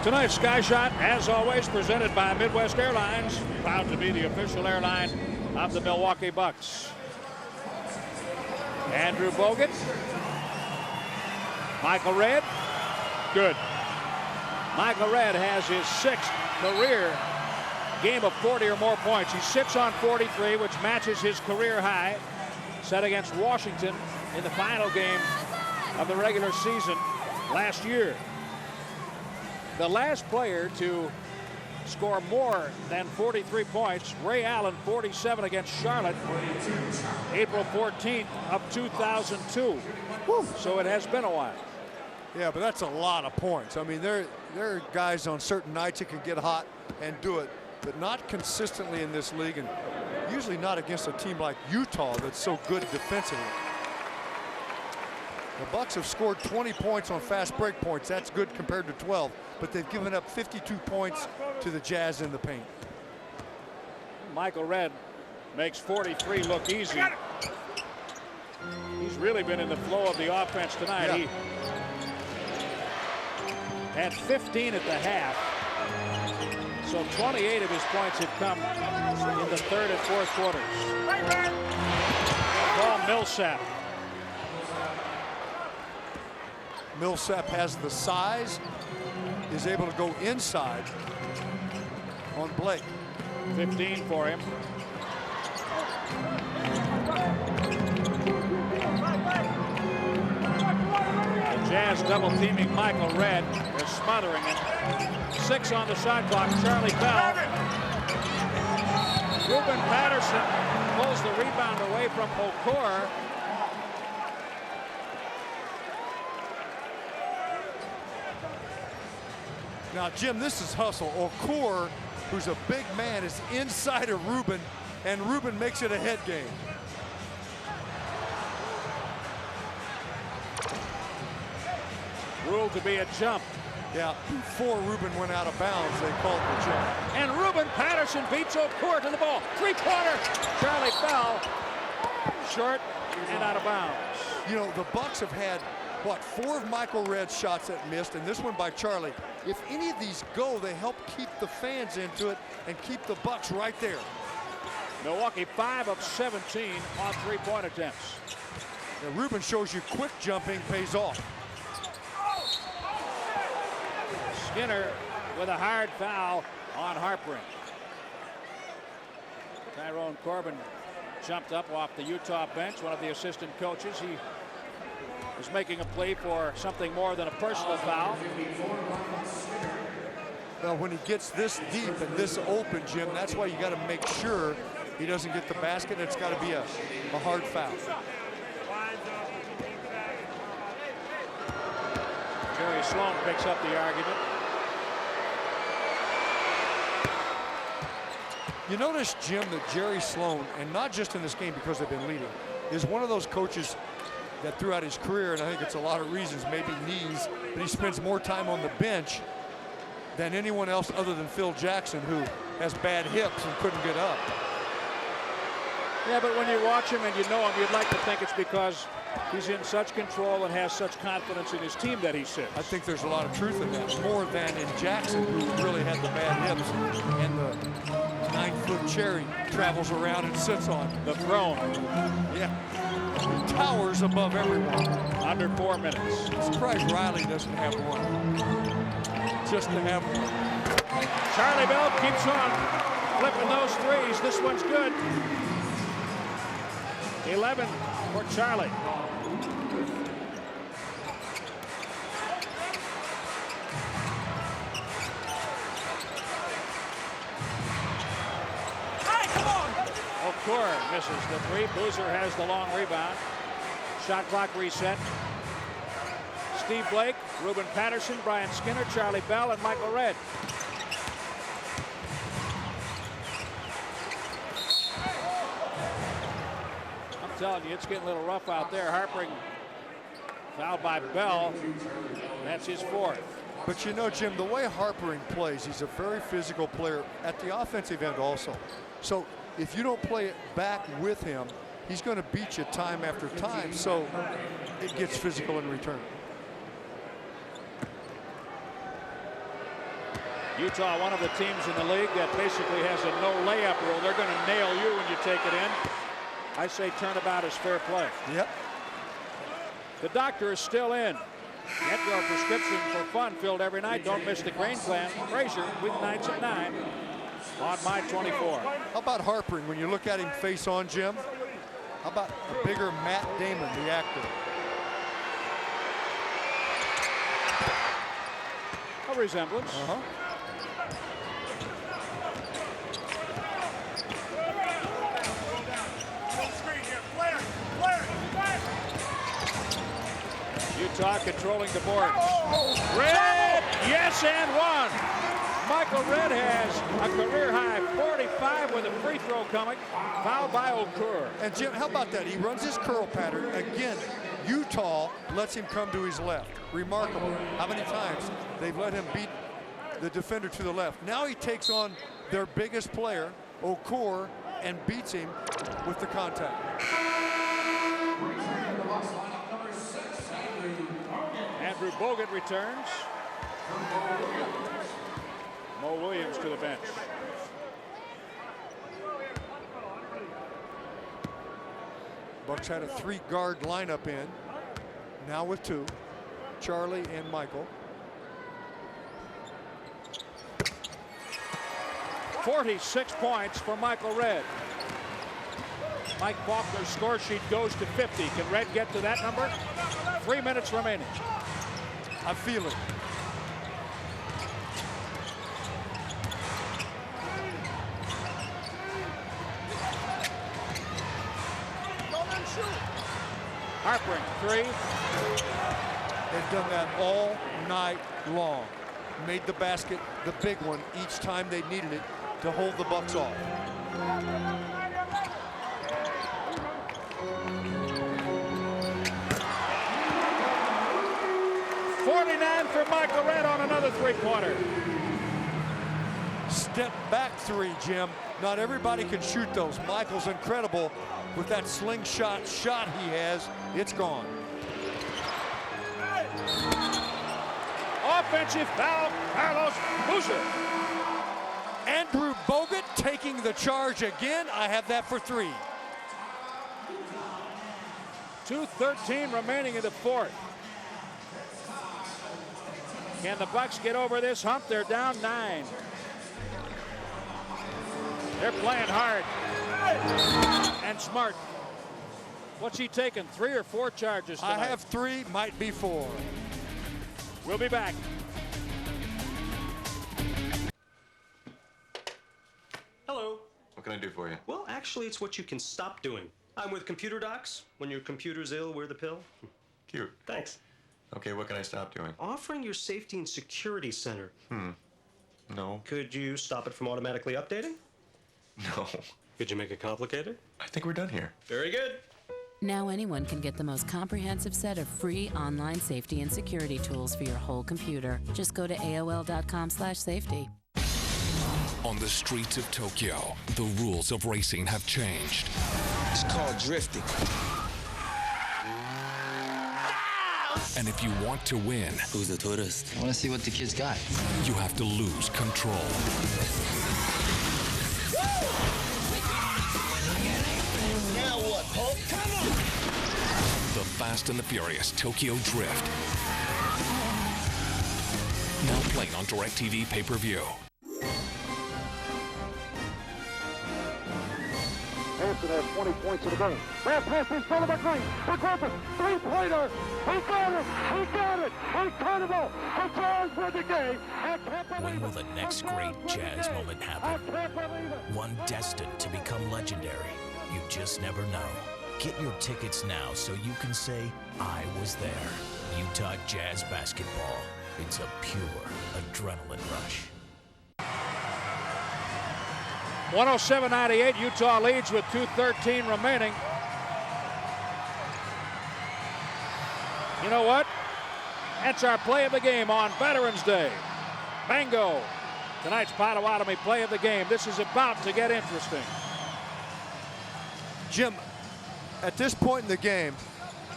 Tonight's Sky Shot, as always, presented by Midwest Airlines. Proud to be the official airline of the Milwaukee Bucks. Andrew Bogut. Michael Redd. Good. Michael Redd has his 6th career game of 40 or more points. He sits on 43, which matches his career high set against Washington in the final game of the regular season last year. The last player to score more than 43 points, Ray Allen, 47 against Charlotte, April 14th of 2002. Woo. So it has been a while. Yeah, but that's a lot of points. I mean, there are guys on certain nights that can get hot and do it, but not consistently in this league, and usually not against a team like Utah that's so good defensively. The Bucks have scored 20 points on fast break points. That's good compared to 12, but they've given up 52 points to the Jazz in the paint. Michael Redd makes 43 look easy. He's really been in the flow of the offense tonight. Yeah. He had 15 at the half. So 28 of his points have come in the third and fourth quarters. Paul Millsap. Millsap has the size, is able to go inside on Blake. 15 for him. The Jazz double teaming Michael Redd. They're smothering him. 6 on the shot clock. Charlie Bell. Ruben Patterson pulls the rebound away from Okur. Now, Jim, this is hustle. Okur who's a big man, is inside of Ruben, and Ruben makes it a head game. Ruled to be a jump. Yeah, before Ruben went out of bounds, they called the jump. And Ruben Patterson beats Okur to the ball. Three-pointer. Charlie Bell, short and out of bounds. You know, the Bucks have had, what, 4 of Michael Redd's shots that missed, and this one by Charlie. If any of these go, they help keep the fans into it and keep the Bucks right there. Milwaukee 5 of 17 on three-point attempts. Now, Ruben shows you quick jumping pays off. Skinner with a hard foul on Harpering. Tyrone Corbin jumped up off the Utah bench, one of the assistant coaches. He was making a plea for something more than a personal foul. Well, when he gets this deep and this open, Jim, that's why you got to make sure he doesn't get the basket. It's got to be a hard foul. Jerry Sloan picks up the argument. You notice, Jim, that Jerry Sloan, and not just in this game because they've been leading, is one of those coaches that throughout his career, and I think it's a lot of reasons, maybe knees, but he spends more time on the bench than anyone else other than Phil Jackson, who has bad hips and couldn't get up. Yeah, but when you watch him and you know him, you'd like to think it's because he's in such control and has such confidence in his team that he sits. I think there's a lot of truth in that, more than in Jackson, who really had the bad hips, and the 9-foot cherry travels around and sits on. The throne. Yeah. Towers above everyone. Under 4 minutes. I'm surprised Riley doesn't have one. Just to have one. Charlie Bell keeps on flipping those threes. This one's good. 11 for Charlie. Okur misses the three. Boozer has the long rebound. Shot clock reset. Steve Blake, Ruben Patterson, Brian Skinner, Charlie Bell, and Michael Redd. I'm telling you, it's getting a little rough out there. Harpering fouled by Bell. That's his 4th. But you know, Jim, the way Harpering plays, he's a very physical player at the offensive end also. So if you don't play it back with him, he's going to beat you time after time. So it gets physical in return. Utah, one of the teams in the league that basically has a no layup rule. They're going to nail you when you take it in. I say turnabout is fair play. Yep. The doctor is still in. Get your prescription for fun filled every night. Don't miss the Grain Plan. Frazier, weeknights at 9 on My 24. How about Harpering when you look at him face on, Jim? How about a bigger Matt Damon, the actor? A resemblance. Utah controlling the boards. Redd, yes, and one. Michael Redd has a career-high 45 with a free throw coming. Fouled by Okur. And Jim, how about that? He runs his curl pattern. Again, Utah lets him come to his left. Remarkable. How many times they've let him beat the defender to the left. Now he takes on their biggest player, Okur, and beats him with the contact. Andrew Bogut returns. Mo Williams to the bench. Bucks had a 3-guard lineup in. Now with 2, Charlie and Michael. 46 points for Michael Redd. Mike Faulkner's score sheet goes to 50. Can Redd get to that number? 3 minutes remaining. I feel it. Harpering, 3. They've done that all night long. Made the basket, the big one, each time they needed it. to hold the Bucks off. .49 for Michael Redd on another three-pointer. Step back three, Jim. Not everybody can shoot those. Michael's incredible with that slingshot shot he has. It's gone. Offensive foul, Carlos Boozer. Andrew Bogut taking the charge again. I have that for three. 2:13 remaining in the fourth. Can the Bucks get over this hump? They're down 9. They're playing hard and smart. What's he taking? 3 or 4 charges tonight? I have 3, might be 4. We'll be back. Hello. What can I do for you? Well, actually, it's what you can stop doing. I'm with Computer Docs. When your computer's ill, we're the pill. Cute. Thanks. Okay, what can I stop doing? Offering your safety and security center. No. Could you stop it from automatically updating? No. Could you make it complicated? I think we're done here. Very good. Now anyone can get the most comprehensive set of free online safety and security tools for your whole computer. Just go to AOL.com/safety. On the streets of Tokyo, the rules of racing have changed. It's called drifting. And if you want to win... Who's the tourist? I want to see what the kids got. You have to lose control. Now what, Hulk? Come on! The Fast and the Furious Tokyo Drift. Now playing on DirecTV pay-per-view. Hansen has 20 points in the game. Ball pass in front of McGreen. McGriffin, three-pointer. He got it. He got it. Incredible. The Jazz win the game. I can't believe When will the next great Jazz moment happen? One destined to become legendary. You just never know. Get your tickets now so you can say, I was there. Utah Jazz basketball. It's a pure adrenaline rush. 107-98, Utah leads with 2:13 remaining. You know what? That's our play of the game on Veterans Day. Bingo! Tonight's Potawatomi play of the game. This is about to get interesting. Jim, at this point in the game,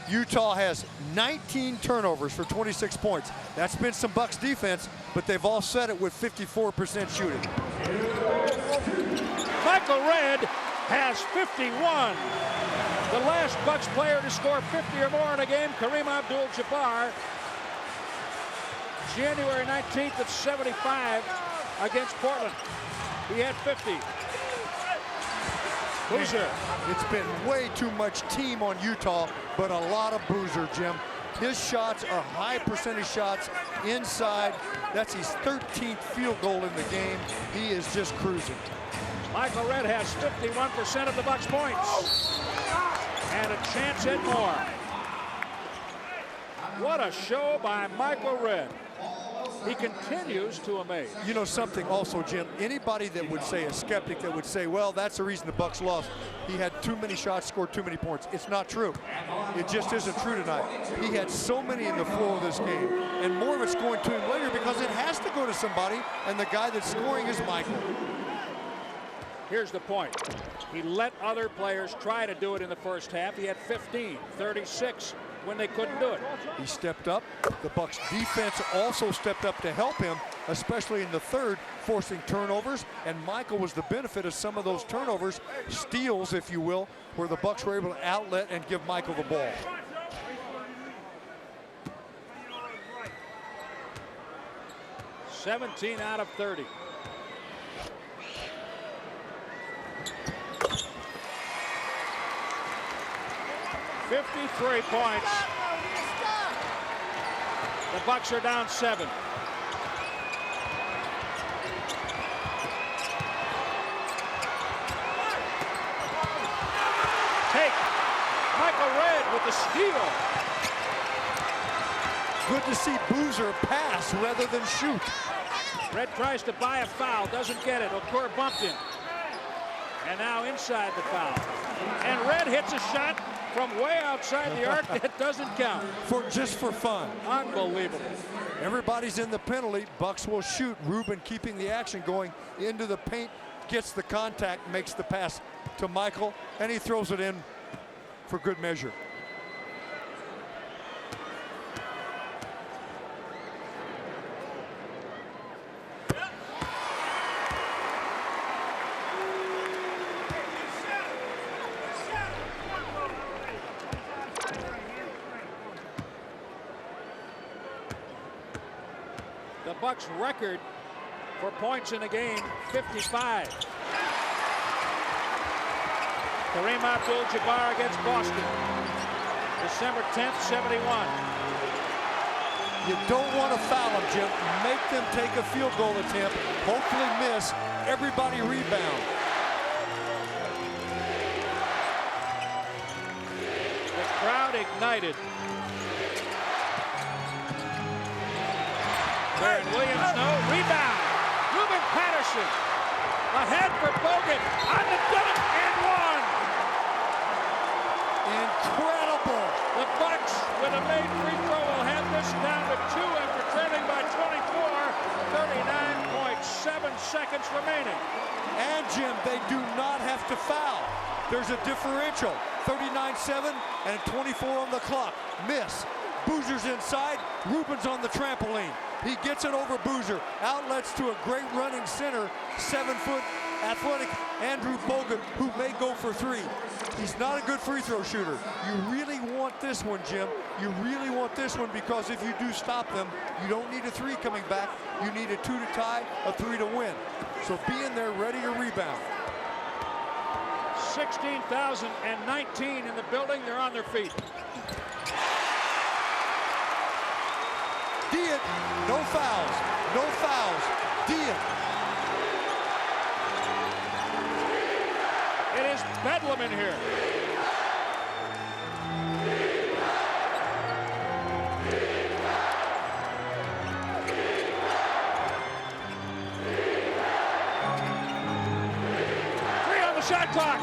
Utah has 19 turnovers for 26 points. That's been some Bucks defense, but they've all set it with 54% shooting. Michael Redd has 51. The last Bucks player to score 50 or more in a game, Kareem Abdul-Jabbar, January 19th of 75 against Portland. He had 50. Boozer. It's been way too much team on Utah, but a lot of Boozer, Jim. His shots are high percentage shots inside. That's his 13th field goal in the game. He is just cruising. Michael Redd has 51% of the Bucks' points. And a chance at more. What a show by Michael Redd. He continues to amaze. You know something also, Jim, anybody that would say, a skeptic that would say, well, that's the reason the Bucks lost. He had too many shots, scored too many points. It's not true. It just isn't true tonight. He had so many in the flow of this game. And more of it's going to him later because it has to go to somebody, and the guy that's scoring is Michael. Here's the point. He let other players try to do it in the first half. He had 15, 36 when they couldn't do it. He stepped up. The Bucks defense also stepped up to help him, especially in the third, forcing turnovers. And Michael was the benefit of some of those turnovers, steals, if you will, where the Bucks were able to outlet and give Michael the ball. $17 out of 30. $53 points. The Bucks are down 7. Take Michael Redd with the steal. Good to see Boozer pass rather than shoot. Red tries to buy a foul, doesn't get it. Okur bumped him. And now inside the foul. And Red hits a shot from way outside the arc that doesn't count. Just for fun. Unbelievable. Everybody's in the penalty. Bucks will shoot. Ruben keeping the action going into the paint, gets the contact, makes the pass to Michael, and he throws it in for good measure. The Bucks record for points in a game, 55. Kareem Abdul-Jabbar against Boston, December 10th, 71. You don't want to foul them, Jim. Make them take a field goal attempt, hopefully miss, everybody rebound. The crowd ignited. Baron Williams, no. Rebound. Ruben Patterson. Ahead for Bogut. On the dunk and one. Incredible. The Bucks, with a made free throw, will have this down to 2 after trailing by 24. 39.7 seconds remaining. And Jim, they do not have to foul. There's a differential. 39-7 and 24 on the clock. Miss. Boozer's inside. Ruben's on the trampoline. He gets it over Boozer. Outlets to a great running center. 7-foot athletic Andrew Bogut, who may go for 3. He's not a good free throw shooter. You really want this one, Jim. You really want this one because if you do stop them, you don't need a 3 coming back. You need a 2 to tie, a 3 to win. So be in there ready to rebound. 16,019 in the building. They're on their feet. Dean, no fouls, no fouls. Dean. It is bedlam in here. Three on the shot clock.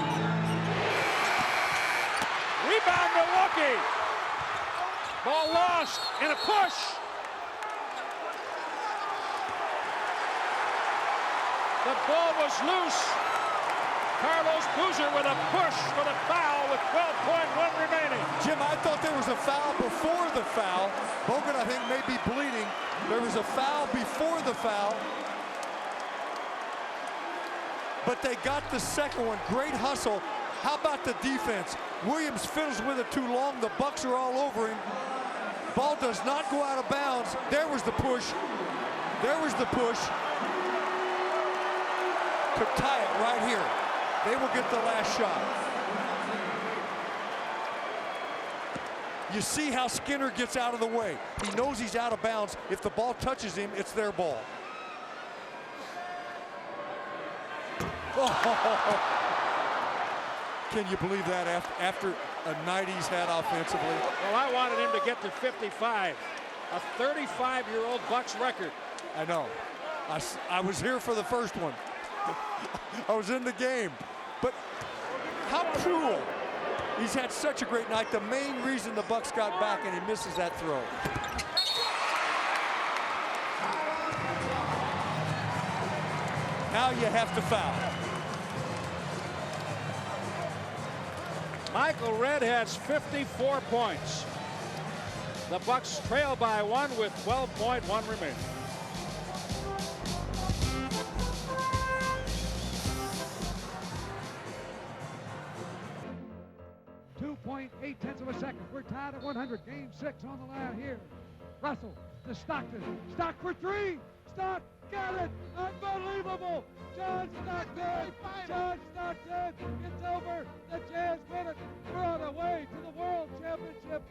Rebound Milwaukee. Ball lost in a push. The ball was loose. Carlos Boozer with a push for the foul with 12.1 remaining. Jim, I thought there was a foul before the foul. Bogut, I think, may be bleeding. There was a foul before the foul. But they got the second one. Great hustle. How about the defense? Williams fiddles with it too long. The Bucks are all over him. Ball does not go out of bounds. There was the push. There was the push. To tie it right here. They will get the last shot. You see how Skinner gets out of the way. He knows he's out of bounds. If the ball touches him, it's their ball. Oh. Can you believe that after a night he's had offensively? Well, I wanted him to get to 55. A 35-year-old Bucks record. I know. I was here for the first one. I was in the game. But how cruel. He's had such a great night. The main reason the Bucks got back, and he misses that throw. Now you have to foul. Michael Redd has 54 points. The Bucks trail by 1 with 12.1 remaining. 2.8 of a second. We're tied at 100. Game 6 on the line here. Russell to Stockton. Stock for 3. Stock got it. Unbelievable. John Stockton. John Stockton. It's over. The Jazz win it. We're on the way to the World Championship.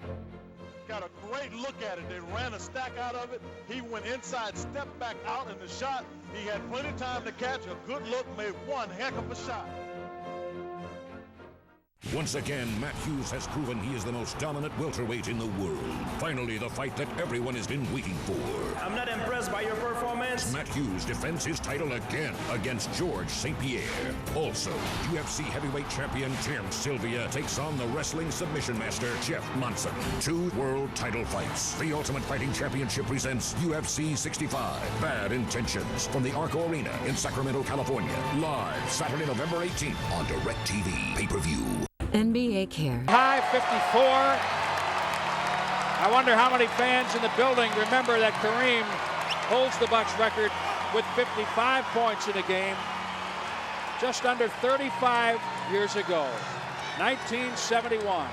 Got a great look at it. They ran a stack out of it. He went inside, stepped back out in the shot. He had plenty of time to catch a good look, made one heck of a shot. Once again, Matt Hughes has proven he is the most dominant welterweight in the world. Finally, the fight that everyone has been waiting for. I'm not impressed by your performance. Matt Hughes defends his title again against George St. Pierre. Also, UFC heavyweight champion Tim Sylvia takes on the wrestling submission master Jeff Monson. 2 world title fights. The Ultimate Fighting Championship presents UFC 65. Bad Intentions from the Arco Arena in Sacramento, California. Live Saturday, November 18th on DirecTV. Pay-per-view. NBA Care. High 54. I wonder how many fans in the building remember that Kareem holds the Bucks record with 55 points in a game just under 35 years ago, 1971.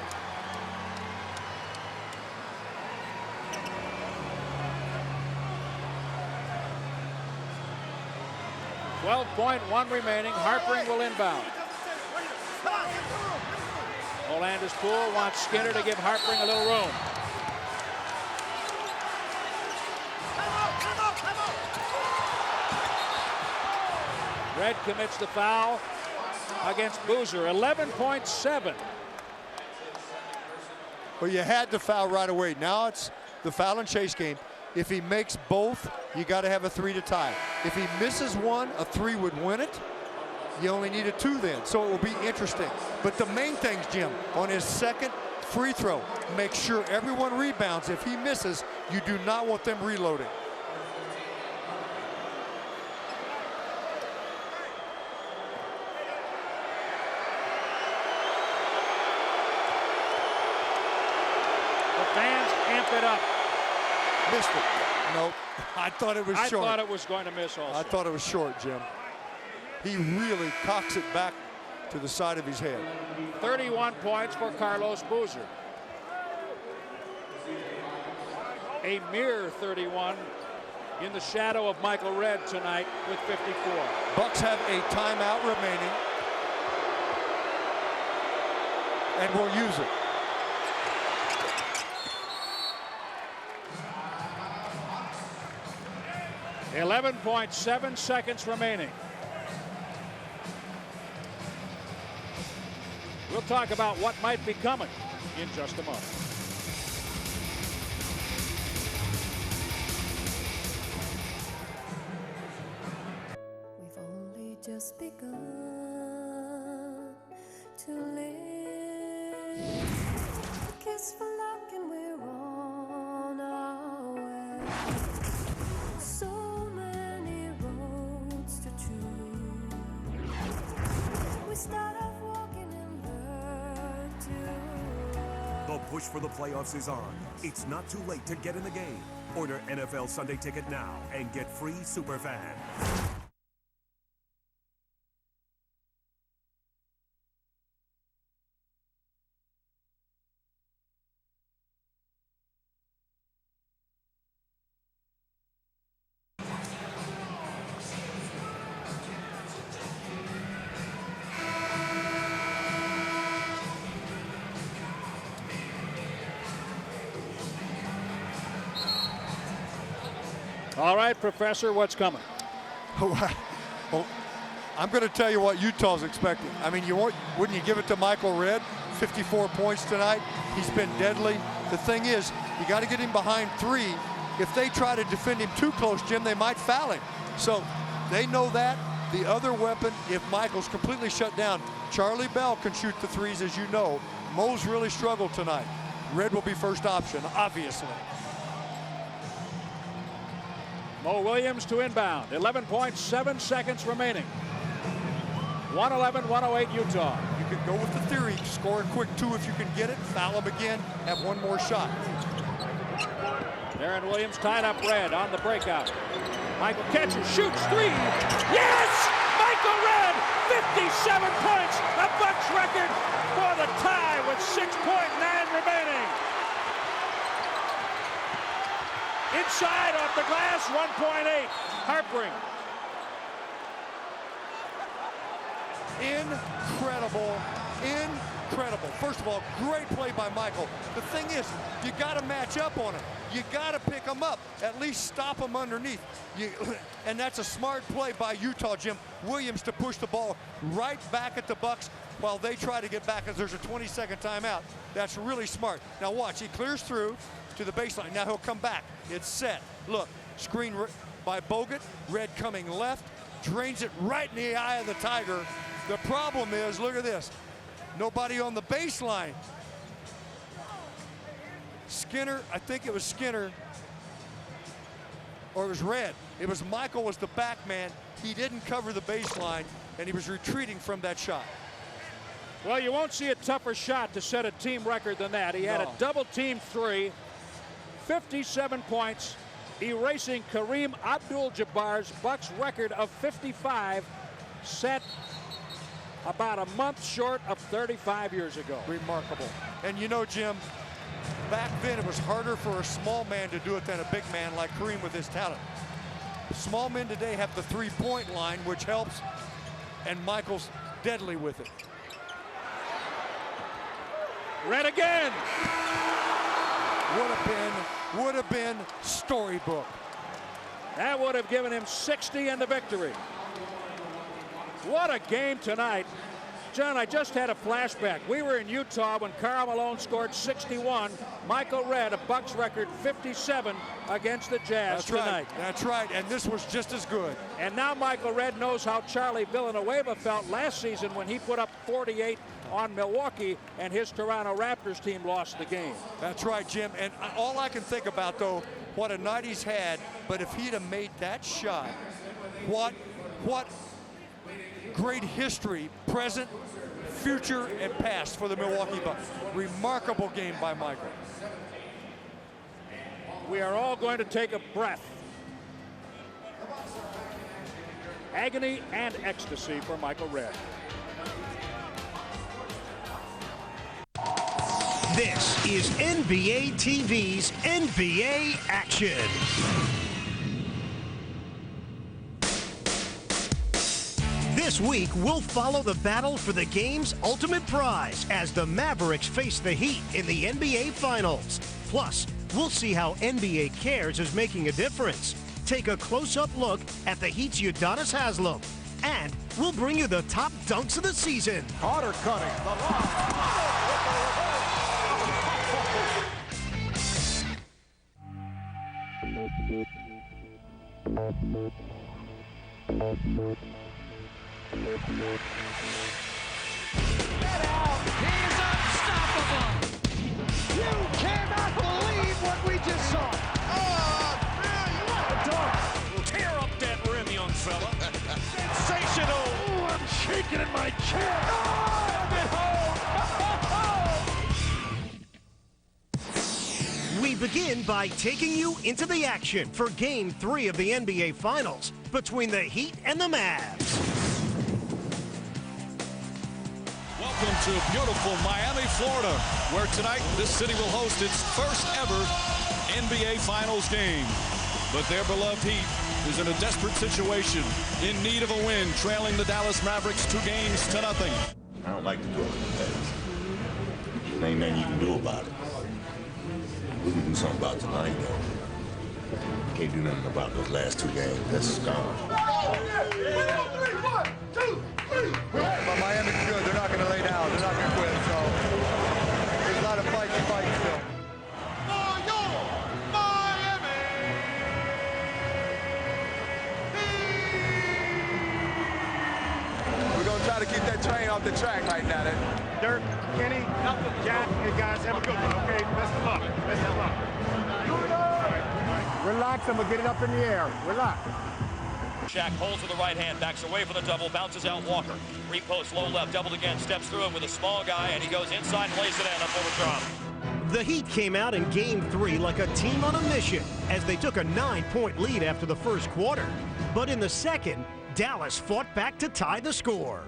.1 remaining. Harpering will inbound. Olandis Poole wants Skinner to give Harpering a little room. Red commits the foul against Boozer. 11.7. Well, you had to foul right away. Now it's the foul and chase game. If he makes both, you got to have a 3 to tie. If he misses one, a 3 would win it. You only need a 2 then, so it will be interesting. But the main things, Jim, on his second free throw, make sure everyone rebounds. If he misses, you do not want them reloading. The fans amp it up. Missed it. Nope. I thought it was short. I thought it was going to miss also. I thought it was short, Jim. He really cocks it back to the side of his head. 31 points for Carlos Boozer. A mere 31 in the shadow of Michael Redd tonight with 54. Bucks have a timeout remaining and will use it. .7 seconds remaining. We'll talk about what might be coming in just a moment. We've only just begun to live. A kiss for luck and we're on our way. So many roads to choose. We start off walking and learn to. The push for the playoffs is on. It's not too late to get in the game. Order NFL Sunday Ticket now and get free Superfan. All right, Professor, what's coming? Well, I'm going to tell you what Utah's expecting. I mean, wouldn't you give it to Michael Redd? 54 points tonight. He's been deadly. The thing is, you got to get him behind 3. If they try to defend him too close, Jim, they might foul him. So they know that. The other weapon, if Michael's completely shut down, Charlie Bell can shoot the 3s, as you know. Mo's really struggled tonight. Redd will be first option, obviously. Mo Williams to inbound. 11.7 seconds remaining. 111-108 Utah. You could go with the theory. Score a quick 2 if you can get it. Foul him again. Have one more shot. Deron Williams tied up Redd on the breakout. Michael catches, shoots 3. Yes! Michael Redd, 57 points. A Bucks record for the tie with 6.9 remaining. Inside off the glass, 1.8. Harpering. Incredible incredible. First of all, great play by Michael. The thing is, you got to match up on him. You got to pick him up, at least stop him underneath. And that's a smart play by Utah, Jim Williams, to push the ball right back at the Bucks while they try to get back as there's a 20-second timeout. That's really smart. Now watch, he clears through to the baseline. Now he'll come back. It's set. Look, screen by Bogut. Red coming left, drains it right in the eye of the Tiger. The problem is, look at this. Nobody on the baseline. Skinner, I think it was Skinner, or it was Red. It was Michael was the back man. He didn't cover the baseline, and he was retreating from that shot. Well, you won't see a tougher shot to set a team record than that. He had a double team three, 57 points, erasing Kareem Abdul-Jabbar's Bucks record of 55, set about a month short of 35 years ago. Remarkable. And you know, Jim, back then it was harder for a small man to do it than a big man like Kareem with his talent. Small men today have the three-point line, which helps, and Michael's deadly with it. Red again. Would have been storybook. That would have given him 60 in the victory. What a game tonight. John, I just had a flashback. We were in Utah when Karl Malone scored 61. Michael Red, a Bucks record 57 against the Jazz tonight. That's right, and this was just as good. And now Michael Red knows how Charlie Villanueva felt last season when he put up 48 on Milwaukee and his Toronto Raptors team lost the game. That's right, Jim. And all I can think about, though, what a night he's had, but if he'd have made that shot, what great history, present, future, and past for the Milwaukee Bucks. Remarkable game by Michael. We are all going to take a breath. Agony and ecstasy for Michael Red. This is NBA TV's NBA Action. This week, we'll follow the battle for the game's ultimate prize as the Mavericks face the Heat in the NBA Finals. Plus, we'll see how NBA Cares is making a difference. Take a close-up look at the Heat's Udonis Haslem. And we'll bring you the top dunks of the season. Carter cutting. Get out! He's unstoppable! You cannot believe what we just saw! Oh, man, you want a dog! Tear up that rim, young fella. Sensational! Ooh, I'm shaking in my chair! Oh, I'm at home! We begin by taking you into the action for Game 3 of the NBA Finals between the Heat and the Mavs. Welcome to beautiful Miami, Florida, where tonight this city will host its first ever NBA Finals game. But their beloved Heat is in a desperate situation, in need of a win, trailing the Dallas Mavericks 2-0. I don't like to go in the past. There ain't nothing you can do about it. We can do something about tonight, though. Can't do nothing about those last 2 games. That's gone. But Miami's good. They're not going to lay down. They're not going to quit. So there's a lot of fight still. We're going to try to keep that train off the track right now. Dirk, Kenny, Jack, hey guys, have a good one, okay? Best of luck. Best of luck. Relax, I'm going to get it up in the air. Relax. Shaq holds with the right hand, backs away for the double, bounces out Walker. Repost, low left, doubled again, steps through it with a small guy, and he goes inside and lays it in, up over drop. The Heat came out in Game 3 like a team on a mission as they took a 9-point lead after the first quarter. But in the second, Dallas fought back to tie the score.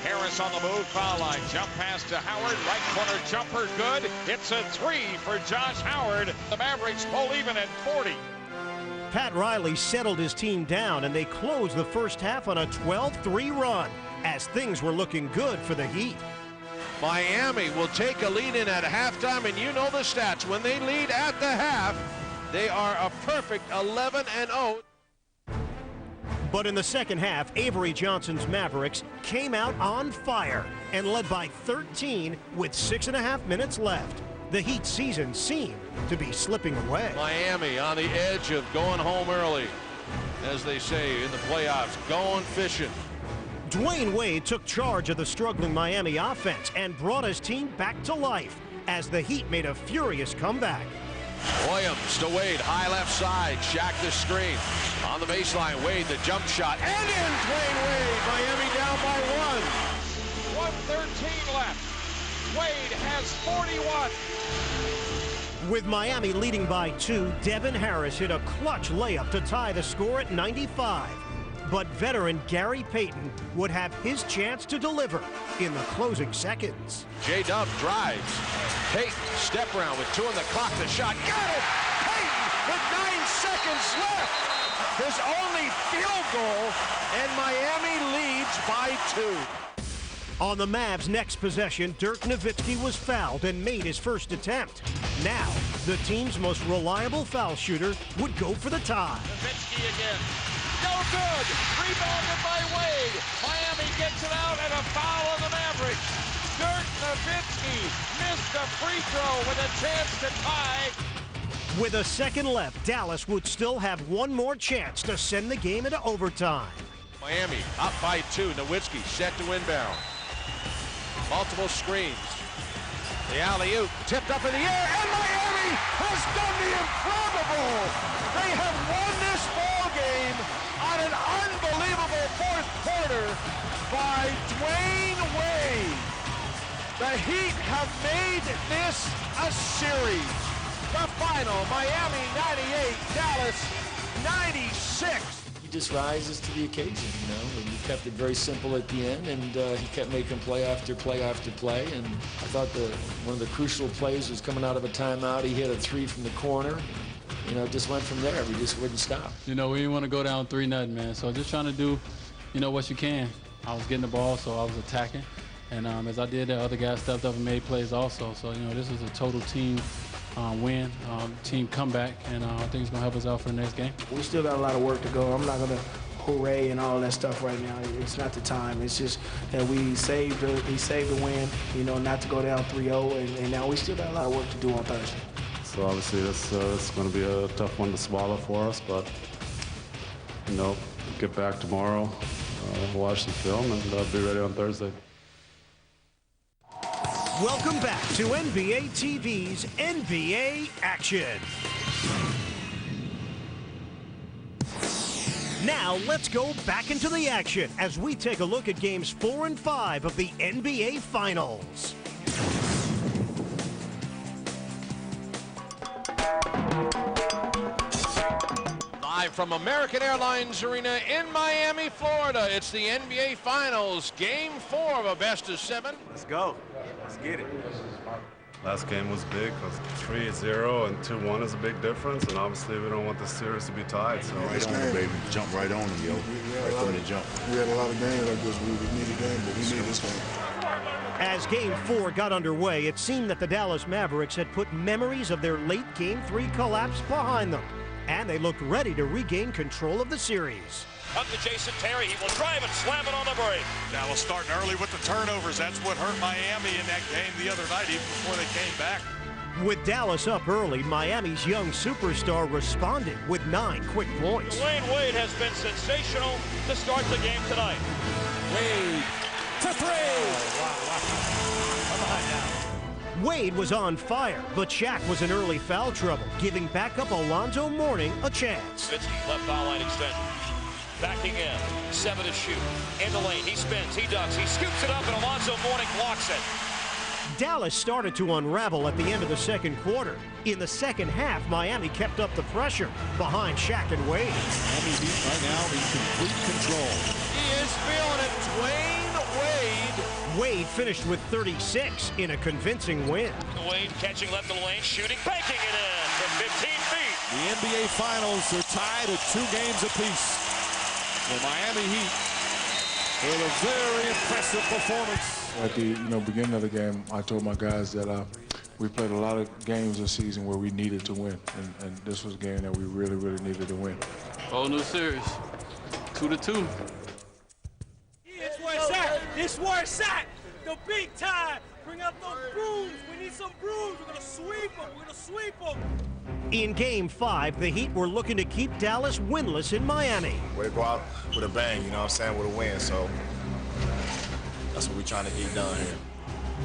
Harris on the move, foul line, jump pass to Howard, right corner jumper, good. It's a 3 for Josh Howard. The Mavericks pull even at 40. Pat Riley settled his team down, and they closed the first half on a 12-3 run as things were looking good for the Heat. Miami will take a lead in at halftime, and you know the stats. When they lead at the half, they are a perfect 11-0. But in the second half, Avery Johnson's Mavericks came out on fire and led by 13 with 6.5 minutes left. The Heat season seemed to be slipping away. Miami on the edge of going home early, as they say in the playoffs, going fishing. Dwayne Wade took charge of the struggling Miami offense and brought his team back to life as the Heat made a furious comeback. Williams to Wade, high left side, Shaq the screen. On the baseline, Wade the jump shot, and in Dwayne Wade, Miami down by 1:13 left. Wade has 41. With Miami leading by 2, Devin Harris hit a clutch layup to tie the score at 95. But veteran Gary Payton would have his chance to deliver in the closing seconds. J-Dub drives. Payton, step around with 2 on the clock. The shot, got it! Payton with 9 seconds left. His only field goal, and Miami leads by 2. On the Mavs' next possession, Dirk Nowitzki was fouled and made his first attempt. Now, the team's most reliable foul shooter would go for the tie. Nowitzki again. No good. Rebounded by Wade. Miami gets it out, and a foul on the Mavericks. Dirk Nowitzki missed a free throw with a chance to tie. With a second left, Dallas would still have one more chance to send the game into overtime. Miami up by 2. Nowitzki set to inbound. Multiple screens. The alley-oop tipped up in the air, and Miami has done the improbable. They have won this ball game on an unbelievable fourth quarter by Dwayne Wade. The Heat have made this a series. The final, Miami 98, Dallas 96. He just rises to the occasion, you know, and he kept it very simple at the end, and he kept making play after play after play, and I thought one of the crucial plays was coming out of a timeout. He hit a 3 from the corner. You know, just went from there. We just wouldn't stop. You know, we didn't want to go down 3-0, man, so just trying to do, you know, what you can. I was getting the ball, so I was attacking, and as I did that, other guys stepped up and made plays also, so, you know, this was a total team win, team comeback, and I think it's going to help us out for the next game. We still got a lot of work to go. I'm not going to hooray and all that stuff right now. It's not the time. It's just that we saved the win, you know, not to go down 3-0, and now we still got a lot of work to do on Thursday. So obviously it's going to be a tough one to swallow for us, but, you know, get back tomorrow, watch the film, and be ready on Thursday. Welcome back to NBA TV's NBA Action. Now let's go back into the action as we take a look at games 4 and 5 of the NBA Finals. Live from American Airlines Arena in Miami, Florida, it's the NBA Finals, Game 4 of a best-of-7. Let's go. Let's get it. Last game was big because 3-0 and 2-1 is a big difference, and obviously we don't want the series to be tied. So right on it, baby. Jump right on it, yo. Right from the jump. We had a lot of games like this. We need a game, but we need this game. As Game 4 got underway, it seemed that the Dallas Mavericks had put memories of their late Game 3 collapse behind them, and they looked ready to regain control of the series. Up to Jason Terry. He will drive and slam it on the break. Dallas starting early with the turnovers. That's what hurt Miami in that game the other night, even before they came back. With Dallas up early, Miami's young superstar responded with 9 quick points. Dwayne Wade has been sensational to start the game tonight. Wade for 3. Come on now. Wade was on fire, but Shaq was in early foul trouble, giving backup Alonzo Mourning a chance. Nowitzki, left foul line extension. Backing in, 7 to shoot. In the lane, he spins, he ducks, he scoops it up, and Alonzo Mourning blocks it. Dallas started to unravel at the end of the second quarter. In the second half, Miami kept up the pressure behind Shaq and Wade. Miami Heat right now in complete control. He is feeling it, Dwayne Wade. Wade finished with 36 in a convincing win. Wade catching left of the lane, shooting, banking it in from 15 feet. The NBA Finals are tied at 2 games apiece. The Miami Heat with a very impressive performance. At the beginning of the game, I told my guys that we played a lot of games this season where we needed to win, and this was a game that we really, really needed to win. Whole new series, 2-2. It's where it's at. This where it's at. The big time. Bring out those brooms. We need some brooms. We're gonna sweep them. We're gonna sweep them. In Game 5, the Heat were looking to keep Dallas winless in Miami. Way to go out with a bang, you know what I'm saying, with a win. So that's what we're trying to get done here.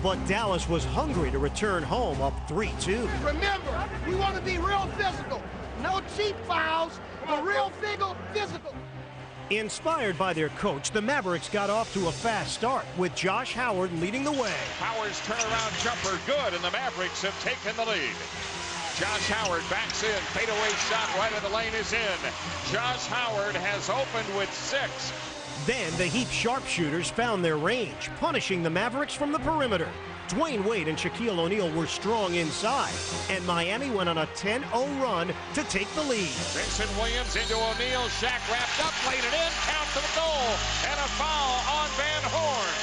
But Dallas was hungry to return home up 3-2. Remember, we want to be real physical. No cheap fouls, but real physical. Inspired by their coach, the Mavericks got off to a fast start with Josh Howard leading the way. Howard's turnaround jumper good, and the Mavericks have taken the lead. Josh Howard backs in, fadeaway shot right in the lane is in. Josh Howard has opened with 6. Then the Heat sharpshooters found their range, punishing the Mavericks from the perimeter. Dwayne Wade and Shaquille O'Neal were strong inside, and Miami went on a 10-0 run to take the lead. Jason Williams into O'Neal, Shaq wrapped up, laid it in, count to the goal, and a foul on Van Horn.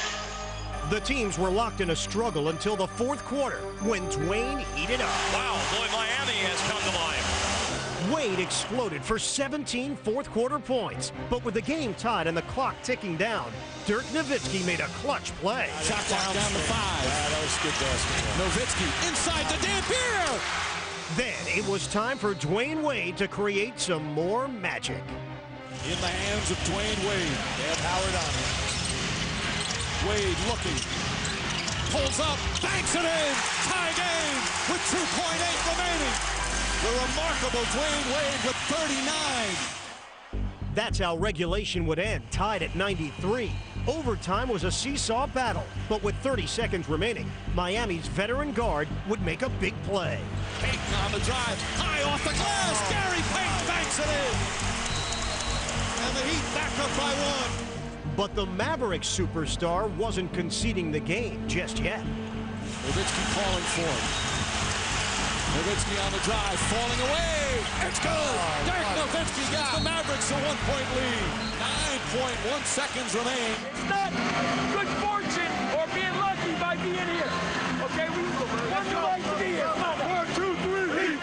The teams were locked in a struggle until the fourth quarter when Dwayne heated up. Wow, boy, Miami has come to life. Wade exploded for 17 fourth-quarter points, but with the game tied and the clock ticking down, Dirk Nowitzki made a clutch play. Shot clock down to 5. That was good basketball. Nowitzki inside the Dampier. Then it was time for Dwayne Wade to create some more magic. In the hands of Dwayne Wade. They have Howard on it. Wade looking. Pulls up, banks it in. Tie game with 2.8 remaining. The remarkable Dwayne Wade with 39. That's how regulation would end, tied at 93. Overtime was a seesaw battle, but with 30 seconds remaining, Miami's veteran guard would make a big play. Payton on the drive, high off the glass. Gary Payton banks it in. And the Heat back up by 1. But the Mavericks superstar wasn't conceding the game just yet. Nowitzki calling for him. Nowitzki on the drive, falling away. It's good. Dirk Nowitzki gives the Mavericks a 1-point lead. 9.1 seconds remain. It's not good fortune or being lucky by being here. Okay, we wouldn't like to be here. Come on, 1, 2, 3, Heat.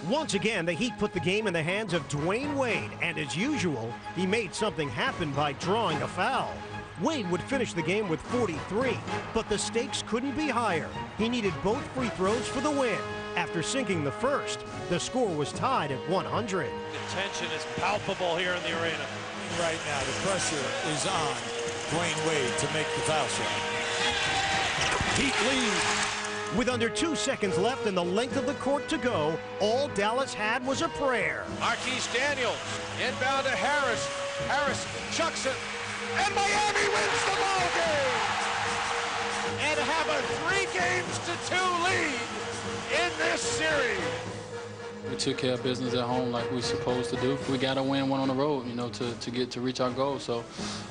Once again, the Heat put the game in the hands of Dwayne Wade, and as usual, he made something happen by drawing a foul. Wade would finish the game with 43, but the stakes couldn't be higher. He needed both free throws for the win. After sinking the first, the score was tied at 100. The tension is palpable here in the arena. Right now, the pressure is on Dwayne Wade to make the foul shot. Heat lead. With under 2 seconds left and the length of the court to go, all Dallas had was a prayer. Marquise Daniels, inbound to Harris. Harris chucks it, and Miami wins the ball game! And have a 3-2 lead in this series. We took care of business at home like we're supposed to do. We got to win one on the road, to reach our goal. So,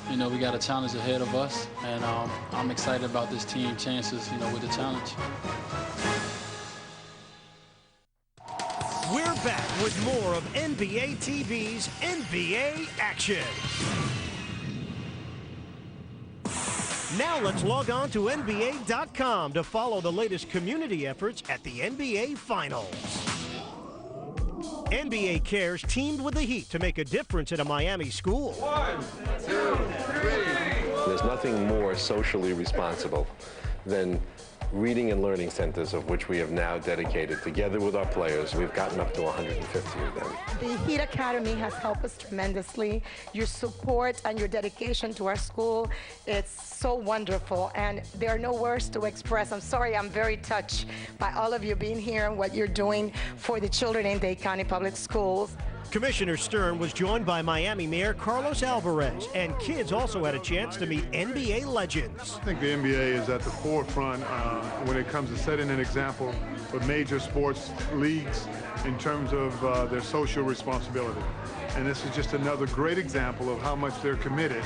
we got a challenge ahead of us, and I'm excited about this team chances, with the challenge. We're back with more of NBA TV's NBA action. Now let's log on to NBA.com to follow the latest community efforts at the NBA Finals. NBA Cares teamed with the Heat to make a difference at a Miami school. 1, 2, 3. There's nothing more socially responsible than reading and learning centers, of which we have now dedicated together with our players. We've gotten up to 150 of them. The Heat Academy has helped us tremendously. Your support and your dedication to our school, it's so wonderful, and there are no words to express. I'm sorry, I'm very touched by all of you being here and what you're doing for the children in Dade County Public Schools. Commissioner Stern was joined by Miami Mayor Carlos Alvarez, and kids also had a chance to meet NBA legends. I think the NBA is at the forefront when it comes to setting an example for major sports leagues in terms of their social responsibility. And this is just another great example of how much they're committed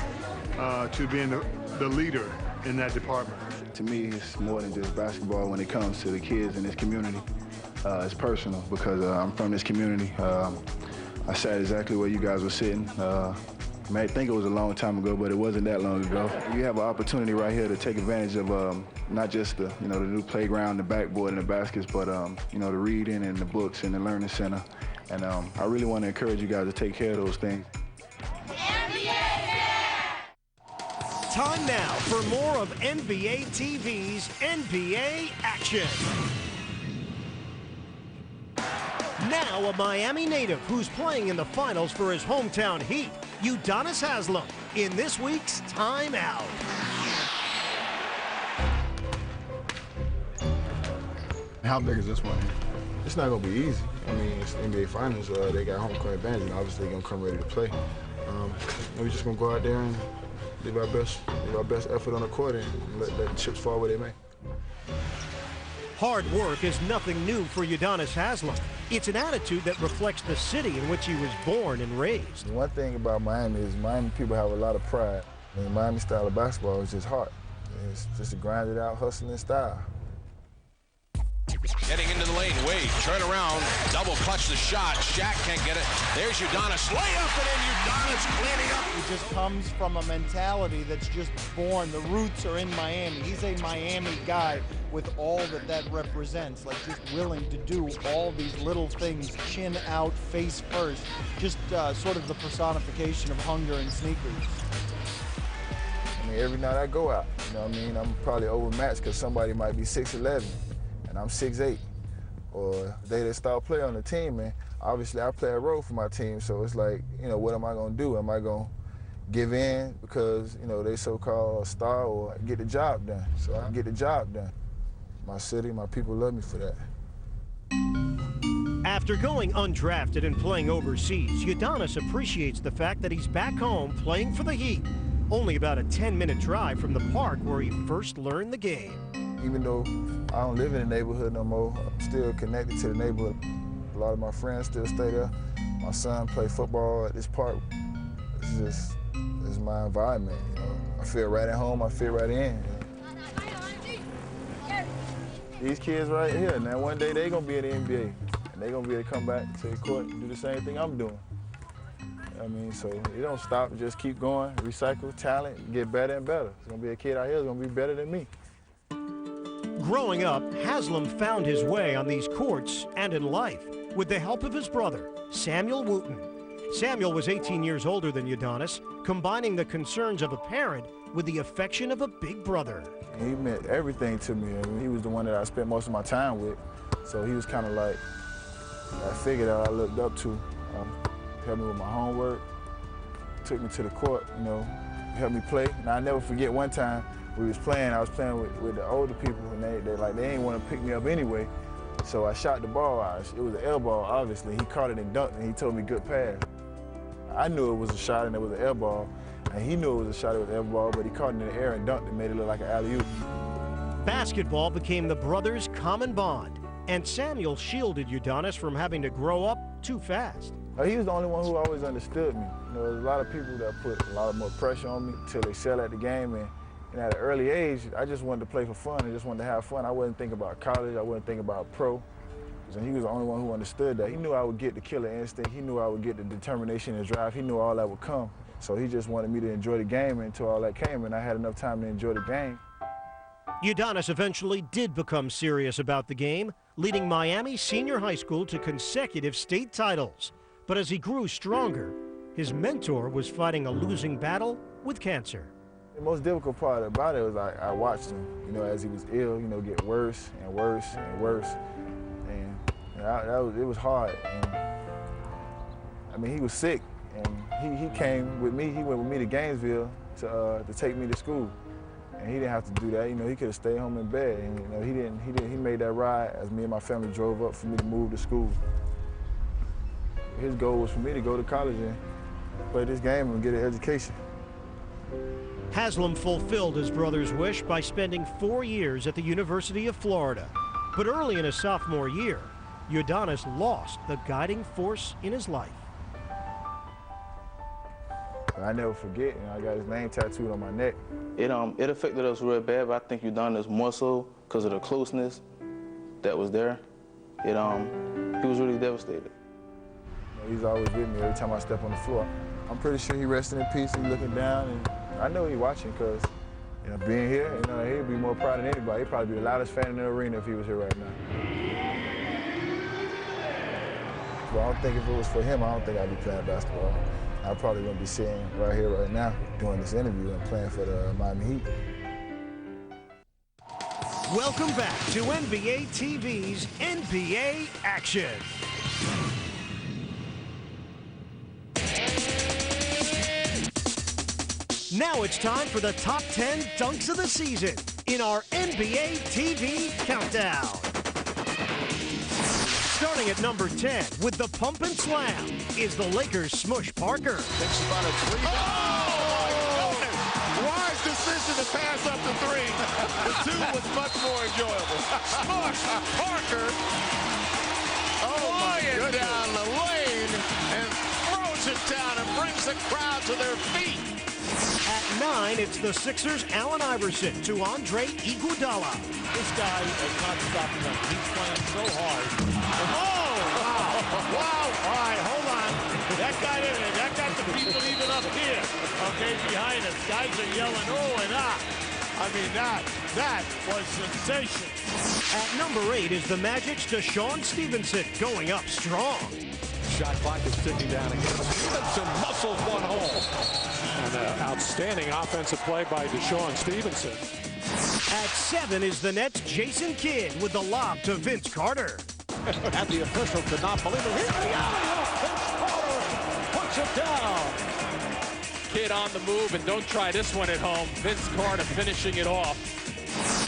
to being the leader in that department. To me, it's more than just basketball when it comes to the kids in this community. It's personal because I'm from this community. I sat exactly where you guys were sitting. You may think it was a long time ago, but it wasn't that long ago. You have an opportunity right here to take advantage of not just the new playground, the backboard, and the baskets, but the reading and the books and the learning center. And I really want to encourage you guys to take care of those things. Time now for more of NBA TV's NBA Action. Now a Miami native who's playing in the finals for his hometown Heat, Udonis Haslem, in this week's Time Out. How big is this one? It's not going to be easy. I mean, it's the NBA Finals. They got home court advantage, and obviously they're going to come ready to play. We're just going to go out there and give our best effort on the court and let the chips fall where they may. Hard work is nothing new for Udonis Haslem. It's an attitude that reflects the city in which he was born and raised. One thing about Miami is Miami people have a lot of pride. And the Miami style of basketball is just hard. It's just a grinded out, hustling style. Getting into the lane, Wade, turn around, double clutch the shot. Shaq can't get it. There's Udonis, layup, and then Udonis cleaning up. It just comes from a mentality that's just born. The roots are in Miami. He's a Miami guy with all that represents, like just willing to do all these little things, chin out, face first, just sort of the personification of hunger and sneakers. I mean, every night I go out, you know what I mean? I'm probably overmatched because somebody might be 6'11", and I'm 6'8". Or they start playing on the team, and obviously I play a role for my team, so it's like, what am I gonna do? Am I gonna give in because, they so-called a star, or get the job done? So I get the job done. My city, my people love me for that. After going undrafted and playing overseas, Udonis appreciates the fact that he's back home playing for the Heat, only about a 10-minute drive from the park where he first learned the game. Even though I don't live in the neighborhood no more, I'm still connected to the neighborhood. A lot of my friends still stay there. My son plays football at this park. It's my environment, I feel right at home, I feel right in. These kids right here, now one day they're gonna be in the NBA, and they're gonna be able to come back to the court and do the same thing I'm doing. I mean, so it don't stop, just keep going, recycle talent, get better and better. There's gonna be a kid out here who's gonna be better than me. Growing up, Haslem found his way on these courts and in life with the help of his brother, Samuel Wooten. Samuel was 18 years older than Udonis, combining the concerns of a parent with the affection of a big brother. He meant everything to me. I mean, he was the one that I spent most of my time with, so he was kind of like that figure that I looked up to. Helped me with my homework, took me to the court, helped me play. And I never forget one time we was playing, I was playing with the older people, and they didn't want to pick me up anyway. So I shot the ball out. It was an air ball, obviously. He caught it and dunked, and he told me good pass. I knew it was a shot and it was an air ball, and he knew it was a shot, it was an air ball, but he caught it in the air and dunked and made it look like an alley-oop. Basketball became the brothers' common bond, and Samuel shielded Udonis from having to grow up too fast. He was the only one who always understood me. There's a lot of people that put a lot more pressure on me until they excel at the game, and at an early age, I just wanted to play for fun and just wanted to have fun. I wasn't thinking about college, I wasn't thinking about pro. And he was the only one who understood that. He knew I would get the killer instinct, he knew I would get the determination and drive, he knew all that would come. So he just wanted me to enjoy the game until all that came, and I had enough time to enjoy the game. Udonis eventually did become serious about the game, leading Miami Senior High School to consecutive state titles. But as he grew stronger, his mentor was fighting a losing battle with cancer. The most difficult part about it was I watched him, as he was ill, get worse and worse and worse. And it was hard. And, I mean, he was sick, and he came with me, he went with me to Gainesville to take me to school. And he didn't have to do that, he could have stayed home in bed. And, he made that ride as me and my family drove up for me to move to school. His goal was for me to go to college and play this game and get an education. Haslem fulfilled his brother's wish by spending 4 years at the University of Florida. But early in his sophomore year, Udonis lost the guiding force in his life. I never forget, I got his name tattooed on my neck. It affected us real bad, but I think Udonis more so because of the closeness that was there. He was really devastated. He's always with me every time I step on the floor. I'm pretty sure he's resting in peace and looking down, and I know he's watching because, being here, he'd be more proud than anybody. He'd probably be the loudest fan in the arena if he was here right now. But I don't think if it was for him, I don't think I'd be playing basketball. I probably wouldn't be sitting right here, right now, doing this interview and playing for the Miami Heat. Welcome back to NBA TV's NBA Action. Now it's time for the top 10 dunks of the season in our NBA TV Countdown. Starting at number 10 with the pump and slam is the Lakers' Smush Parker. Thinks about a three. Oh, my goodness. Wise decision to pass up the three. The two was much more enjoyable. Smush Parker flying down the lane and throws it down and brings the crowd to their feet. At 9, it's the Sixers' Allen Iverson to Andrei Iguodala. This guy is not stopping up. He's playing so hard. Oh, wow. Wow. All right, hold on. That got the people even up here, okay, behind us. Guys are yelling, oh, and ah. I mean, that was sensational. At number 8 is the Magic's DeShaun Stevenson going up strong. Shot clock is ticking down again. Stevenson muscles one home. An outstanding offensive play by DeShaun Stevenson. At 7 is the Nets' Jason Kidd with the lob to Vince Carter. And the official could not believe it. Here's the alley-oop. Vince Carter puts it down. Kidd on the move, and don't try this one at home. Vince Carter finishing it off.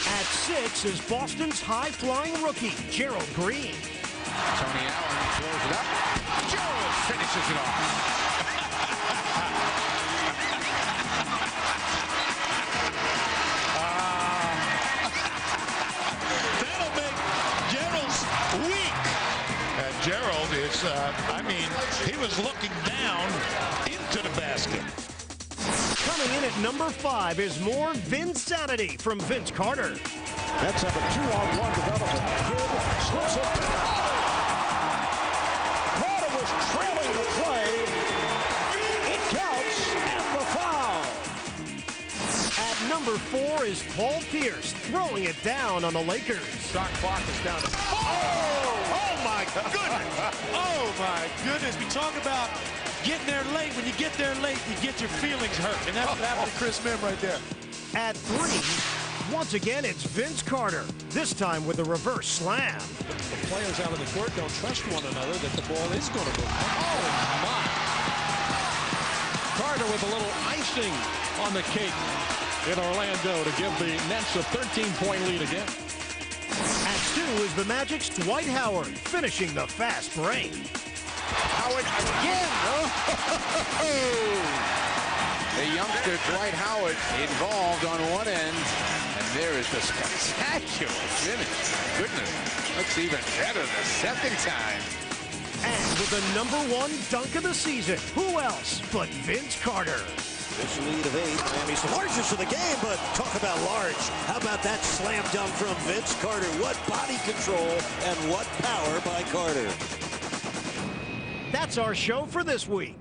At 6 is Boston's high-flying rookie, Gerald Green. Tony Allen throws it up. Gerald finishes it off. That'll make Gerald's weak. And Gerald is, he was looking down into the basket. Coming in at number 5 is more Vinsanity from Vince Carter. Nets have a 2-on-1 development. Kidd slips it. Carter was trailing the play. It counts and the foul. At number 4 is Paul Pierce throwing it down on the Lakers. Shot clock is down. Oh my goodness. Oh my goodness. We talk about getting there late. When you get there late, you get your feelings hurt. And that's what happened to Chris Mihm right there. At 3, once again, it's Vince Carter, this time with a reverse slam. The players out of the court don't trust one another that the ball is going to go. Oh, my. Carter with a little icing on the cake in Orlando to give the Nets a 13-point lead again. At 2 is the Magic's Dwight Howard, finishing the fast break. Howard again. The youngster Dwight Howard involved on one end, and there is the spectacular finish. Goodness, looks even better the second time. And with the number 1 dunk of the season, who else but Vince Carter? This lead of 8, Miami's the largest of the game, but talk about large. How about that slam dunk from Vince Carter? What body control and what power by Carter. That's our show for this week.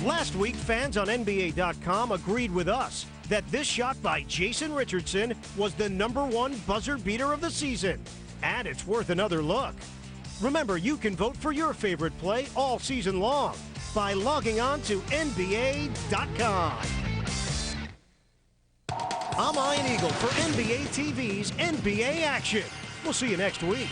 Last week, fans on NBA.com agreed with us that this shot by Jason Richardson was the number 1 buzzer beater of the season, and it's worth another look. Remember, you can vote for your favorite play all season long by logging on to NBA.com. I'm Ian Eagle for NBA TV's NBA Action. We'll see you next week.